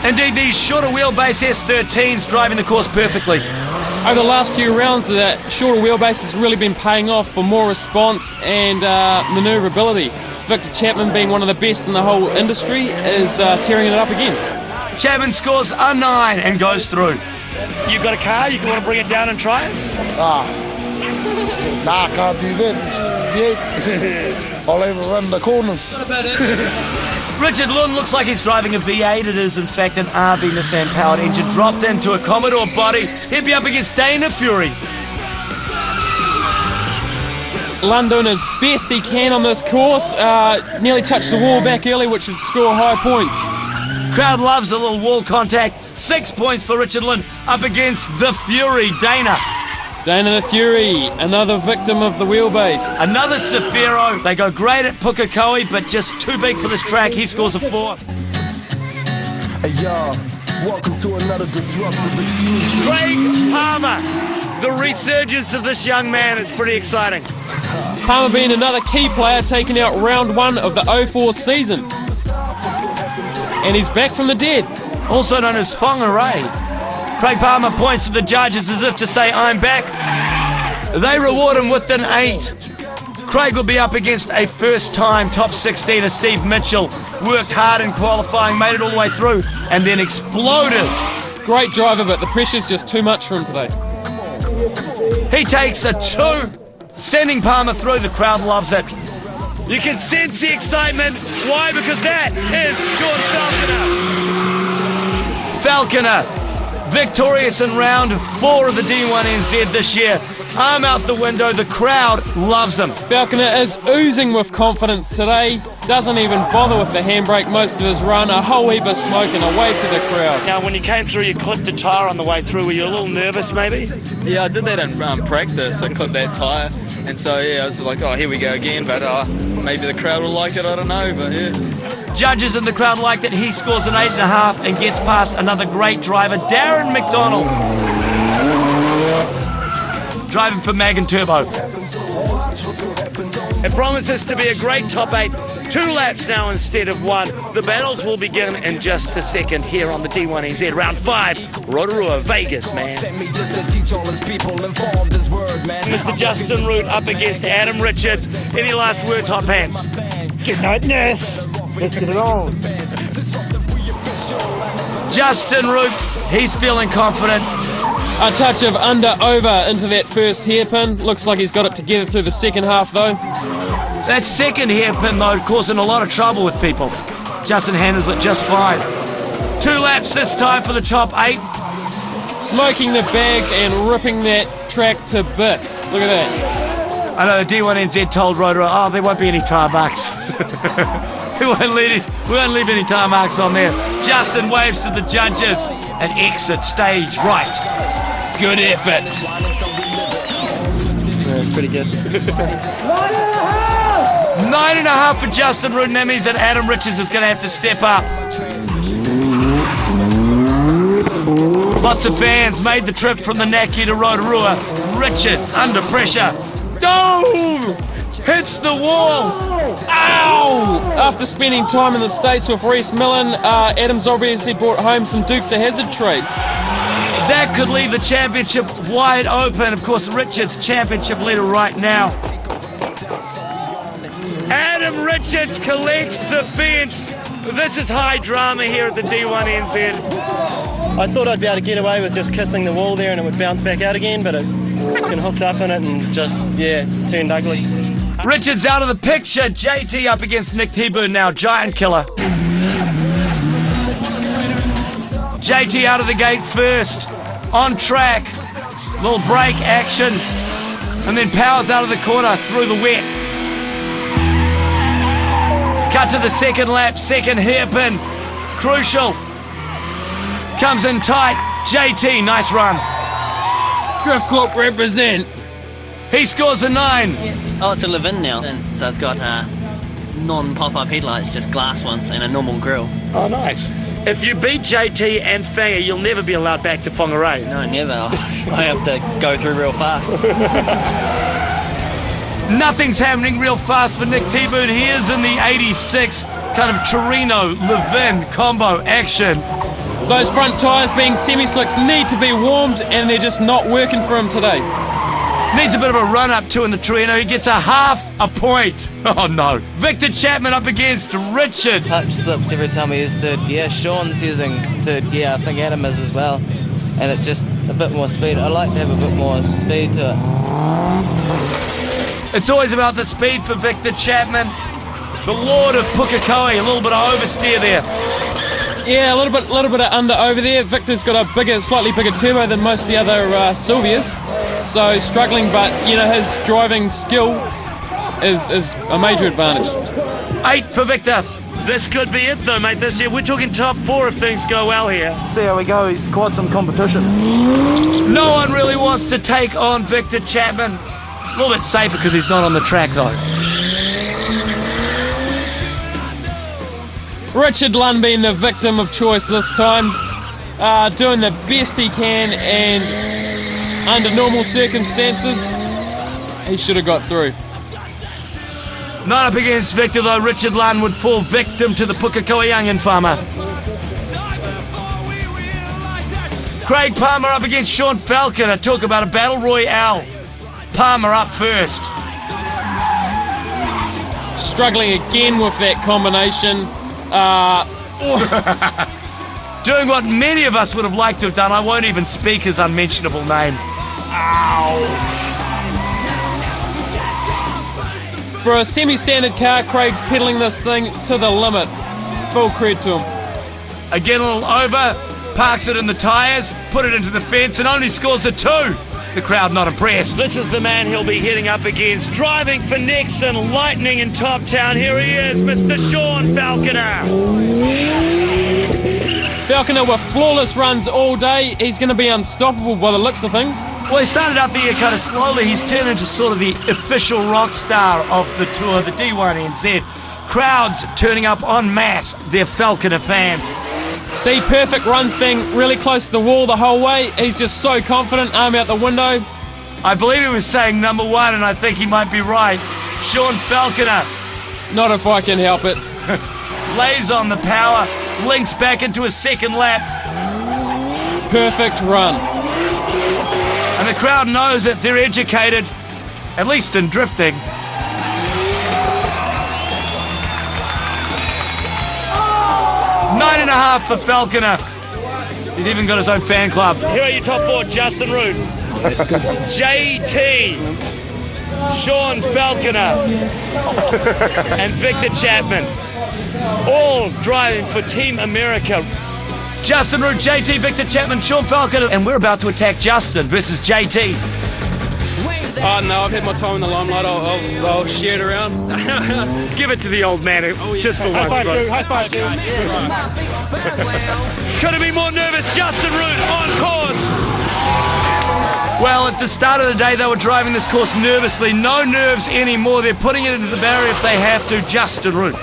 Indeed, these shorter wheelbase S13s driving the course perfectly. Over the last few rounds, that shorter wheelbase has really been paying off for more response and manoeuvrability. Victor Chapman, being one of the best in the whole industry, is tearing it up again. Chapman scores a 9 and goes through. You got a car? You want to bring it down and try it? Nah, I can't do that. I'll ever run the corners. Richard Lund looks like he's driving a V8. It is, in fact, an RV Nissan powered engine dropped into a Commodore body. He'd be up against Dana Fury. Lund doing as best he can on this course. Nearly touched the wall back early, which should score high points. Crowd loves a little wall contact. 6 points for Richard Lund up against the Fury, Dana. Dana the Fury, another victim of the wheelbase. Another Safiro. They go great at Pukekohe, but just too big for this track. He scores a 4. Hey, y'all. Welcome to another disruptive exclusive. Craig Palmer. The resurgence of this young man is pretty exciting. Palmer being another key player taking out round 1 of the 04 season. And he's back from the dead. Also known as Whangarei. Craig Palmer points to the judges as if to say, I'm back. They reward him with an 8. Craig will be up against a first-time top 16er, Steve Mitchell. Worked hard in qualifying, made it all the way through, and then exploded. Great driver, but the pressure's just too much for him today. He takes a 2, sending Palmer through. The crowd loves it. You can sense the excitement. Why? Because that is Sean Falconer. Falconer Victorious in round 4 of the D1NZ this year. Arm out the window, the crowd loves him. Falconer is oozing with confidence today. Doesn't even bother with the handbrake most of his run. A whole heap of smoke and a wave to the crowd. Now, when you came through, you clipped a tyre on the way through. Were you a little nervous, maybe? Yeah, I did that in practice. I clipped that tyre, and so yeah, I was like, oh, here we go again. But maybe the crowd will like it. I don't know, but yeah. Judges in the crowd liked it. He scores an 8.5 and gets past another great driver, Darren McDonald, driving for Mag and Turbo. It promises to be a great top 8. 2 laps now instead of 1. The battles will begin in just a second here on the D1NZ. Round 5, Rotorua, Vegas, man. Mr. Justin Root up against Adam Richards. Any last words, Hot Pants? Good night, nurse. Let's get it on. Justin Root, he's feeling confident. A touch of under-over into that first hairpin. Looks like he's got it together through the second half, though. That second hairpin, though, causing a lot of trouble with people. Justin handles it just fine. 2 laps this time for the top 8. Smoking the bags and ripping that track to bits. Look at that. I know the D1NZ told Rotorua, oh, there won't be any tyre marks. we won't leave any tyre marks on there. Justin waves to the judges and exits stage right. Good effort. Yeah, pretty good. 9.5 for Justin Root, and that means that Adam Richards is going to have to step up. Lots of fans made the trip from the Naki to Rotorua. Richards under pressure. No! Hits the wall. Ow! After spending time in the States with Reese Millen, Adam's obviously brought home some Dukes of Hazzard traits. That could leave the championship wide open. Of course, Richards, championship leader right now. Adam Richards collects the fence. This is high drama here at the D1NZ. I thought I'd be able to get away with just kissing the wall there and it would bounce back out again, but it's been hooked up in it and just, yeah, turned ugly. Richards out of the picture. JT up against Nick Thibault now. Giant killer. JT out of the gate first. On track. Little brake action. And then powers out of the corner through the wet. Cut to the second lap. Second hairpin. Crucial. Comes in tight. JT, nice run. Drift Corp represent. He scores a 9. Oh, it's a live-in now, and so it's got non-pop-up headlights, just glass ones, and a normal grille. Oh, nice. If you beat JT and Fanger, you'll never be allowed back to Whangarei. No, never. I have to go through real fast. Nothing's happening real fast for Nick Thibault. He is in the 86, kind of Torino, Levin combo action. Those front tyres being semi-slicks need to be warmed, and they're just not working for him today. Needs a bit of a run-up too in the Torino. He gets a half a point. Oh no. Victor Chapman up against Richard. Touch slips every time we use third gear. Sean's using third gear. I think Adam is as well. And it just a bit more speed. I like to have a bit more speed to it. It's always about the speed for Victor Chapman. The Lord of Pukekohe. A little bit of oversteer there. Yeah, a little bit of under over there. Victor's got a slightly bigger turbo than most of the other Sylvias, so struggling. But you know his driving skill is a major advantage. 8 for Victor. This could be it though, mate. This year we're talking top 4 if things go well here. See how we go. He's quite some competition. No one really wants to take on Victor Chapman. A little bit safer because he's not on the track though. Richard Lunn being the victim of choice this time, doing the best he can, and under normal circumstances, he should have got through. Not up against Victor though. Richard Lunn would fall victim to the Pukekohe Youngin farmer. Craig Palmer up against Sean Falconer. Talk about a battle royale. Palmer up first. Struggling again with that combination. Doing what many of us would have liked to have done. I won't even speak his unmentionable name. Ow! For a semi-standard car, Craig's pedaling this thing to the limit. Full credit to him. Again, a little over. parks it in the tyres, put it into the fence, and only scores a 2. The crowd not impressed. This is the man he'll be heading up against, driving for Nixon, lightning in Top Town. Here he is, Mr. Sean Falconer. Falconer with flawless runs all day. He's going to be unstoppable by the looks of things. Well, he started up the year kind of slowly. He's turned into sort of the official rock star of the tour, the D1NZ. Crowds turning up en masse, they're Falconer fans. See, perfect runs, being really close to the wall the whole way. He's just so confident, arm out the window. I believe he was saying number 1, and I think he might be right. Sean Falconer. Not if I can help it. Lays on the power, links back into a second lap. Perfect run. And the crowd knows it, they're educated, at least in drifting. 9.5 for Falconer. He's even got his own fan club. Here are your top 4, Justin Root, JT, Sean Falconer, and Victor Chapman. All driving for Team America. Justin Root, JT, Victor Chapman, Sean Falconer, and we're about to attack Justin versus JT. Oh no, I've had my time in the limelight. I'll share it around. Give it to the old man, just for once, bro. High five, dude. Couldn't be more nervous. Justin Root on course. Well, at the start of the day, they were driving this course nervously. No nerves anymore. They're putting it into the barrier if they have to. Justin Root.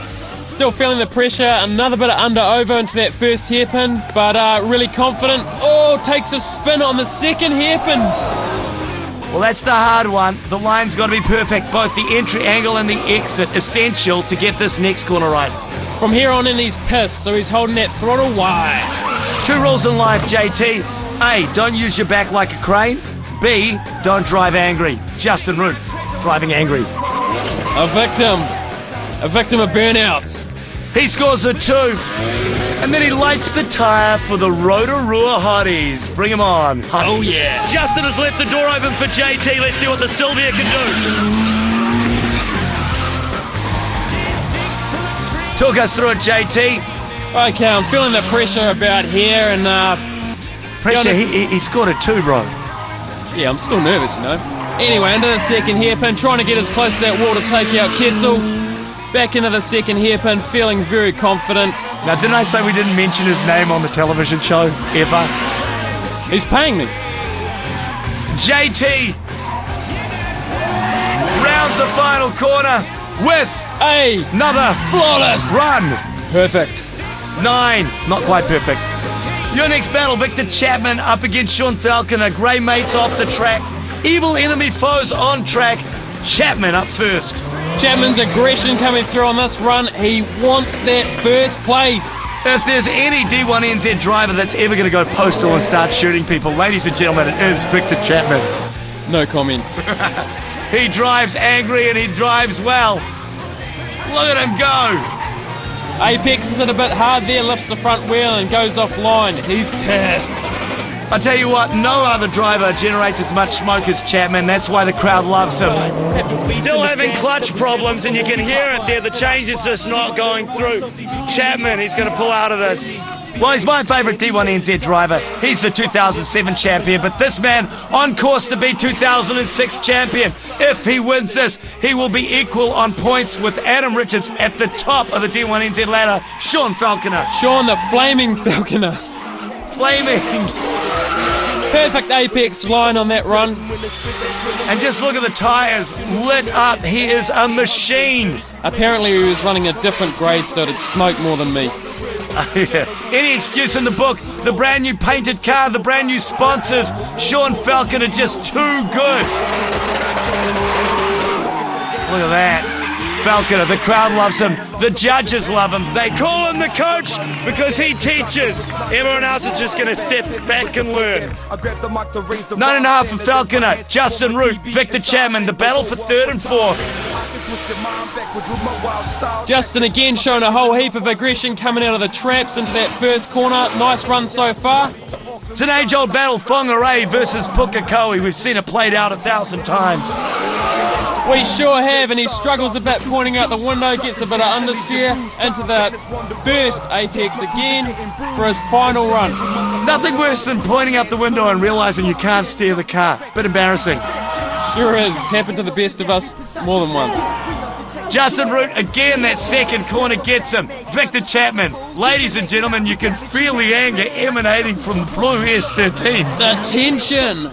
Still feeling the pressure. Another bit of under-over into that first hairpin, but really confident. Oh, takes a spin on the second hairpin. Well, that's the hard one. The line's got to be perfect. Both the entry angle and the exit essential to get this next corner right. From here on in, he's pissed, so he's holding that throttle wide. 2 rules in life, JT. A, don't use your back like a crane. B, don't drive angry. Justin Root, driving angry. A victim of burnouts. He scores a 2. And then he lights the tyre for the Rotorua Hotties. Bring him on. Oh, yeah. Justin has left the door open for JT. Let's see what the Sylvia can do. Talk us through it, JT. Okay, I'm feeling the pressure about here and... pressure? He scored a 2, bro. Yeah, I'm still nervous, you know. Anyway, into the second hairpin, trying to get as close to that wall to take out Ketzel. Back into the second hairpin, feeling very confident. Now, didn't I say we didn't mention his name on the television show, ever? He's paying me. JT rounds the final corner with another flawless run. Perfect. 9, not quite perfect. Your next battle, Victor Chapman up against Sean Falconer. Grey mates off the track. Evil enemy foes on track. Chapman up first. Chapman's aggression coming through on this run. He wants that first place. If there's any D1NZ driver that's ever going to go postal and start shooting people, ladies and gentlemen, it is Victor Chapman. No comment. He drives angry and he drives well. Look at him go. Apexes it a bit hard there, lifts the front wheel and goes offline. He's pissed. I tell you what, no other driver generates as much smoke as Chapman. That's why the crowd loves him. Still having clutch problems, and you can hear it there. The change is just not going through. Chapman, he's going to pull out of this. Well, he's my favourite D1NZ driver. He's the 2007 champion, but this man on course to be 2006 champion. If he wins this, he will be equal on points with Adam Richards at the top of the D1NZ ladder, Sean Falconer. Sean the Flaming Falconer. Flaming. Perfect apex line on that run. And just look at the tyres lit up. He is a machine. Apparently he was running a different grade so it'd smoke more than me. Yeah. Any excuse in the book. The brand new painted car, the brand new sponsors. Sean Falconer just too good. Look at that. Falconer, the crowd loves him. The judges love him. They call him the coach because he teaches. Everyone else is just going to step back and learn. 9.5 for Falconer. Justin Root, Victor Chapman. The battle for 3rd and 4th. Justin again showing a whole heap of aggression coming out of the traps into that first corner. Nice run so far. It's an age-old battle, Whangarei versus Pukekohe. We've seen it played out 1,000 times. We sure have, and he struggles a bit pointing out the window, gets a bit of understeer into the first apex again for his final run. Nothing worse than pointing out the window and realising you can't steer the car. Bit embarrassing. Sure is. It's happened to the best of us more than once. Justin Root, again, that second corner gets him. Victor Chapman. Ladies and gentlemen, you can feel the anger emanating from the blue S13. The tension.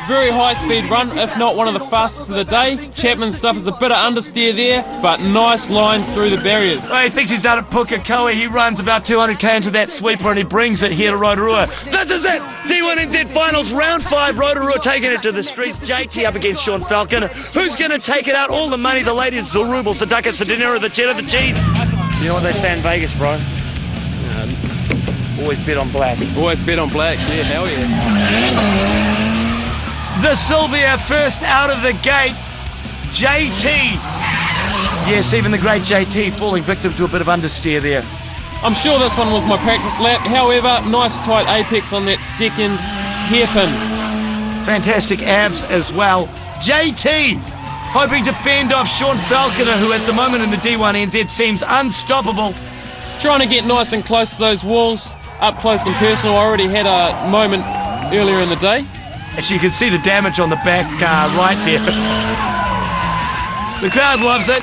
Very high-speed run, if not one of the fastest of the day. Chapman's stuff is a bit of understeer there, but nice line through the barriers. Well, he thinks he's out at Pukekohe. He runs about 200k into that sweeper and he brings it here to Rotorua. This is it! D1NZ Finals, round 5. Rotorua taking it to the streets. JT up against Sean Falconer. Who's going to take it out? All the money, the ladies, the rubles, the ducats, the dinero, the cheddar, the cheese. You know what they say in Vegas, bro? Always bet on black. Always bet on black, yeah, hell yeah. The Sylvia first out of the gate. JT. Yes, even the great JT falling victim to a bit of understeer there. I'm sure this one was my practice lap. However, nice tight apex on that second hairpin. Fantastic abs as well. JT hoping to fend off Sean Falconer, who at the moment in the D1NZ seems unstoppable. Trying to get nice and close to those walls, up close and personal. I already had a moment earlier in the day. As you can see the damage on the back right there. The crowd loves it.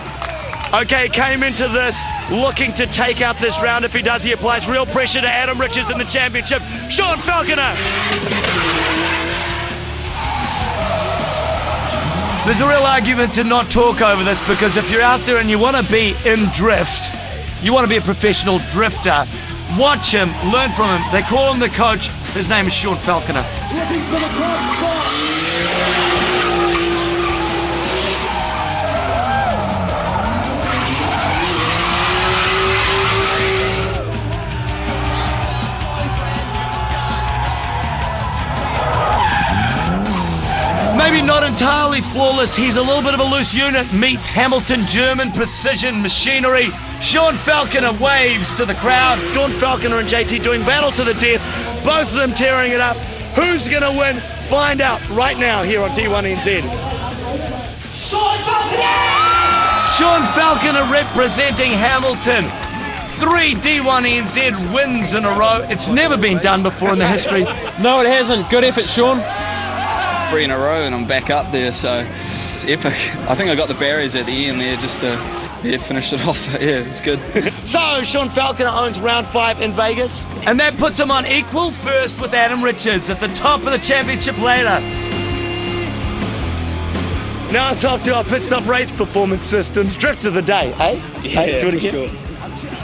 Okay, came into this looking to take out this round. If he does, he applies real pressure to Adam Richards in the championship. Sean Falconer. There's a real argument to not talk over this, because if you're out there and you want to be in drift, you want to be a professional drifter, watch him, learn from him. They call him the coach. His name is Sean Falconer. Looking for the top spot. Maybe not entirely flawless. He's a little bit of a loose unit. Meets Hamilton German precision machinery. Sean Falconer waves to the crowd. Sean Falconer and JT doing battle to the death. Both of them tearing it up. Who's going to win? Find out right now here on D1NZ. Sean Falconer! Sean Falconer representing Hamilton. 3 D1NZ wins in a row. It's never been done before in the history. No, it hasn't. Good effort, Sean. 3 in a row and I'm back up there, so it's epic. I think I got the barriers at the end there just to finish it off. Yeah, it's good. So Sean Falconer owns round 5 in Vegas, and that puts him on equal first with Adam Richards at the top of the championship ladder. Now I'll talk to our pit stop race performance systems. Drift of the day, eh? Yeah, hey, do it again. Sure.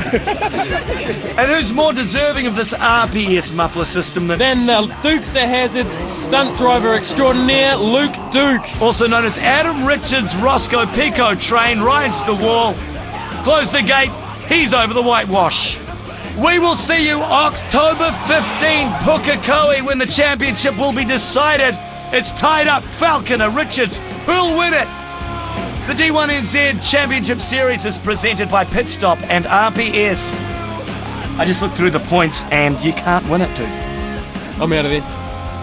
And who's more deserving of this RPS muffler system than the Dukes of Hazzard stunt driver extraordinaire, Luke Duke. Also known as Adam Richards' Roscoe Pico train, rides the wall. Close the gate, he's over the whitewash. We will see you October 15, Pukekohe, when the championship will be decided. It's tied up, Falconer, Richards, who'll win it? The D1NZ Championship Series is presented by Pit Stop and RPS. I just looked through the points and you can't win it, dude. I'm out of there.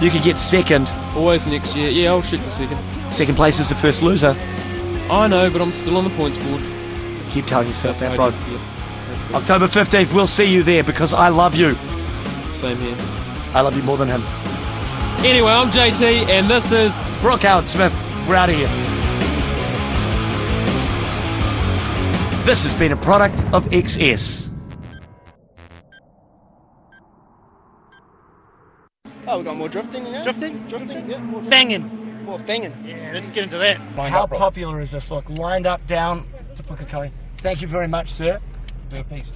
You could get second. Always next year. Yeah, I'll shoot for second. Second place is the first loser. I know, but I'm still on the points board. Keep telling yourself that, bro. October 15th, we'll see you there because I love you. Same here. I love you more than him. Anyway, I'm JT and this is Brooke Howard Smith. We're out of here. This has been a product of XS. Oh, we've got more drifting, yeah? Drifting, yeah. More fanging. More fanging. Yeah, let's get into that. How popular is this? Look, lined up down to Pukekohe. Thank you very much, sir. Do a piece.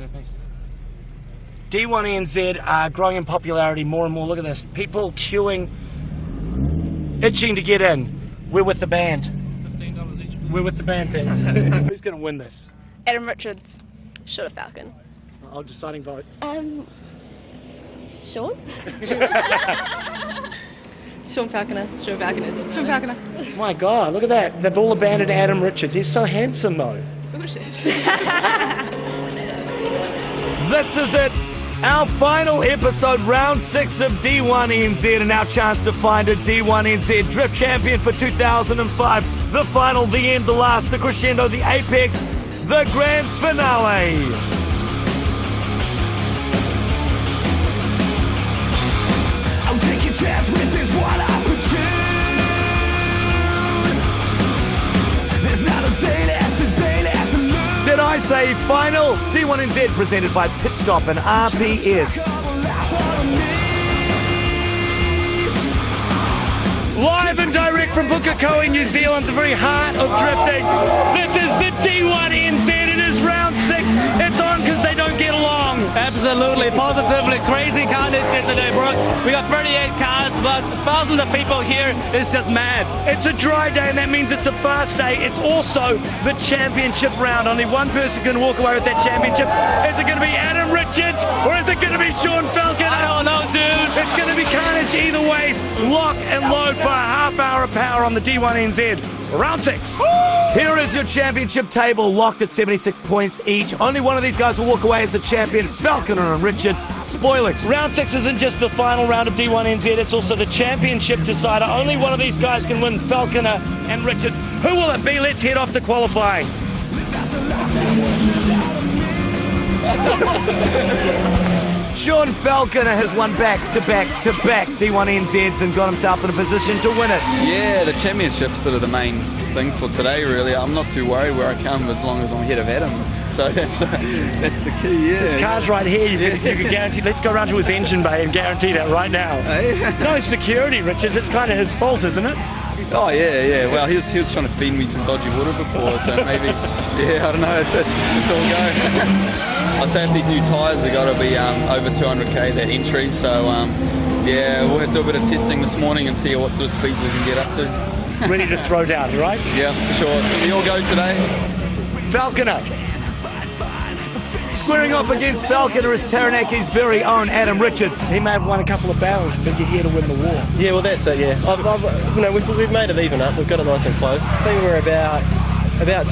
D1NZ are growing in popularity more and more. Look at this. People queuing, itching to get in. We're with the band. $15 each. We're with the band, thanks. Who's going to win this? Adam Richards, Short Falcon. Oh, deciding vote. Sean? Sean Falconer. Sean Falconer. Sean Falconer. My God, look at that. They've all abandoned Adam Richards. He's so handsome, though. Bullshit. This is it. Our final episode, round 6 of D1NZ, and our chance to find a D1NZ Drift Champion for 2005. The final, the end, the last, the crescendo, the apex, the grand finale. I'll take a chance with this one opportunity. There's not a day left, a day left to lose. Did I say final? D1NZ presented by Pit Stop and RPS. Live and direct from Pukekohe, New Zealand, the very heart of drifting. This is the D1NZ. It is round 6. It's on because they don't get along. Absolutely, positively crazy carnage here today, bro. We got 38 cars, but thousands of people here. It's just mad. It's a dry day, and that means it's a fast day. It's also the championship round. Only one person can walk away with that championship. Is it going to be Adam Richards, or is it going to be Sean Falconer? I don't know, dude. It's going to be carnage either way. Lock and load for a half hour of power on the D1NZ. Round 6. Woo! Here is your championship table, locked at 76 points each. Only one of these guys will walk away as the champion, Falconer and Richards. Spoiling, round 6 isn't just the final round of D1NZ, it's also the championship decider. Only one of these guys can win, Falconer and Richards. Who will it be? Let's head off to qualifying. Sean Falconer has won back-to-back D1NZs and got himself in a position to win it. Yeah, the championship's sort of the main thing for today, really. I'm not too worried where I come as long as I'm ahead of Adam. So that's the key, yeah. His car's right here, you can guarantee. Let's go around to his engine bay and guarantee that right now. No security, Richard. It's kind of his fault, isn't it? Oh, yeah. Well, he was trying to feed me some dodgy water before, so maybe, yeah, I don't know, it's all go. I say if these new tyres have got to be over 200k, that entry, so yeah, we'll have to do a bit of testing this morning and see what sort of speeds we can get up to. Ready to throw down, right? Yeah, for sure. It's going to be all go today. Falconer. Squaring off against Falconer is Taranaki's very own Adam Richards. He may have won a couple of battles, but you're here to win the war. Yeah, well that's it, yeah. We've made it even up, we've got it nice and close. I think we're about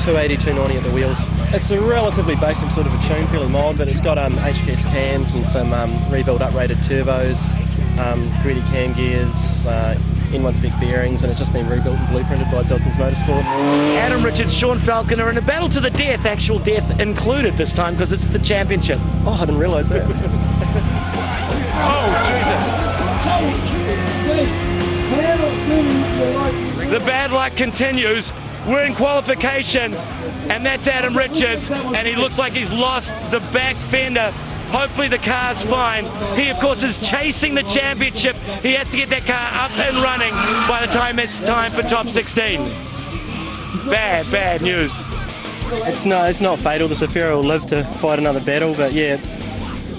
280, 290 at the wheels. It's a relatively basic sort of a tune, fairly mild, but it's got HPS cams and some rebuilt uprated turbos, greedy cam gears, N1 spec bearings, and it's just been rebuilt and blueprinted by Johnson's Motorsport. Adam Richards, Sean Falconer in a battle to the death, actual death included this time because it's the championship. Oh, I didn't realise that. Oh, Jesus. The bad luck continues. We're in qualification, and that's Adam Richards, and he looks like he's lost the back fender. Hopefully the car's fine. He, of course, is chasing the championship. He has to get that car up and running by the time it's time for top 16. Bad news. It's not fatal. The Safira will live to fight another battle, but yeah, it's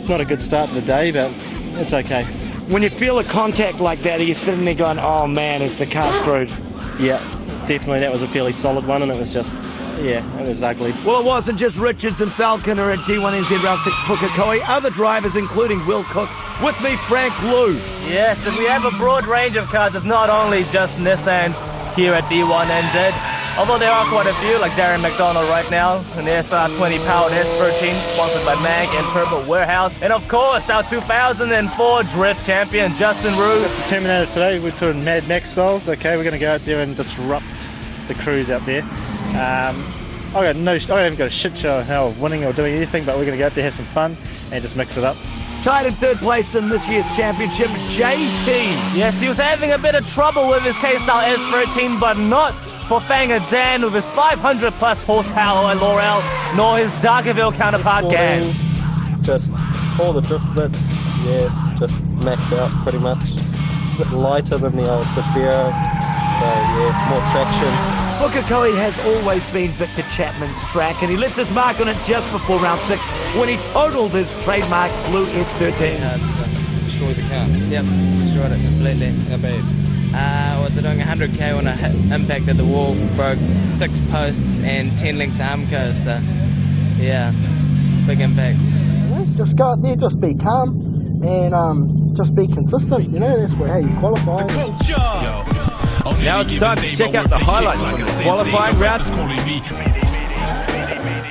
not a good start to the day, but it's okay. When you feel a contact like that, are you sitting there going, oh man, is the car screwed? Yeah. Definitely, that was a fairly solid one, and it was just, yeah, it was ugly. Well, it wasn't just Richards and Falconer at D1NZ Round 6 Pukekohe. Other drivers, including Will Cook, with me, Frank Liu. Yes, and we have a broad range of cars. It's not only just Nissans here at D1NZ. Although there are quite a few, like Darren McDonald right now, an SR20 powered S13 sponsored by Mag and Turbo Warehouse. And of course, our 2004 Drift Champion, Justin Roos. That's the Terminator today. We're doing Mad Max styles. Okay, we're going to go out there and disrupt the crews out there. I haven't got a shit show how of winning or doing anything, but we're going to go out there, have some fun, and just mix it up. Tied in third place in this year's championship, JT. Yes, he was having a bit of trouble with his K-Style S13, but not for Fanger Dan with his 500 plus horsepower at Laurel, nor his Darkerville counterpart Gas. Just all the drift bits, yeah, just maxed out pretty much. A bit lighter than the old Safira, so yeah, more traction. Pukekohe has always been Victor Chapman's track, and he left his mark on it just before round 6 when he totaled his trademark blue S13. Destroyed the car? Yep, destroyed it completely. How bad? Was doing 100k when I impacted the wall, broke 6 posts and 10 links of Armco, so yeah, big impact. Just go out there, just be calm, and just be consistent, you know, that's how you qualify. Now it's time to check out the highlights from the qualifying round.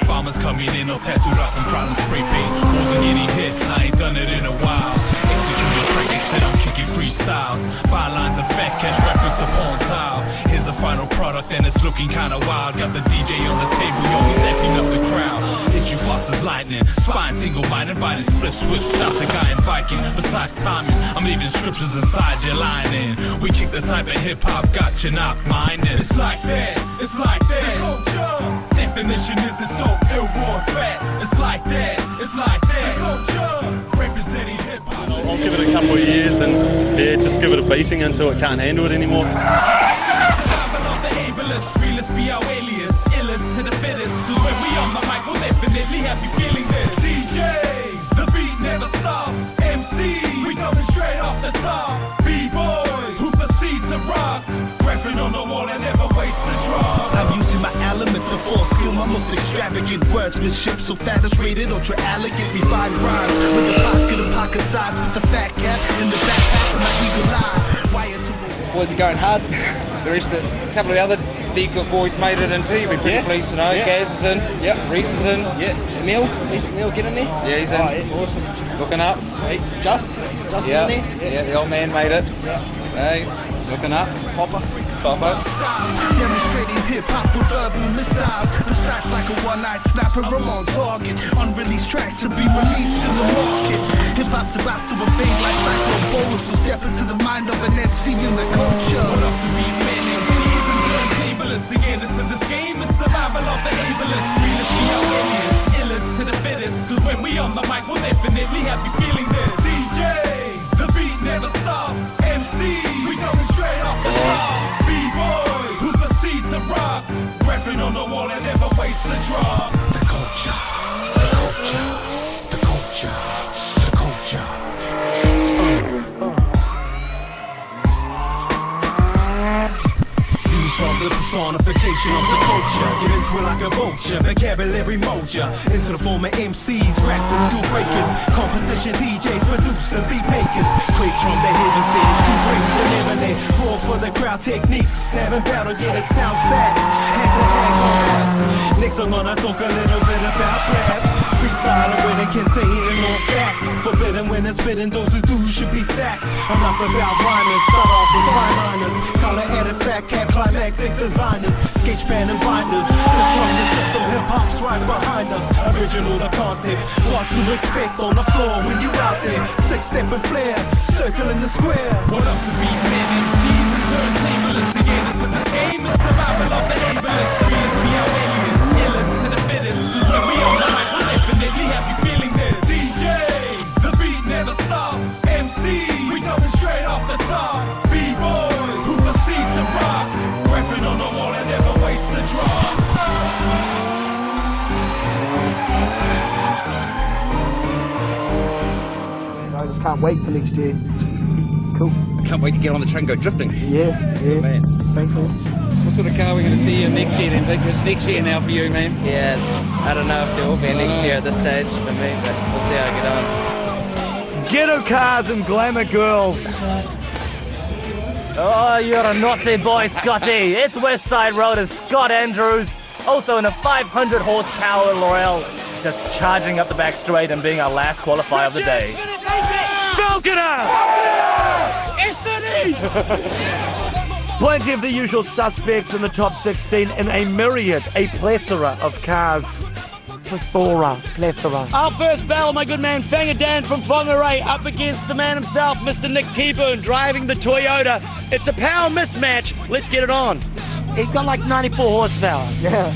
Farmers coming in all tattooed up and crying spray paint. Wasn't getting hit, I ain't done done it in a while. Execute a track, they said I'm kicking freestyles. Fine lines and fat cash reference upon tile. Here's a final product and it's looking kinda wild. Got the DJ on the table, yo, he's acting up the crowd. Hit you fast as lightning, spine single-minded, biting, split, switch, shots a guy in Viking. Besides timing, I'm leaving scriptures inside your lining. We kick the type of hip-hop, got you not minded. It's like that, it's like that. Definition is this dope, ill, raw, fat. It's like that, it's like that. Representing hip-hop. I'll give it a couple of years and yeah, just give it a beating until it can't handle it anymore. Realest be our alias, illest to the fittest. Cause when we on the mic, we'll definitely have you feeling this. DJs, the beat never stops. MC, we coming straight off the top. B-boys, who proceed to rock. Referring on the wall and never waste the drop. I'm using my element, the force skill, my most extravagant wordsmanship. So fat is rated, ultra elegant, refined rhymes. With the pocket of pocket size, with the fat cap in the back half of my eagle eye. Boys are going hard. The rest of a couple of the other D-Club boys made it in too. You'll be pretty pleased to know. Gaz is in. Yep. Reese is in. Yeah. Emil, get in there. Yeah, he's in. Oh, yeah. Awesome. Looking up. Hey, Justin in there. Yeah, the old man made it. Yeah. Hey, looking up. Popper. Demonstrating hip-hop with verbal missiles. Precise like a one-night snapper, I'm on target. Unreleased tracks to be released in the market. Hip-hop's about to evade like cyclone bowlers. So step into the mind of an MC in the culture. What up to be men, MCs and turntablists. To get into this game is survival of the ablest. Realest be our alias, illest to the fittest. Cause when we on the mic, we'll definitely have you feeling this. DJs, the beat never stops. MC, we coming straight off the top. B-boys, who proceed to rock. Referring on the wall and never waste the drop. The culture, the culture, the culture, the culture. From the personification of the culture. Get into it like a vulture, vocabulary moja. Into the form of MCs, raps and school breakers. Competition DJs, producer, beat makers. Quakes from the heaven city, who breaks the lemonade. Roar for the crowd techniques. Haven't battle yet, it sounds fat. Hand to hand on. Next I'm gonna talk a little bit about rap. Freestyler with a containing on facts. Forbidden when it's bidden, those who do should be sacked. I'm not about rhymers, start off with fine liners. Color added fat cat, climactic designers. Sketch pen and binders. Disrupting system, hip-hop's right behind us. Original the concept, lots of respect on the floor when you out there. Six-step and flare, circle in the square. What up to be men, MCs and turntablists. To get into this game is survival of the ablest. Realest be our alias, illest to the fittest. Cause when we on the mic, we'll definitely have you feeling this. DJs, the beat never stops. MC, we coming straight off the top. B-boys, who proceed to rock. Referring on the wall and never waste the drop. I just can't wait for next year. Cool. I can't wait to get on the train and go drifting. Yeah. Man. Thanks, man. What sort of car are we going to see you next year then, Vic? It's next year now for you, man. Yeah, I don't know if there will be next year at this stage for me, but we'll see how I get on. Ghetto cars and glamour girls. Oh, you're a naughty boy, Scotty. It's West Side Road and Scott Andrews, also in a 500 horsepower L'Oreal, just charging up the back straight and being our last qualifier of the day. Falconer! Plenty of the usual suspects in the top 16 in a myriad, a plethora of cars. Plethora. Our first battle, my good man Fanga Dan from Whangarei up against the man himself, Mr. Nick T-Boone, driving the Toyota. It's a power mismatch. Let's get it on. He's got like 94 horsepower. Yeah.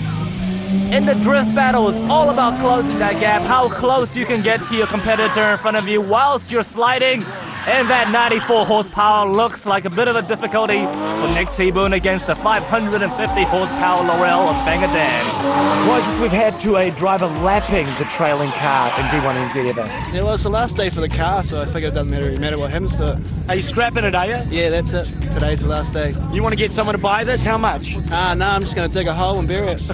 In the drift battle, it's all about closing that gap, how close you can get to your competitor in front of you whilst you're sliding. And that 94 horsepower looks like a bit of a difficulty for Nick T-Boone against a 550 horsepower L'Oreal of Fanga Dan. Closest we've had to a driver lapping the trailing car in D1NZ ever. Yeah, well, it's the last day for the car, so I figure it doesn't matter what happens to it. Are you scrapping it, are you? Yeah, that's it. Today's the last day. You want to get someone to buy this? How much? No, I'm just going to dig a hole and bury it.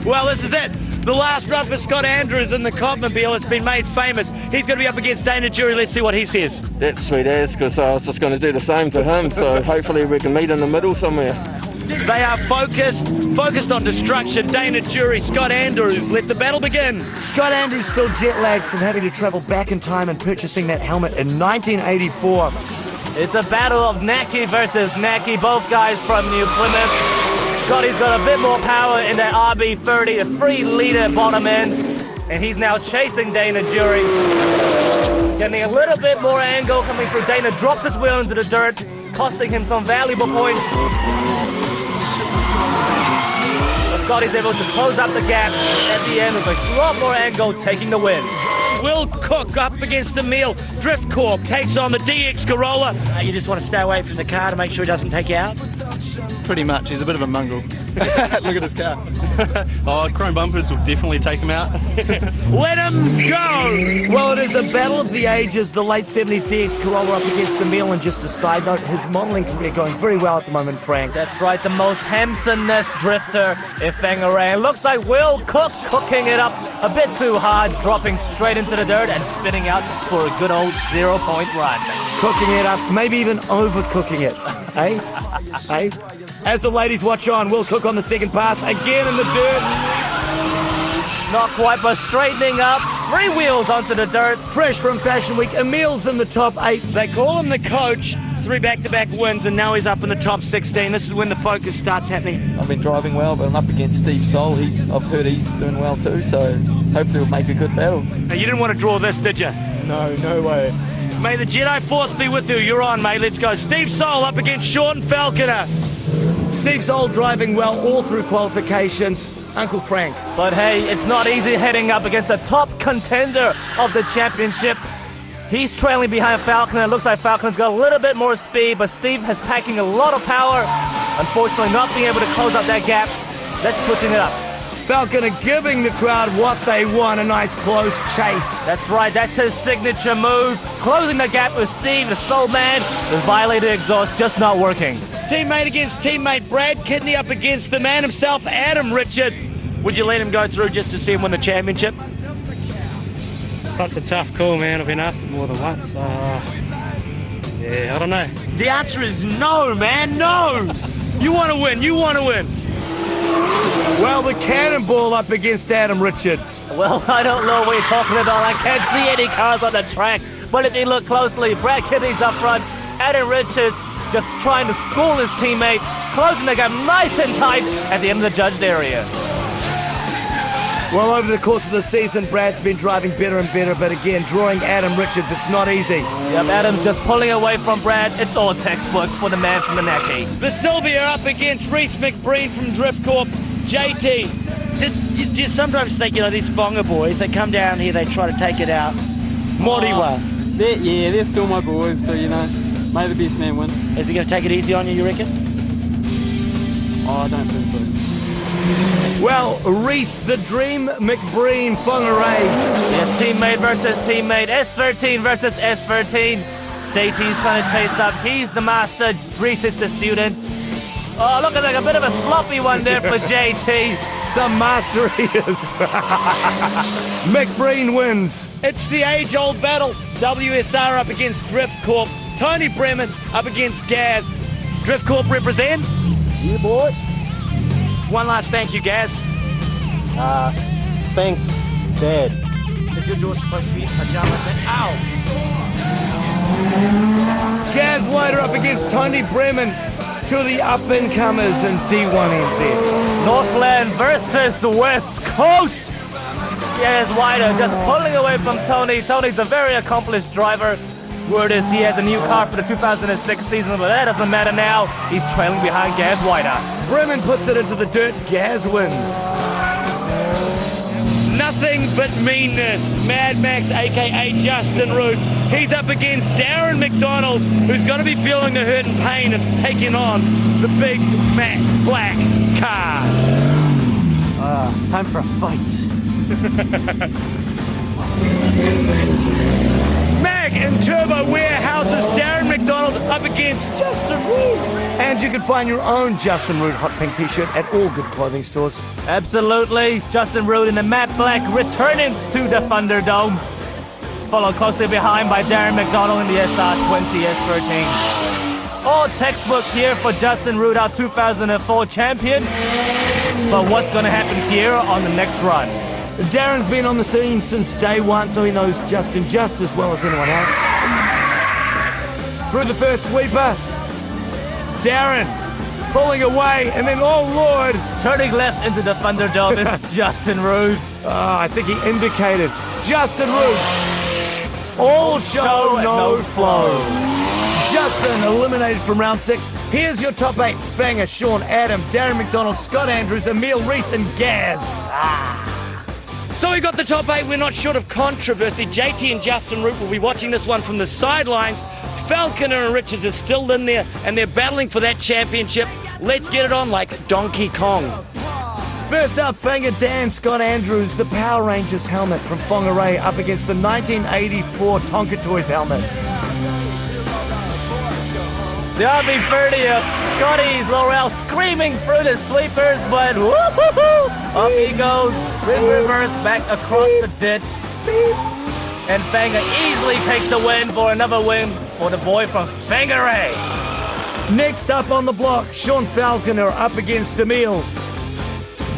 Well, this is it. The last run for Scott Andrews in the Copmobile has been made famous. He's going to be up against Dana Jury. Let's see what he says. That's sweet as, because I was just going to do the same to him, so hopefully we can meet in the middle somewhere. They are focused on destruction. Dana Jury, Scott Andrews, let the battle begin. Scott Andrews still jet lagged from having to travel back in time and purchasing that helmet in 1984. It's a battle of Naki versus Naki, both guys from New Plymouth. Scotty's got a bit more power in that RB30, a 3-litre bottom end, and he's now chasing Dana Jury. Getting a little bit more angle coming through. Dana dropped his wheel into the dirt, costing him some valuable points. But Scotty's able to close up the gap at the end with a lot more angle, taking the win. Will Cook up against Emil. Drift Corp takes on the DX Corolla. You just want to stay away from the car to make sure he doesn't take you out? Pretty much. He's a bit of a mongrel. Look at his car. Oh, chrome bumpers will definitely take him out. Let him go! Well, it is a battle of the ages. The late 70s DX Corolla up against Emil. And just a side note, his modelling career going very well at the moment, Frank. That's right, the most Hampson-ness drifter in Whangarei. Looks like Will Cook cooking it up a bit too hard, dropping straight into the dirt and spinning out for a good old 0-point run. Cooking it up, maybe even overcooking it. Eh? Eh? As the ladies watch on, Will Cook on the second pass, again in the dirt. Not quite, but straightening up. 3 wheels onto the dirt. Fresh from Fashion Week, Emil's in the top 8. They call him the coach. 3 back-to-back wins, and now he's up in the top 16. This is when the focus starts happening. I've been driving well, but I'm up against Steve Soul. I've heard he's doing well too, so hopefully we'll make a good battle. Now, you didn't want to draw this, did you? No way. May the Jedi Force be with you. You're on, mate. Let's go. Steve Soul up against Sean Falconer. Steve Soul driving well all through qualifications. Uncle Frank. But hey, it's not easy heading up against a top contender of the championship. He's trailing behind Falconer. It looks like Falconer's got a little bit more speed, but Steve has packing a lot of power. Unfortunately, not being able to close up that gap. Let's switching it up. Falconer giving the crowd what they want, a nice close chase. That's right, that's his signature move. Closing the gap with Steve, the Soul Man. The violated exhaust just not working. Teammate against teammate. Brad Kidney up against the man himself, Adam Richards. Would you let him go through just to see him win the championship? Such a tough call, man. I've been asked it more than once. Yeah, I don't know. The answer is no, man, no! You want to win, you want to win. Well, the Cannonball up against Adam Richards. Well, I don't know what you're talking about. I can't see any cars on the track. But if you look closely, Brad Kidney's up front. Adam Richards just trying to school his teammate, closing the gap nice and tight at the end of the judged area. Well, over the course of the season, Brad's been driving better and better, but again, drawing Adam Richards, it's not easy. Yep, Adam's just pulling away from Brad. It's all textbook for the man from the Naki. The Sylvia up against Reese McBreen from Drift Corp. JT, do you sometimes think, you know, these Whanga boys, they come down here, they try to take it out. Moriwa. Yeah, they're still my boys, so, you know, may the best man win. Is he going to take it easy on you reckon? Oh, I don't think so. Well, Reese, the Dream McBreen, Whangarei. Yes, teammate versus teammate. S13 versus S13. JT's trying to chase up. He's the master. Reese is the student. Oh, looking like a bit of a sloppy one there for JT. Some master he is. McBreen wins. It's the age-old battle. WSR up against Drift Corp. Tony Bremen up against Gaz. Drift Corp represent? Yeah, boy. One last thank you, Gaz. Thanks, Dad. Is your door supposed to be a jump like that? Ow! Gaz Leiter up against Tony Bremen. Two of the up-and-comers in D1NZ. Northland versus West Coast. Gaz Leiter just pulling away from Tony. Tony's a very accomplished driver. Word is he has a new car for the 2006 season, but that doesn't matter now. He's trailing behind Gaz Leiter. Bremen puts it into the dirt. Gaz wins. Nothing but meanness. Mad Max, a.k.a. Justin Root. He's up against Darren McDonald, who's going to be feeling the hurt and pain of taking on the big, fat, black car. It's time for a fight. Mag and Turbo Warehouses, Darren McDonald up against Justin Root. And you can find your own Justin Root hot pink t-shirt at all good clothing stores. Absolutely. Justin Root in the matte black returning to the Thunderdome. Followed closely behind by Darren McDonald in the SR20 S13. all textbook here for Justin Root, our 2004 champion. But what's going to happen here on the next run? Darren's been on the scene since day one, so he knows Justin just as well as anyone else. Through the first sweeper, Darren pulling away, and then, oh Lord! Turning left into the Thunderdome is Justin Root. Oh, I think he indicated. Justin Root. All show, no flow. Justin eliminated from round 6. Here's your top 8. Fanger, Sean, Adam, Darren McDonald, Scott Andrews, Emil Reese, and Gaz. So we got the top 8. We're not short of controversy. JT and Justin Root will be watching this one from the sidelines. Falconer and Richards are still in there, and they're battling for that championship. Let's get it on like Donkey Kong. First up, Fanger Dan Scott Andrews, the Power Rangers helmet from Whangarei up against the 1984 Tonka Toys helmet. The RB30 of Scotty's Laurel screaming through the sweepers, but whoop-hoo-hoo! Up he goes, reverse back across the ditch. And Fanger easily takes the win for another win for the boy from Whangarei. Next up on the block, Sean Falconer up against Emil.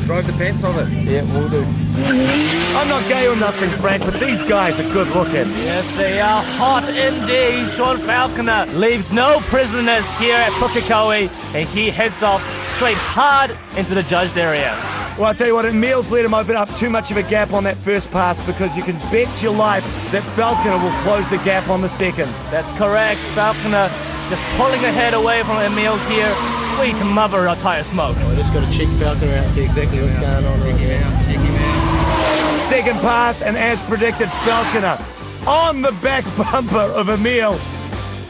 Drive the pants on it. Yeah, we'll do. I'm not gay or nothing, Frank, but these guys are good looking. Yes, they are hot indeed. Sean Falconer leaves no prisoners here at Pukekohe, and he heads off straight hard into the judged area. Well, I'll tell you what, Emil's let him open up too much of a gap on that first pass, because you can bet your life that Falconer will close the gap on the second. That's correct. Falconer just pulling ahead away from Emil here. Sweet mother of tire smoke. I just got to check Falconer out and see exactly what's going on right here. Second pass, and as predicted, Falconer on the back bumper of Emil.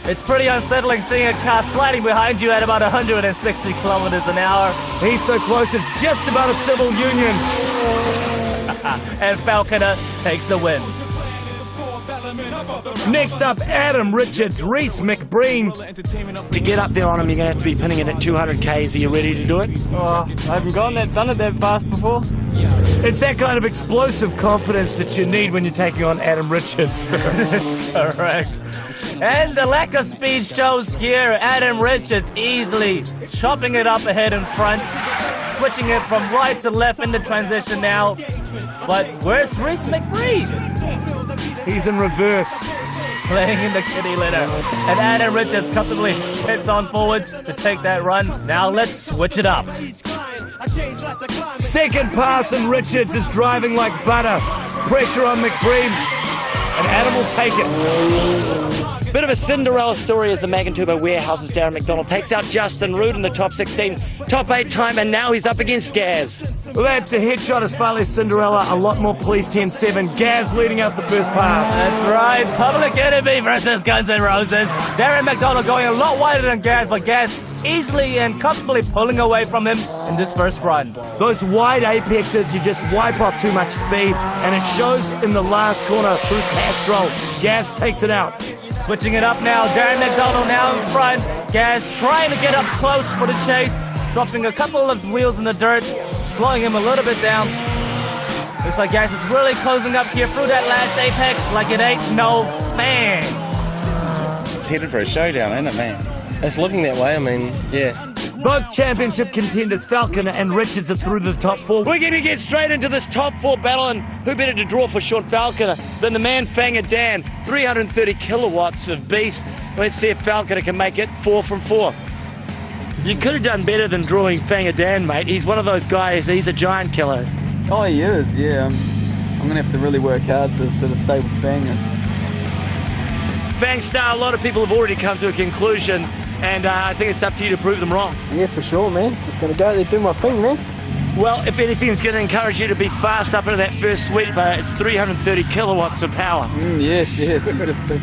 It's pretty unsettling seeing a car sliding behind you at about 160 kilometers an hour. He's so close, it's just about a civil union. And Falconer takes the win. Next up, Adam Richards, Reese McBreen. To get up there on him, you're going to have to be pinning it at 200 Ks. Are you ready to do it? I haven't done it that fast before. It's that kind of explosive confidence that you need when you're taking on Adam Richards. That's correct. And the lack of speed shows here. Adam Richards easily chopping it up ahead and front, switching it from right to left in the transition now. But where's Reese McBreen? He's in reverse. Playing in the kitty litter. And Adam Richards comfortably hits on forwards to take that run. Now let's switch it up. Second pass, and Richards is driving like butter. Pressure on McBreen, and Adam will take it. Bit of a Cinderella story as the Mag and Turbo Warehouse's Darren McDonald takes out Justin Root in the top 16, top 8 time, and now he's up against Gaz. Well, that the headshot is far less Cinderella, a lot more Police 10-7. Gaz leading out the first pass. That's right, Public Enemy versus Guns N' Roses. Darren McDonald going a lot wider than Gaz, but Gaz easily and comfortably pulling away from him in this first run. Those wide apexes, you just wipe off too much speed, and it shows in the last corner through Castro. Gaz takes it out. Switching it up now, Darren McDonald now in front. Gaz trying to get up close for the chase, dropping a couple of wheels in the dirt, slowing him a little bit down. Looks like Gaz is really closing up here through that last apex like it ain't no fan. It's headed for a showdown, isn't it, man? It's looking that way, I mean, yeah. Both championship contenders, Falconer and Richards, are through the top 4. We're going to get straight into this top 4 battle, and who better to draw for Sean Falconer than the man Fanger Dan, 330 kilowatts of beast. Let's see if Falconer can make it 4 from 4. You could have done better than drawing Fanger Dan, mate. He's one of those guys, he's a giant killer. Oh, he is, yeah. I'm going to have to really work hard to sort of stay with Fanger. Fang Star, a lot of people have already come to a conclusion, and I think it's up to you to prove them wrong. Yeah, for sure, man. Just going to go there, do my thing, man. Well, if anything's going to encourage you to be fast up into that first sweeper, it's 330 kilowatts of power. Yes. He's a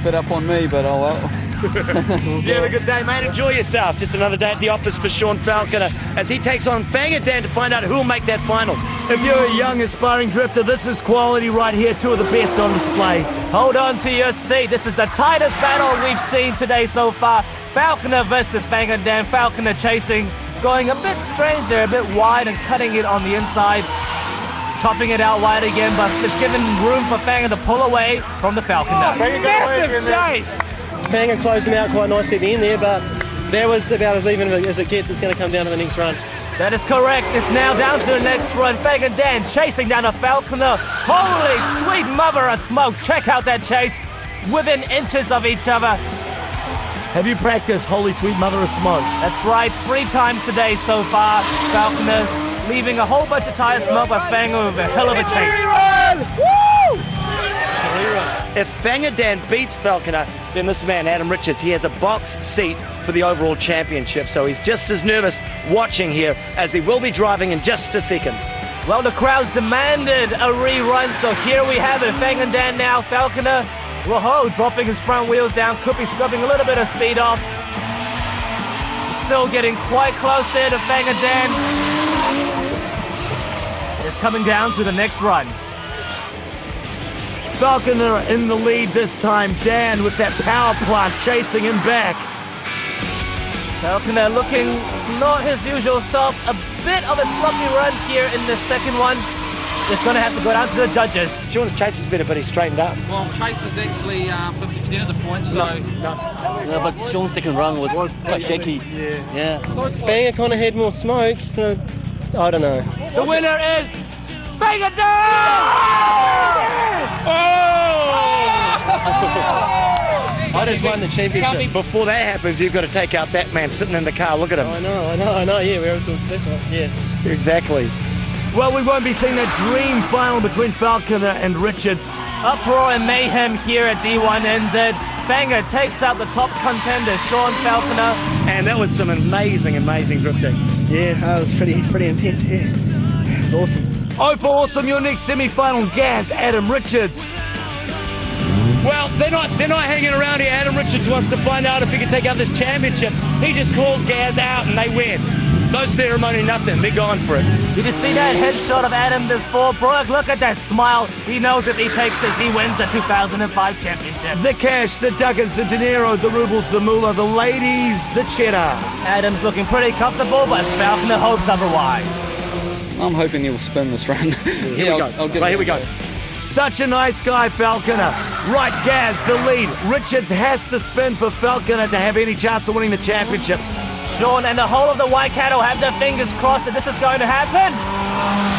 bit up on me, but oh well. You have a good day, mate. Enjoy yourself. Just another day at the office for Sean Falconer as he takes on Fanger Dan to find out who will make that final. If you're a young aspiring drifter, this is quality right here. 2 of the best on display. Hold on to your seat. This is the tightest battle we've seen today so far. Falconer versus Fanger Dan. Falconer chasing, going a bit strange there, a bit wide and cutting it on the inside. Chopping it out wide again, but it's given room for Fanger to pull away from the Falconer. Massive chase! Fanger closed him out quite nicely at the end there, but That was about as even as it gets. It's going to come down to the next run. That is correct. It's now down to the next run. Fang and Dan chasing down a Falconer. Holy sweet mother of smoke. Check out that chase. Within inches of each other. Have you practiced Holy Sweet Mother of Smoke? That's right. 3 times today so far. Falconers leaving a whole bunch of tire smoke, but Fanger with a hell of a chase. Woo! If Fanger Dan beats Falconer, then this man, Adam Richards, he has a box seat for the overall championship. So he's just as nervous watching here as he will be driving in just a second. Well, the crowd's demanded a rerun, so here we have it. Fanger Dan now, Falconer, whoa, dropping his front wheels down, could be scrubbing a little bit of speed off. Still getting quite close there to Fanger Dan. It's coming down to the next run. Falconer in the lead this time. Dan with that power plant chasing him back. Falconer looking not his usual self. A bit of a sloppy run here in the second one. It's going to have to go down to the judges. Sean's chase is better, but he's straightened up. Well, Chase is actually 50% of the points, so... Yeah, but Sean's second run was quite shaky. Yeah. Fanger kind of had more smoke. I don't know. The winner is Fanger Dan! I just won the championship. Before that happens, you've got to take out that man sitting in the car. Look at him. I know. Yeah, we're yeah. Exactly. Well, we won't be seeing that dream final between Falconer and Richards. Uproar and mayhem here at D1NZ. Fanger takes out the top contender, Sean Falconer. And that was some amazing drifting. Yeah, that was pretty intense. Yeah, it was awesome. Oh, for awesome! Your next semi-final, Gaz, Adam Richards. Well, they're not hanging around here. Adam Richards wants to find out if he can take out this championship. He just called Gaz out and they win. No ceremony, nothing. They're going for it. Did you see that headshot of Adam before? Brooke, look at that smile. He knows if he takes this, he wins the 2005 championship. The cash, the duggers, the dinero, the rubles, the moolah, the ladies, the cheddar. Adam's looking pretty comfortable, but Falconer hopes otherwise. I'm hoping he'll spin this run. Here we go. Such a nice guy, Falconer. Right, Gaz, the lead. Richards has to spin for Falconer to have any chance of winning the championship. Sean and the whole of the White Cattle have their fingers crossed that this is going to happen.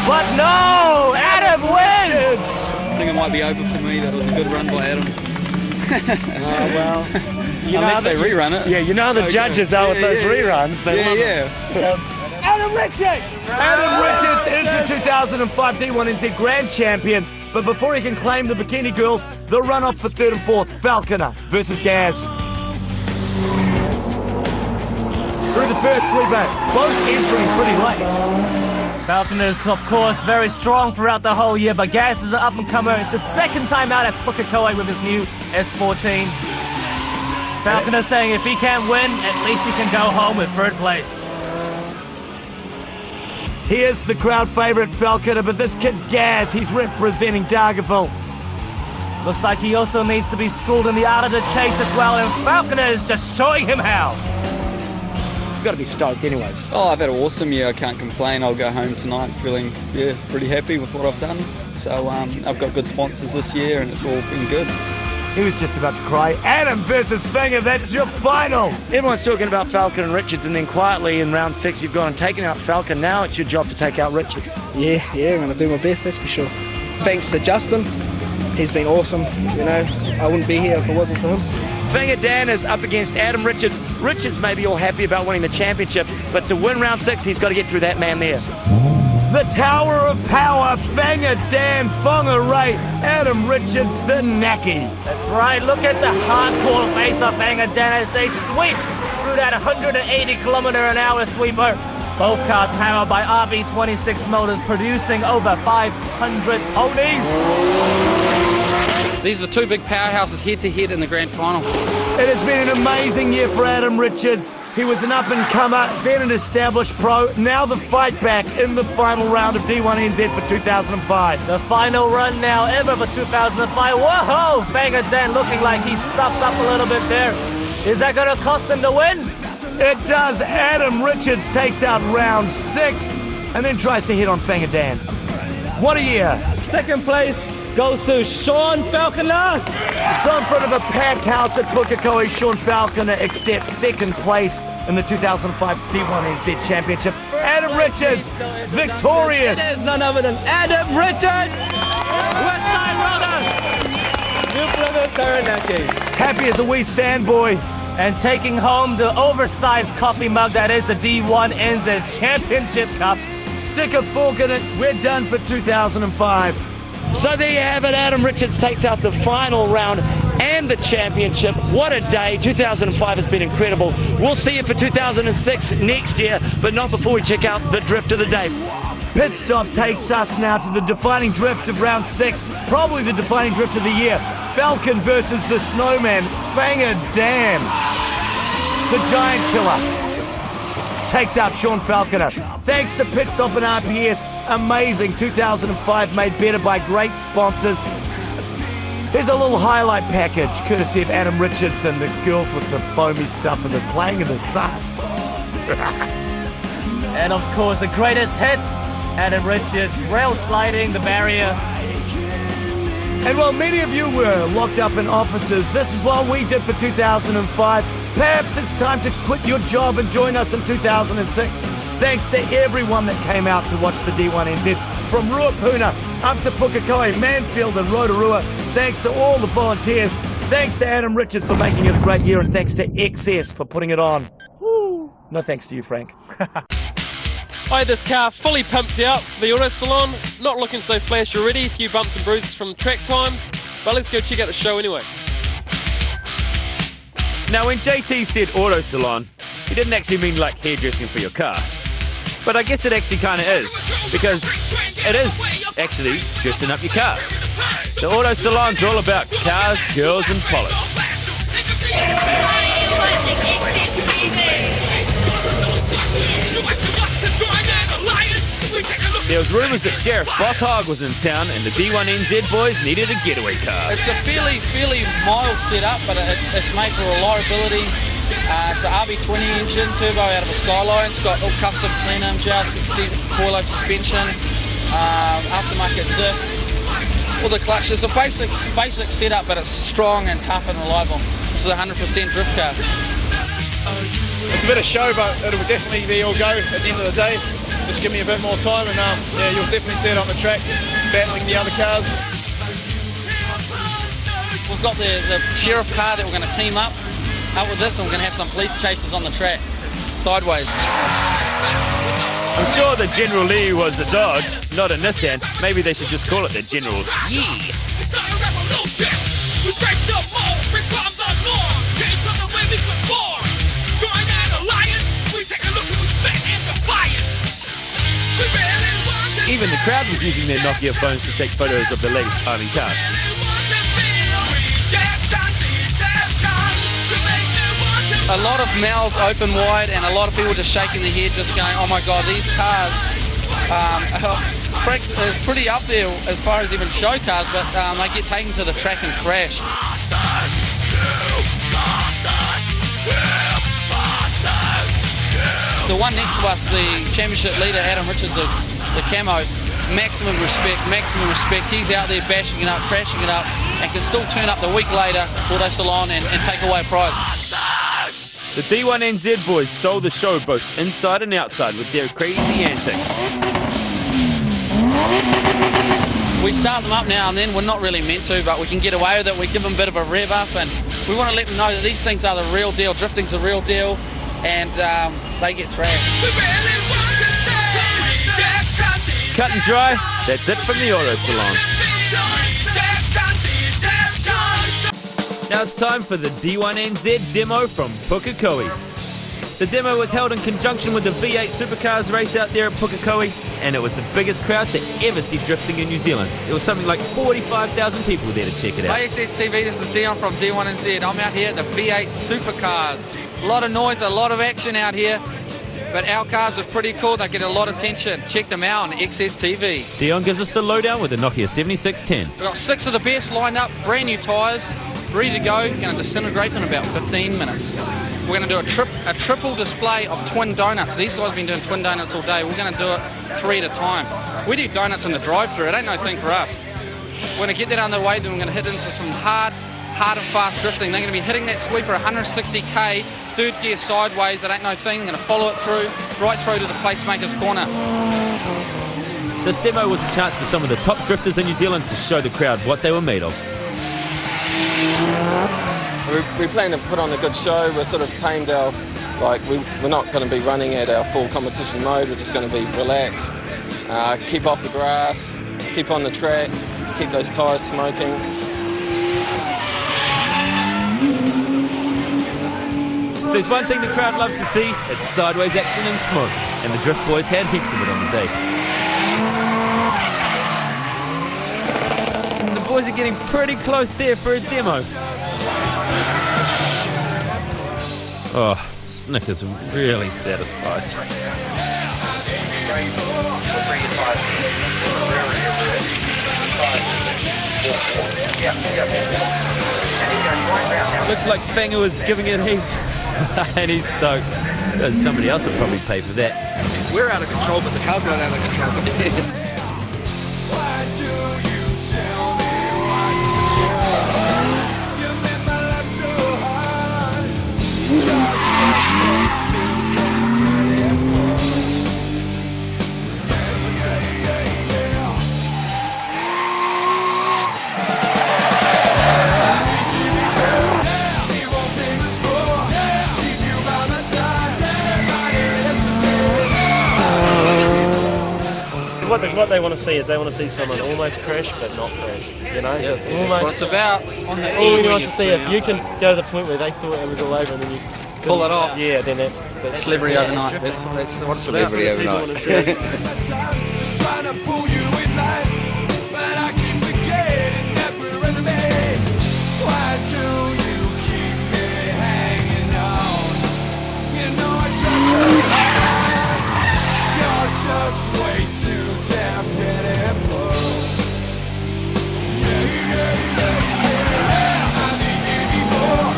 But no! Adam wins! I think it might be over for me. That was a good run by Adam. Well, unless they rerun it. Yeah, you know how the judges are with those reruns. They love Adam Richards! Adam Richards is the 2005 D1NZ Grand Champion. But before he can claim the Bikini Girls, the runoff for 3rd and 4th, Falconer versus Gaz. Through the first sweeper, both entering pretty late. Falconer's, of course, very strong throughout the whole year, but Gaz is an up-and-comer. It's his second time out at Pukekohe with his new S14. Falconer saying if he can't win, at least he can go home with 3rd place. He is the crowd favourite, Falconer, but this kid Gaz, he's representing Dargaville. Looks like he also needs to be schooled in the art of the chase as well, and Falconer is just showing him how. You've got to be stoked anyways. Oh, I've had an awesome year. I can't complain. I'll go home tonight feeling pretty happy with what I've done. So I've got good sponsors this year and it's all been good. He was just about to cry. Adam versus Fanger, that's your final. Everyone's talking about Falcon and Richards, and then quietly in round 6 you've gone and taken out Falcon. Now it's your job to take out Richards. Yeah, I'm going to do my best, that's for sure. Thanks to Justin. He's been awesome. You know, I wouldn't be here if it wasn't for him. Fanger Dan is up against Adam Richards. Richards may be all happy about winning the championship, but to win round 6, he's got to get through that man there. The Tower of Power, Fanger Dan, Fonga Ray, Adam Richards, the Naki. That's right, look at the hardcore face of Fanger Dan as they sweep through that 180km/h sweeper. Both cars powered by RB26 motors, producing over 500 ponies. These are the two big powerhouses head-to-head in the grand final. It has been an amazing year for Adam Richards. He was an up-and-comer, then an established pro, now the fight back in the final round of D1NZ for 2005. The final run now ever for 2005. Whoa! Fanger Dan looking like he stuffed up a little bit there. Is that going to cost him the win? It does. Adam Richards takes out round 6 and then tries to hit on Fanger Dan. What a year. Second place goes to Sean Falconer. So in front of a packed house at Pukekohe, Sean Falconer accepts second place in the 2005 D1NZ Championship. Adam Richards, victorious. It is none other than Adam Richards, Westside Runner, New Brother Taranaki. Happy as a wee sandboy. And taking home the oversized coffee mug that is the D1NZ Championship Cup. Stick a fork in it, we're done for 2005. So there you have it, Adam Richards takes out the final round and the championship. What a day, 2005 has been incredible. We'll see you for 2006 next year, but not before we check out the drift of the day. Pit stop takes us now to the defining drift of round 6, probably the defining drift of the year. Falcon versus the Snowman, Fanger Dam. The Giant Killer takes out Sean Falconer. Thanks to Pit Stop and RPS, amazing 2005 made better by great sponsors. Here's a little highlight package, courtesy of Adam Richards and the girls with the foamy stuff and the playing in the sun. And of course, the greatest hits, Adam Richards rail sliding the barrier. And while many of you were locked up in offices, this is what we did for 2005. Perhaps it's time to quit your job and join us in 2006. Thanks to everyone that came out to watch the D1NZ. From Ruapuna up to Pukekohe, Manfield and Rotorua. Thanks to all the volunteers. Thanks to Adam Richards for making it a great year. And thanks to XS for putting it on. Woo. No thanks to you, Frank. I had this car fully pumped out for the auto salon, not looking so flash already, a few bumps and bruises from track time, but let's go check out the show anyway. Now when JT said auto salon, he didn't actually mean like hairdressing for your car. But I guess it actually kind of is, because it is actually dressing up your car. The auto salon's all about cars, girls and polish. There was rumours that Sheriff Boss Hogg was in town and the D1NZ boys needed a getaway car. It's a fairly mild setup, but it's made for reliability. It's an RB20 engine, turbo out of a Skyline. It's got all custom plenum, coil suspension, aftermarket diff, all the clutches. It's a basic setup, but it's strong and tough and reliable. This is a 100% drift car. It's a bit of show, but it'll definitely be all go at the end of the day. Just give me a bit more time and yeah, you'll definitely see it on the track, battling the other cars. We've got the sheriff car that we're going to team up with this, and we're going to have some police chases on the track, sideways. I'm sure the General Lee was a Dodge, not a Nissan. Maybe they should just call it the General Yee. It's not a revolution. We break the mold, reform the norm, change from the way we conform. Join an alliance, we take a look at respect and defiance. We really want to Even the crowd was using their Nokia phones to take photos of the ladies piling cars. A lot of mouths open wide and a lot of people just shaking their head, just going, oh my god, these cars are pretty up there as far as even show cars, but they get taken to the track and thrash. The one next to us, the championship leader, Adam Richards, the camo, maximum respect. He's out there bashing it up, crashing it up, and can still turn up the week later, auto salon, and take away a prize. The D1NZ boys stole the show both inside and outside with their crazy antics. We start them up now and then. We're not really meant to, but we can get away with it. We give them a bit of a rev up, and we want to let them know that these things are the real deal. Drifting's the real deal, and they get thrashed. Cut and dry, that's it from the auto salon. Now it's time for the D1NZ demo from Pukekohe. The demo was held in conjunction with the V8 Supercars race out there at Pukekohe, and it was the biggest crowd to ever see drifting in New Zealand. There was something like 45,000 people there to check it out. Hey Xstv, this is Dion from D1NZ. I'm out here at the V8 Supercars. A lot of noise, a lot of action out here, but our cars are pretty cool. They get a lot of attention. Check them out on Xstv. Dion gives us the lowdown with the Nokia 7610. We've got 6 of the best lined up, brand new tyres, ready to go. Going to disintegrate in about 15 minutes. We're going to do a triple display of twin donuts. These guys have been doing twin donuts all day. We're going to do it 3 at a time. We do donuts in the drive-thru. It ain't no thing for us. We're going to get that underway, then we're going to hit into some hard and fast drifting. They're going to be hitting that sweeper 160k, third gear sideways, it ain't no thing. I'm going to follow it through, right through to the placemaker's corner. This demo was a chance for some of the top drifters in New Zealand to show the crowd what they were made of. We plan to put on a good show. We're sort of tamed our, we're not going to be running at our full competition mode. We're just going to be relaxed, keep off the grass, keep on the track, keep those tyres smoking. There's one thing the crowd loves to see, it's sideways action and smoke, and the Drift Boys had heaps of it on the day. The boys are getting pretty close there for a demo. Oh, Snickers really satisfies. Looks like Fanger was giving it heaps. And he's stoked. Somebody else will probably pay for that. We're out of control, but the car's not out of control. Why do you tell me what to do? You make my life so hard. You're just way too damn What they want to see is they want to see someone almost crash but not crash. You know, just almost. What it's about. All we want to see, if you can go to the point where they thought it was all over and then you pull it off. Yeah, then that's celebrity overnight. That's what it's about. Celebrity overnight. Just trying to pull you in line, but I keep forgetting that we're enemies. Why do you keep me hanging on? You know I try so hard. You're just way too damn pitiful. Yeah. I need you anymore.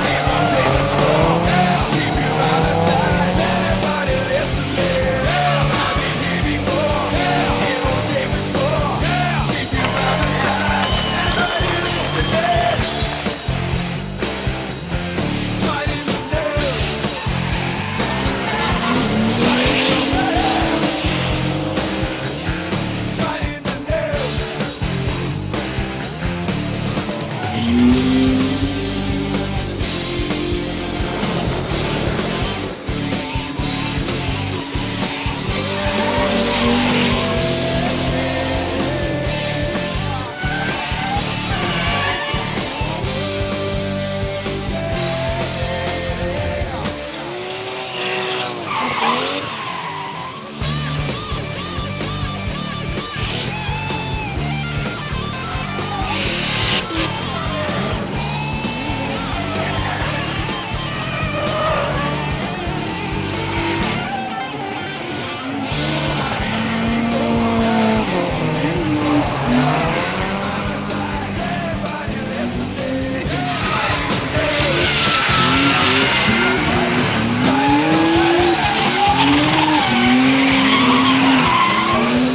Need more damage more. Keep you by my side. Anybody listen to me? I need you anymore. Need more damage more. Keep you by my side. Anybody listen to me? Tighten the nails. Tighten the nails.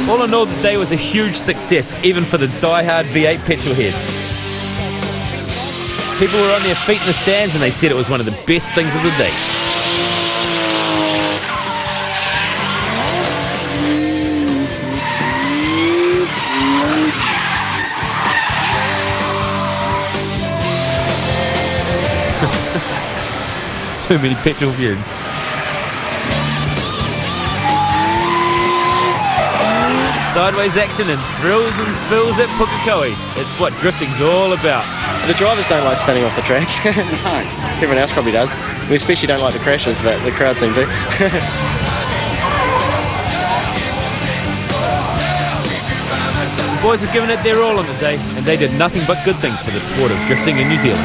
All in all, the day was a huge success, even for the die-hard V8 petrol heads. People were on their feet in the stands and they said it was one of the best things of the day. Too many petrol fumes. Sideways action and thrills and spills at Pukekohe. It's what drifting's all about. The drivers don't like spinning off the track. No. Everyone else probably does. We especially don't like the crashes, but the crowd seem to. The boys have given it their all on the day, and they did nothing but good things for the sport of drifting in New Zealand.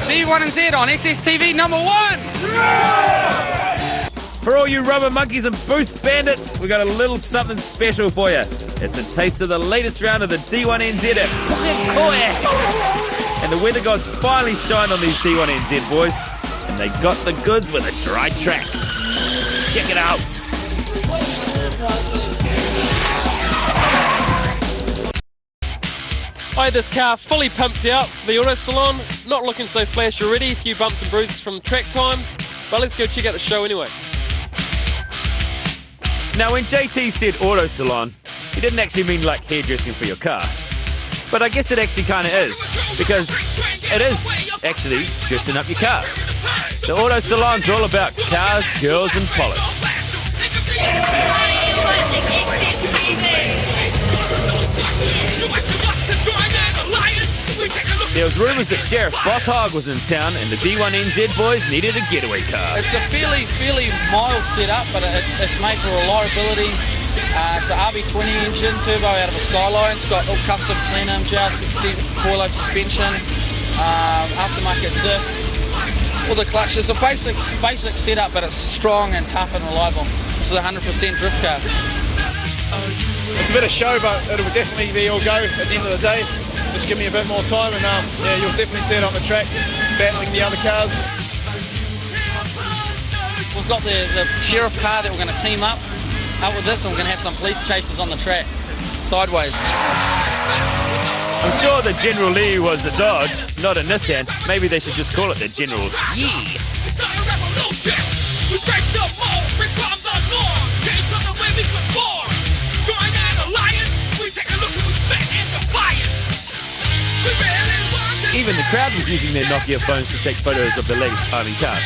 D1NZ on Xstv #1. For all you rubber monkeys and boost bandits, we got a little something special for you. It's a taste of the latest round of the D1NZ at Pukekohe. And the weather gods finally shine on these D1NZ boys, and they got the goods with a dry track. Check it out. I had this car fully pumped out for the auto salon, not looking so flash already, a few bumps and bruises from track time, but let's go check out the show anyway. Now, when JT said auto salon, he didn't actually mean like hairdressing for your car. But I guess it actually kind of is, because it is actually dressing up your car. The auto salon's all about cars, girls and polish. There was rumours that Sheriff Boss Hogg was in town and the D1NZ boys needed a getaway car. It's a fairly mild setup, but it's made for reliability. It's an RB20 engine, turbo out of a Skyline. It's got all custom plenum, Xstv coil-out suspension, aftermarket diff, all the clutches. It's a basic setup, but it's strong and tough and reliable. This is a 100% drift car. It's a bit of show, but it'll definitely be all go at the end of the day. Just give me a bit more time and yeah, you'll definitely see it on the track, battling the other cars. We've got the sheriff car that we're going to team up with this, and we're going to have some police chasers on the track, sideways. I'm sure the General Lee was a Dodge, not a Nissan. Maybe they should just call it the General Yee. It's not a revolution. We break the mold, reform the law, change from the way we conform. Join an alliance, we take a look at respect and defiance. We really want to Even the crowd was using their Nokia phones to take photos of the ladies piling cars.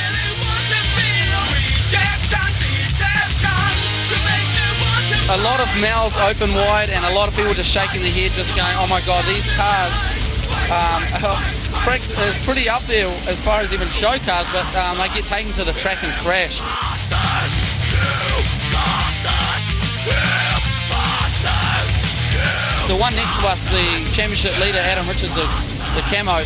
A lot of mouths open wide and a lot of people just shaking their head, just going, oh my god, these cars are pretty up there as far as even show cars, but they get taken to the track and crash. The one next to us, the championship leader, Adam Richards, the camo,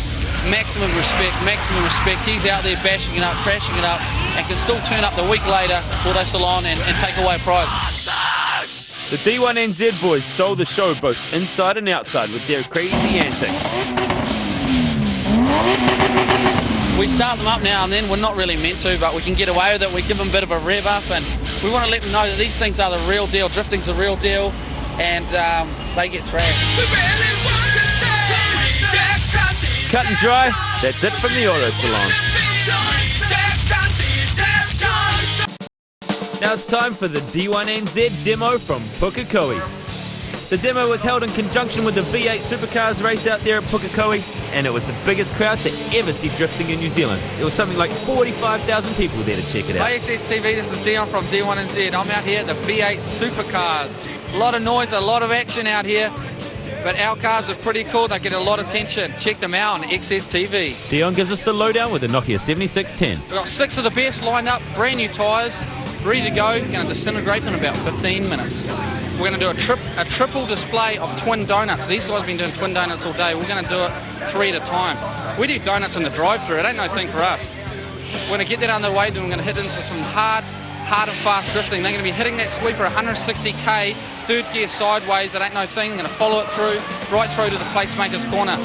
maximum respect. He's out there bashing it up, crashing it up, and can still turn up the week later, auto salon, and take away a prize. The D1NZ boys stole the show both inside and outside with their crazy antics. We start them up now and then. We're not really meant to, but we can get away with it. We give them a bit of a rev up, and we want to let them know that these things are the real deal. Drifting's the real deal, and they get thrashed. Cut and dry, that's it from the auto salon. Now it's time for the D1NZ demo from Pukekohe. The demo was held in conjunction with the V8 Supercars race out there at Pukekohe, and it was the biggest crowd to ever see drifting in New Zealand. There was something like 45,000 people there to check it out. Hey Xstv, this is Dion from D1NZ. I'm out here at the V8 Supercars. A lot of noise, a lot of action out here, but our cars are pretty cool. They get a lot of attention. Check them out on Xstv. Dion gives us the lowdown with the Nokia 7610. We've got 6 of the best lined up, brand new tyres, ready to go. Going to disintegrate in about 15 minutes. We're going to do a triple display of twin donuts. These guys have been doing twin donuts all day. We're going to do it 3 at a time. We do donuts in the drive-thru. It ain't no thing for us. We're going to get that underway, then we're going to hit into some hard and fast drifting. They're going to be hitting that sweeper 160k, third gear sideways. It ain't no thing. They're going to follow it through, right through to the Placemaker's corner.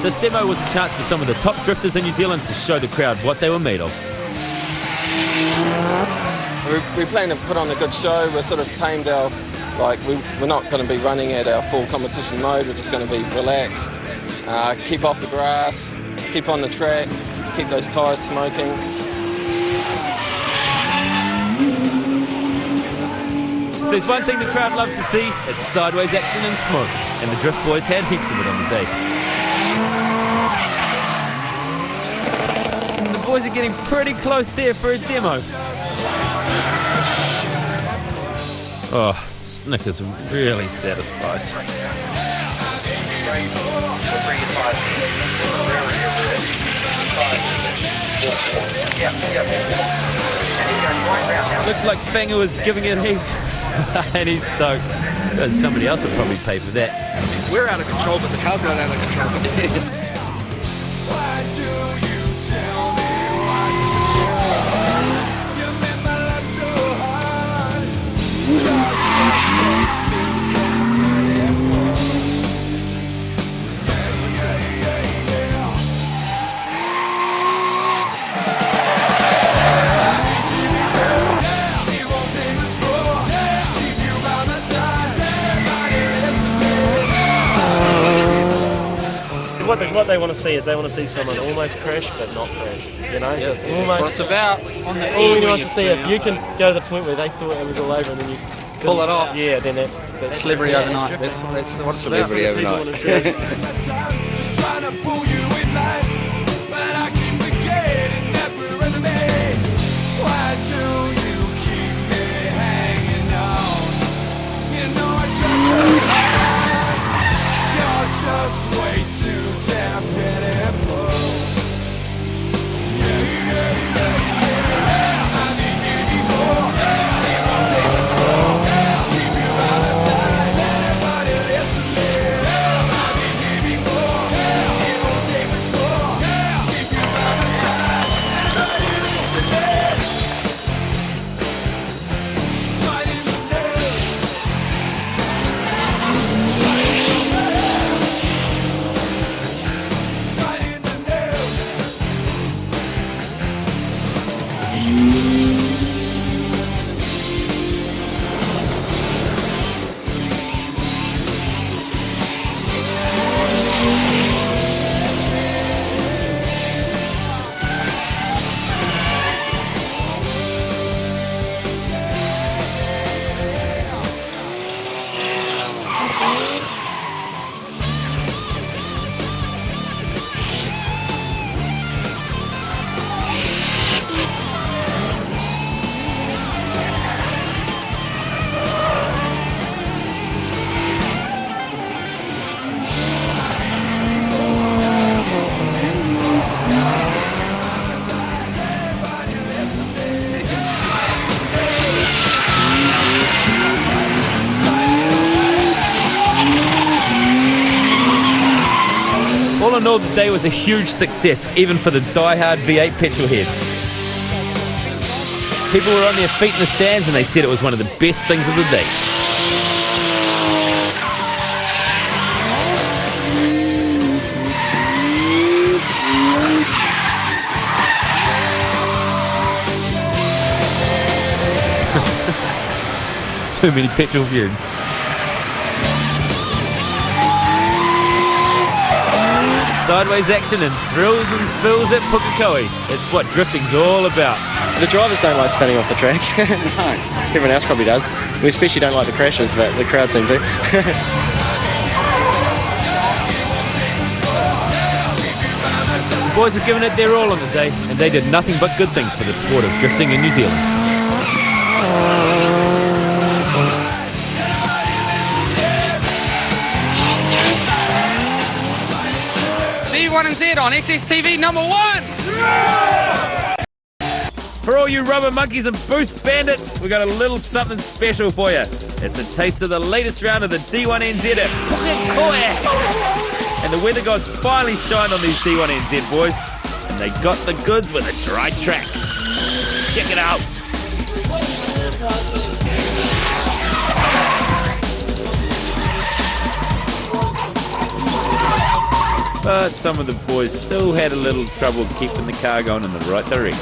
This demo was a chance for some of the top drifters in New Zealand to show the crowd what they were made of. We plan to put on a good show. We're sort of tamed our, we're not going to be running at our full competition mode. We're just going to be relaxed, keep off the grass, keep on the track, keep those tyres smoking. There's one thing the crowd loves to see, it's sideways action and smoke, and the Drift Boys had heaps of it on the day. The boys are getting pretty close there for a demo. Oh, Snickers really satisfies. Looks like Fanger was giving it heaps. And he's stoked. Because somebody else will probably pay for that. We're out of control, but the car's not out of control. Why do you tell me what to do? You make my life so hard. what they want to see is they want to see someone almost crash but not crash. You know, just That's almost. what it's about. On the All end you when want you to see if you can go to the point where they thought it was all over and then you pull it off. Yeah, then that's Celebrity overnight. That's what it's about. Celebrity overnight. Just trying to pull you in line, but I keep forgetting that we're enemies. Why do you keep me hanging on? You know I try so hard. You're just way too damn pitiful. Yeah, yeah, yeah, yeah. I need you anymore. You won't take much more. Keep you by my side. Anybody listen to me? I need you anymore. You won't take much more. Keep you by my side. Anybody listen to me? Tight in the nails. Tight in the nails. All in all, the day was a huge success, even for the die-hard V8 petrol heads. People were on their feet in the stands and they said it was one of the best things of the day. Too many petrol fumes. Sideways action and thrills and spills at Pukekohe. It's what drifting's all about. The drivers don't like spinning off the track. No. Everyone else probably does. We especially don't like the crashes, but the crowd seem to. The boys have given it their all on the day, and they did nothing but good things for the sport of drifting in New Zealand. D1NZ on Xstv #1. For all you rubber monkeys and boost bandits, we got a little something special for you. It's a taste of the latest round of the D1NZ at Pukekohe. And the weather gods finally shine on these D1NZ boys. And they got the goods with a dry track. Check it out. But some of the boys still had a little trouble keeping the car going in the right direction.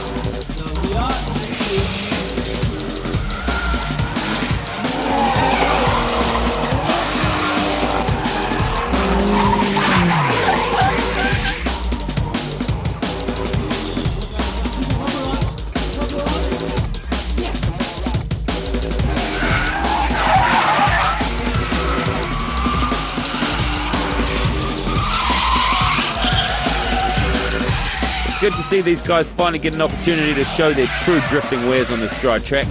Good to see these guys finally get an opportunity to show their true drifting wares on this dry track.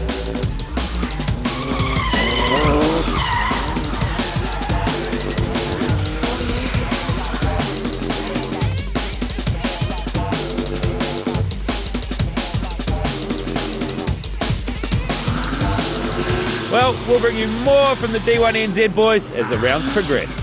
Well, we'll bring you more from the D1NZ boys as the rounds progress.